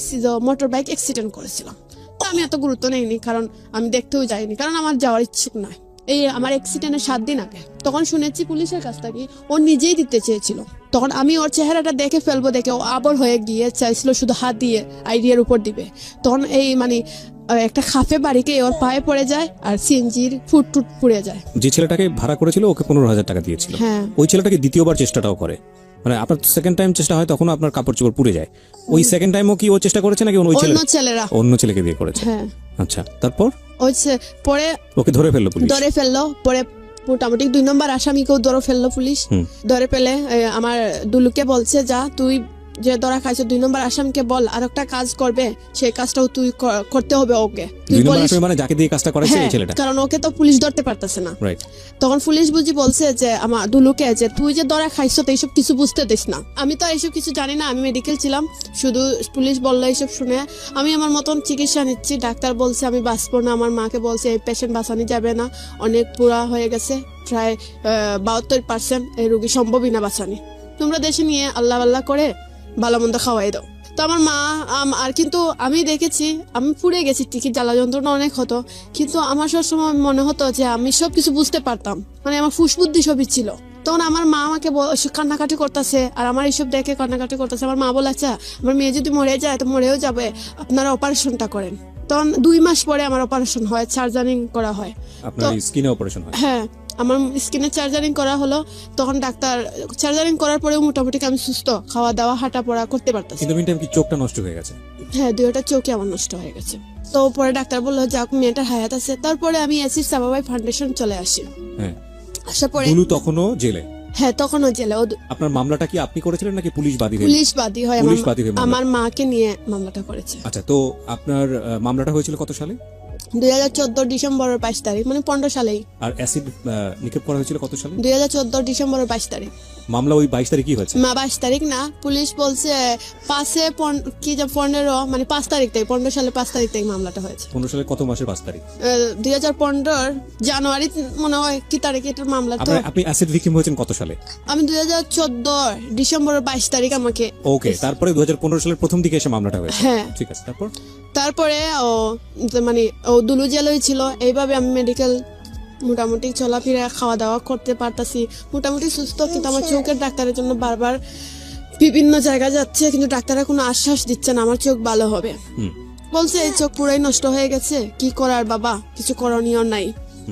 মোটর বাইক অ্যাক্সিডেন্ট করেছিলাম। তো আমি এত গুরুত্ব নেইনি, কারণ আমি দেখতেও যাইনি, কারণ আমার যাওয়ার ইচ্ছুক নয়। এই আমার অ্যাক্সিডেন্টের 7 দিন আগে তখন শুনেছি পুলিশের কাছ থেকে ও নিজেই দিতে চেয়েছিল। তখন আমি ওর চেহারাটা দেখে ফেলবো দেখে ও আবর হয়ে গিয়ে চাইছিল শুধু হাত দিয়ে আইডিয়ার উপর দিবে। তখন এই মানে একটা খাফে বাড়িকে ওর পায়ে পড়ে যায় আর সিএনজির ফুট পুড়ে যায়। যে ছেলেটাকে ভাড়া করেছিল ওকে 15,000 টাকা দিয়েছিল, ওই ছেলেটাকে দ্বিতীয়বার চেষ্টাটাও করে, মানে আপনার সেকেন্ড টাইম চেষ্টা হয় তখন আপনার কাপড় চোপড় পুড়ে যায়। ওই সেকেন্ড টাইমও কি ও চেষ্টা করেছে নাকি অন্য ছেলেকে দিয়ে করেছে? আচ্ছা, তারপর পরে ওকে ধরে ফেললো পুলিশ? ধরে ফেললো। পরে মোটামুটি 2 নম্বর আসামিকেও ধরে ফেললো পুলিশ। ধরে ফেলে আমার দুলুকে বলছে, যা তুই যে ধরা খাইছে 2 নম্বর আসামিকে বল আর একটা কাজ করবে, সেই কাজটাও তুই করতে হবে ওকে। তুই 2 নম্বর বলিস, আসামি মানে যাকে দিয়ে কাজটা করাইছে এই হ্যাঁ, ছেলেটা? কারণ ওকে তো পুলিশ ধরতে পারতেছে না। রাইট। তখন পুলিশ বুঝি বলছে যে আমার দুলুকে, যে তুই যে ধরা খাইছো তো এইসব কিছু বুঝতে দিস না। আমি তো এইসব কিছু জানি না, আমি মেডিকেল ছিলাম, শুধু পুলিশ বললো এইসব শুনে আমি আমার মতন চিকিৎসা নিচ্ছি। ডাক্তার বলছে আমি বাঁচবো না, আমার মাকে বলছে এই পেশেন্ট বাঁচানো যাবে না, অনেক পুরা হয়ে গেছে, প্রায় 72% এই রোগী সম্ভবই না বাঁচানি, তোমরা দেশে নিয়ে আল্লাহ আল্লাহ করে ভালো মন্দ খাওয়াই দাও। তো আমার মা আর কিন্তু আমি দেখেছি আমি পুড়ে গেছি, টিকিট জ্বালা যন্ত্রণা অনেক হতো, কিন্তু আমার সবসময় মনে হতো যে আমি সবকিছু বুঝতে পারতাম, মানে আমার ফুসবুদ্ধি সবই ছিল। তখন আমার মা আমাকে কান্নাকাটি করতেছে, আর আমার এইসব দেখে কান্নাকাটি করতেছে। আমার মা বলে, আচ্ছা আমার মেয়ে যদি মরে যায় তো মরেও যাবে, আপনারা অপারেশনটা করেন। তখন 2 মাস পরে আমার অপারেশন হয়, সার্জারিং করা হয়। আপনার স্কিনে অপারেশন হয়? হ্যাঁ, আমার স্কিনে সার্জারিং করা হলো। তখন ডাক্তার সার্জারিং করার পরেও মোটামুটি আমি সুস্থ, খাওয়া দাওয়া হাঁটা পড়া করতে পারতাম। কিন্তু মিন টাইম কি চোখটা নষ্ট হয়ে গেছে? হ্যাঁ, 2টা চোখই আমার নষ্ট হয়ে গেছে। তো পরে ডাক্তার বললো যাক মেয়েটার হায়াত আছে। তারপরে আমি এসির সাবাবাই ফাউন্ডেশন চলে আসি। হ্যাঁ। আসার পরে দুলু তখনও জেলে? হ্যাঁ, তখনও জেলে। আপনার মামলাটা কি আপনি করেছিলেন নাকি পুলিশ বাদী হয়ে? পুলিশ বাদী হয়, পুলিশ বাদী হয়ে আমার মাকে নিয়ে মামলাটা করেছে। আচ্ছা, তো আপনার মামলাটা হয়েছিল কত সালে? 2014 ডিসেম্বরের 22 তারিখ, মানে 15 সালেই। আর অ্যাসিড নিক্ষেপ করা হয়েছিল কত সালে? 2014 ডিসেম্বরের 22 তারিখ। মামলা ওই 22 তারিখই হয়েছে? 22 তারিখ না, পুলিশ বলছে 15 মানে 5 তারিখ থেকে, 15 সালে 5 তারিখ থেকে মামলাটা হয়েছে। 15 সালে কত মাসের 5 তারিখ? 2015 জানুয়ারি মনে হয় কি তারিখে এটার মামলা। তো আপনি অ্যাসিড ভিকটিম হয়েছেন কত সালে? আমি 2014 ডিসেম্বরের 22 তারিখ আমাকে। ওকে, তারপরে 2015 সালের প্রথম দিকে এসে মামলাটা হয়েছে? হ্যাঁ, ঠিক আছে। তারপরে মানে দুলু জেলই ছিল। এইভাবে আমি মেডিকেল মোটামুটি চলাফেরা খাওয়া দাওয়া করতে পারতাছি, মোটামুটি সুস্থ। কিন্তু আমার চোখের ডাক্তারের জন্য বারবার বিভিন্ন জায়গায় যাচ্ছে, কিন্তু ডাক্তাররা কোনো আশ্বাস দিচ্ছে না আমার চোখ ভালো হবে। বলছে এই চোখ পুরাই নষ্ট হয়ে গেছে, কি করার বাবা, কিছু করণীয় নাই।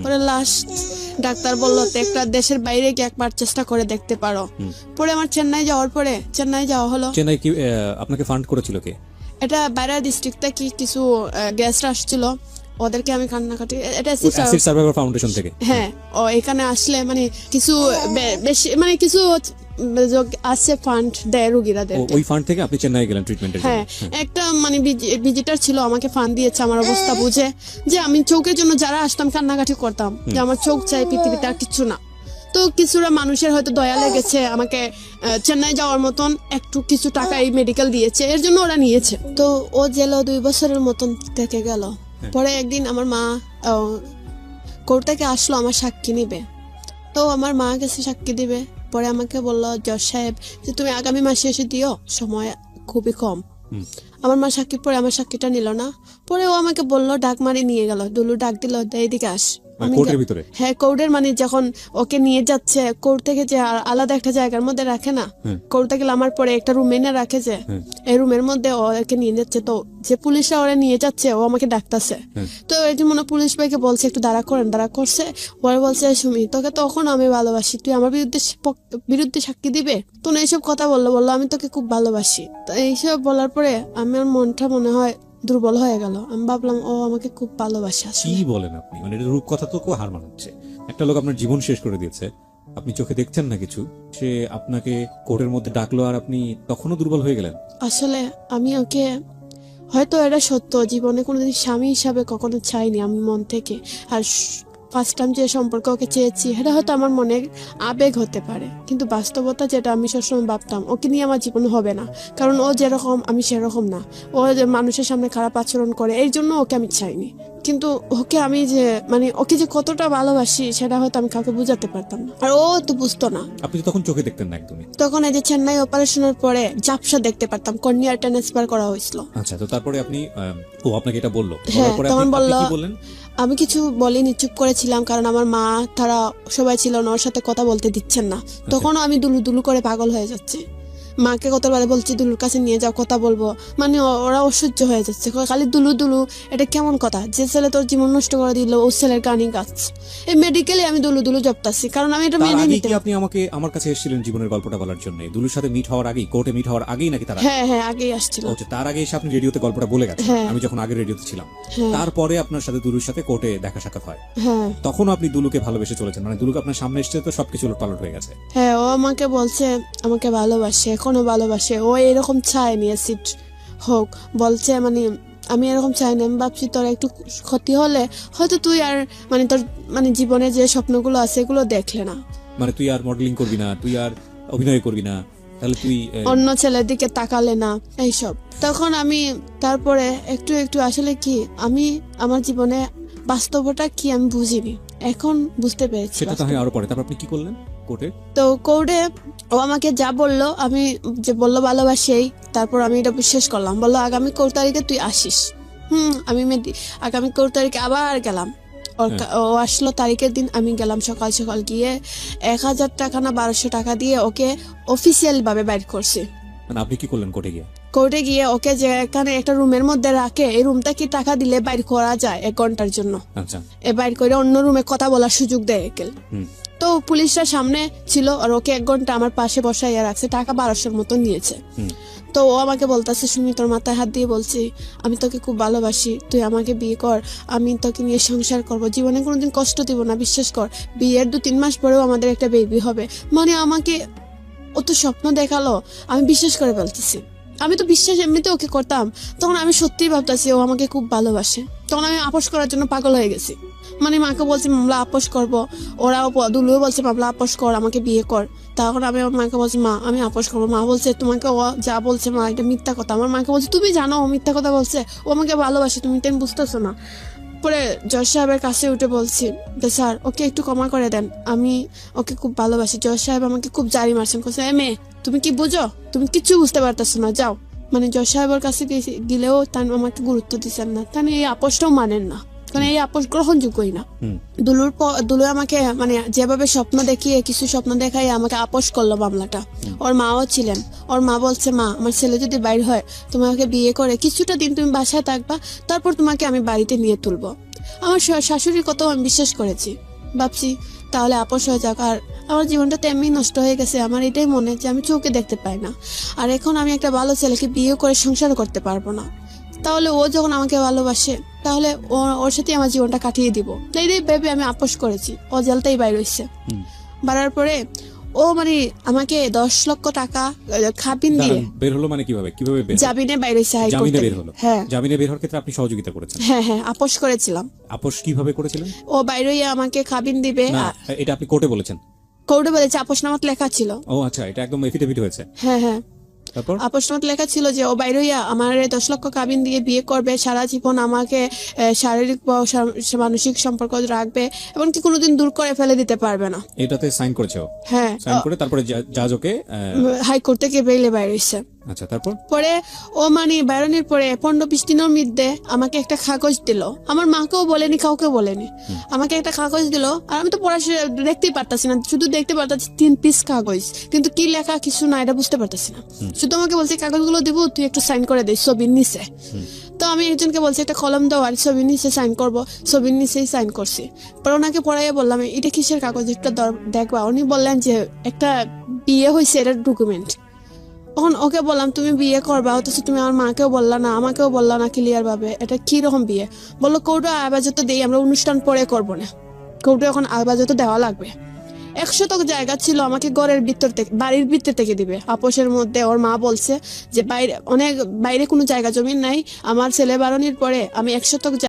পরে লাস্ট ডাক্তার বললো একটা দেশের বাইরে গিয়ে একবার চেষ্টা করে দেখতে পারো। পরে আমার চেন্নাই যাওয়া হলো। চেন্নাই কি আপনাকে ফান্ড করেছিল কে? এটা বাইরে ডিস্ট্রিক্ট থেকে কিছু গেস্ট আসছিল, ওদেরকে আমি কান্নাকাটি, এটা অ্যাসিড সার্ভাইভার ফাউন্ডেশন থেকে। হ্যাঁ, ও এখানে আসলে মানে কিছু বেশি মানে কিছু আছে ফান্ড দেয় রোগীরাদের। ওই ফান্ড থেকে আপনি চেন্নাই গেলেন ট্রিটমেন্টের জন্য? হ্যাঁ, একটা মানে ভিজিটার ছিল, আমাকে ফান্ড দিয়েছে আমার অবস্থা বুঝে, যে আমি চোখের জন্য যারা আসতাম কান্নাকাটি করতাম যে আমার চোখ চাই, পৃথিবীতে আর কিছু না। তো কিছুটা মানুষের হয়তো দয়া লেগেছে, আমাকে চেন্নাই যাওয়ার মতন একটু কিছু টাকা এই মেডিকেল দিয়েছে, এর জন্য ওরা নিয়েছে। তো ও জেলে 2 বছরের মতন থেকে গেল। পরে একদিন আমার মা কোর্ট থেকে আসলো আমার সাক্ষী নিবে। তো আমার মা গেছে সাক্ষী দিবে। পরে আমাকে বললো জজ সাহেব যে তুমি আগামী মাসে এসে দিও, সময় খুবই কম। আমার মা সাক্ষী, পরে আমার সাক্ষীটা নিল না। পরে ও আমাকে বললো, ডাক মারি নিয়ে গেল, দুলু ডাক দিল এইদিকে আস। কোর্টের ভিতরে? হ্যাঁ, কোর্টের মানে যখন ওকে নিয়ে যাচ্ছে কোর্ট থেকে, যে আলাদা একটা জায়গার মধ্যে রাখে না, কোর্টে গেলে আমার পরে একটা রুমে না রাখে, যে এই রুমের মধ্যে ওকে নিয়ে যাচ্ছে। তো যে পুলিশরা ওরা নিয়ে যাচ্ছে, ও আমাকে ডাকতেছে। তো এই যে মনে পুলিশ ভাইকে বলছে একটু দাঁড়া করছে। পরে বলছে সুমি, তোকে তখন আমি ভালোবাসি, তুই আমার বিরুদ্ধে সাক্ষী দিবে? তো এইসব কথা বললো আমি তোকে খুব ভালোবাসি। তো এইসব বলার পরে আমার মনটা মনে হয় দুর্বল হয়ে গেল। আমি ভাবলাম ও আমাকে খুব ভালোবাসে। কি বলেন আপনি? মানে রূপ কথা তো হার মানাচ্ছে। একটা লোক আপনার জীবন শেষ করে দিয়েছে, আপনি চোখে দেখছেন না কিছু, সে আপনাকে কোর্টের মধ্যে ডাকলো আর আপনি তখনও দুর্বল হয়ে গেলেন। আসলে আমি ওকে, হয়তো এটা সত্য, জীবনে কোনোদিন স্বামী হিসাবে কখনো চাইনি আমি মন থেকে। আর ফার্স্ট টাইম যে সম্পর্কে ওকে চেয়েছি, এটা হয়তো আমার মনের আবেগ হতে পারে, কিন্তু বাস্তবতা যেটা আমি সবসময় ভাবতাম ওকে নিয়ে আমার জীবন হবে না, কারণ ও যেরকম আমি সেরকম না। ও যে মানুষের সামনে খারাপ আচরণ করে, এই জন্য ওকে আমি চাইনি। কিন্তু ওকে আমি যে মানে ওকে যে কতটা ভালোবাসি সেটা হয়তো আমি কাউকে বুঝাতে পারতাম না, আর ও তো বুঝতো না। আপনি তখন চোখে দেখতেন না একদমই? তখন এই যে চেন্নাই অপারেশনের পরে ঝাপসা দেখতে পারতাম, কর্নিয়ার ট্রান্সফার করা হয়েছিল। আচ্ছা, তো তারপরে আপনি আপনাকে এটা বললো? হ্যাঁ, তখন বললো, কি বললেন? আমি কিছু বলিনি, চুপ করেছিলাম, কারণ আমার মা তারা সবাই ছিল না, ওর সাথে কথা বলতে দিচ্ছেন না। তখনও আমি দুলু দুলু করে পাগল হয়ে যাচ্ছি, মাকে কতবার বলছি দুলুর কাছে নিয়ে যাও, কথা বলবো, মানে ওরা অসহ্য হয়ে যাচ্ছে, খালি দুলু দুলু, এটা কেমন কথা? যে ছেলে তোর জীবন নষ্ট করে দিল ও ছেলের গানি গাছ। এই মেডিকেলে আমি দুলু দুলু জপতাছি, কারণ আমি এটা তার মেনে আগে নিতে। কি আপনি আমার কাছে এসেছিলেন জীবনের গল্পটা বলার জন্য? দুলুর সাথে মিট হওয়ার আগেই, কোর্টে মিট হওয়ার আগেই নাকি তার আগে? হ্যাঁ হ্যাঁ, আগেই আসছিল। আচ্ছা, তার আগে এসে আপনি রেডিওতে গল্পটা বলে গেছেন, হ্যাঁ। আমি যখন আগে রেডিওতে ছিলাম। হ্যাঁ তারপরে আপনার সাথে দুলুর সাথে কোর্টে দেখা সাক্ষাৎ হয়, হ্যাঁ তখন আপনি দুলুকে ভালোবেসে চলেছেন, মানে দুলুকে আপনার সামনে এসেছে তো সবকিছু উলটপালট হয়ে গেছে। হ্যাঁ, ও আমাকে বলছে আমাকে ভালোবাসে, এখনো ভালোবাসে, ও এরকম চায়নি অ্যাসিড হোক, বলছে মানে আমি এরকম চাই না। আমি ভাবছি তোর একটু ক্ষতি হলে হয়তো তুই আর মানে তোর মানে জীবনে যে স্বপ্নগুলো আছে এগুলো দেখলে না, মানে তুই আর মডেলিং করবি না, তুই আর অভিনয় করবি না, তাহলে তুই অন্য ছেলের দিকে তাকালে না, এইসব। তখন আমি তারপরে একটু একটু আসলে কি আমি আমার জীবনে বাস্তবতা কি আমি বুঝিনি, এখন বুঝতে পেরেছি। সেটা তো হয় আরো পরে। তারপর আপনি কি করলেন কোর্টে? তো কোর্টে ও আমাকে যা বললো, আমি যে বললো ভালোবাসেই, তারপর আমি এটা বিশ্বাস করলাম। বললো আগামী 4 তারিখে তুই আসিস। আমি আগামী 4 তারিখে আবার গেলাম। ও আসলো তারিখের দিন, আমি গেলাম সকাল সকাল, গিয়ে 1000 টাকা না 1200 টাকা দিয়ে ওকে অফিসিয়াল ভাবে বাইর করছি। মানে আপনি কি করলেন কোর্টে গিয়ে? কোর্টে গিয়ে ওকে যে এখানে একটা রুমের মধ্যে রাখে, এই রুমটা কি টাকা দিলে বাইর করা যায় 1 ঘন্টার জন্য, আচ্ছা। বাইর করে অন্য রুমে কথা বলার সুযোগ দেয় একেল। তো পুলিশরা সামনে ছিল আর ওকে 1 ঘন্টা আমার পাশে বসাইয়া রাখছে, টাকা 1200-র মতো নিয়েছে। তো ও আমাকে বলতেছে, সুমি তোর মাথায় হাত দিয়ে বলছি, আমি তোকে খুব ভালোবাসি, তুই আমাকে বিয়ে কর, আমি তোকে নিয়ে সংসার করব, জীবনে কোনোদিন কষ্ট দিব না, বিশ্বাস কর, বিয়ের 2-3 মাস পরেও আমাদের একটা বেবি হবে। মানে আমাকে ও তো স্বপ্ন দেখালো, আমি বিশ্বাস করে ফেলতেছি। আমি তো বিশ্বাস এমনিতে ওকে করতাম, তখন আমি সত্যিই ভাবতেছি ও আমাকে খুব ভালোবাসে। তখন আমি আপোষ করার জন্য পাগল হয়ে গেছি। মানে মাকে বলছি মামলা আপোষ করবো, ওরাও দুলুও বলছে মামলা আপোষ কর, আমাকে বিয়ে কর। তখন আমি আমার মাকে বলছি মা আমি আপোষ করবো। মা বলছে তোমাকে ও যা বলছে মা এটা মিথ্যা কথা। আমার মাকে বলছে তুমি জানো ও মিথ্যা কথা বলছে, ও আমাকে ভালোবাসে, তুমি তো বুঝতেছো না। পরে জজ সাহেবের কাছে উঠে বলছি যে স্যার ওকে একটু ক্ষমা করে দেন, আমি ওকে খুব ভালোবাসি। জজ সাহেব আমাকে খুব জারি মারছেন, বলছে এ মেয়ে তুমি কি বুঝো, তুমি কিচ্ছু বুঝতে পারতেছো না, যাও। মানে জজ সাহেবের কাছে গেলেও তার আমাকে গুরুত্ব দিচ্ছেন না, তার এই আপোষটাও মানেন না, কারণ এই আপোষ গ্রহণযোগ্যই না। দুলু আমাকে মানে যেভাবে স্বপ্ন দেখিয়ে কিছু স্বপ্ন দেখাই আমাকে আপোষ করলো মামলাটা। ওর মাও ছিলেন, ওর মা বলছে মা আমার ছেলে যদি বাইর হয় তোমাকে বিয়ে করে কিছুটা দিন তুমি বাসায় থাকবা, তারপর তোমাকে আমি বাড়িতে নিয়ে তুলবো। আমার শাশুড়ির কথা আমি বিশ্বাস করেছি, ভাবছি তাহলে আপোষ হয়ে যাক। আর আমার জীবনটা তেমনি নষ্ট হয়ে গেছে, আমার এটাই মনে যে আমি চোখে দেখতে পাই না, আর এখন আমি একটা ভালো ছেলেকে বিয়ে করে সংসার করতে পারবো না। তাহলে ও যখন আমাকে ভালোবাসে তাহলে ওর সাথে আমার জীবনটা কাটিয়ে দিব, এই ভেবে আমি আপোষ করেছি। ও জেলটাই বাইর হইছে, বাড়ার পরে ও মানে আমাকে 10 লক্ষ টাকা খাবিন দিয়ে বের হলো। মানে কিভাবে কিভাবে বের হলো? জামিনে বাইর হইছে, জামিনে বের হলো। হ্যাঁ জামিনে বের হওয়ার ক্ষেত্রে আপনি সহযোগিতা করেছেন? হ্যাঁ হ্যাঁ, আপোষ করেছিলাম। আপোষ কিভাবে করেছিলেন? ও বাইর হইয়া আমাকে খাবিন দিবে। না এটা আপনি কোর্টে বলেছেন? কোর্টে বলেছে, আপোষনামাত লেখা ছিল। ও আচ্ছা, এটা একদম এফিডেভিট হয়েছে? হ্যাঁ হ্যাঁ, তারপর আপোষনামাত লেখা ছিল যে ও বাইরে হইয়া আমার 10 লক্ষ কাবিন দিয়ে বিয়ে করবে, সারা জীবন আমাকে শারীরিক বা মানসিক সম্পর্ক রাখবে, এমনকি কোনোদিন দূর করে ফেলে দিতে পারবে না। এটাতে সাইন করেছে ও? হ্যাঁ, সাইন করে তারপরে জাজ ওকে হাইকোর্ট থেকে বেইলে বাইরে হইছে। আচ্ছা, তারপর পরে ও মানে বাইরনের পরে 15-20 দিনের মধ্যে আমাকে একটা কাগজ দিল, আমার মাকেও বলেনি কাউকে বলেনি, আমাকে একটা কাগজ দিল। আর আমি তো পড়াশোনা দেখতেই পারতাছি না, শুধু দেখতে পারতাছি 3 পিস কাগজ, কিন্তু কি লেখা কিছু না এটা বুঝতে পারতাছি না। শুধু আমাকে বলছে কাগজগুলো দিব, তুই একটু সাইন করে দে ছবির নিচে। তো আমি একজনকে বলছি একটা কলম দাও আর ছবির নিচে সাইন করবো, ছবির নিচেই সাইন করছি। পরে ওনাকে পড়াইয়া বললাম এটা কিসের কাগজ, একটা দেখবা। উনি বললেন যে একটা বিয়ে হয়েছে এটার ডকুমেন্ট। তখন ওকে বললাম তুমি বিয়ে করবা, অথচ তুমি আমার মাকেও বললা না, আমাকেও বললা না ক্লিয়ার ভাবে, এটা কি রকম বিয়ে? বললো কোর্টে আবাজত দেই, আমরা অনুষ্ঠান পরে করবো না, কোর্টে এখন আবাজত দেওয়া লাগবে। 100 জায়গা ছিল, আমাকে ঘরের ভিতর থেকে বাড়ির ভিতর থেকে দিবে। আপোষের মধ্যে ওর মা বলছে যে বাইরে কোনো জায়গা জমি নাই, আমার ছেলে বারণের পরে আমি 100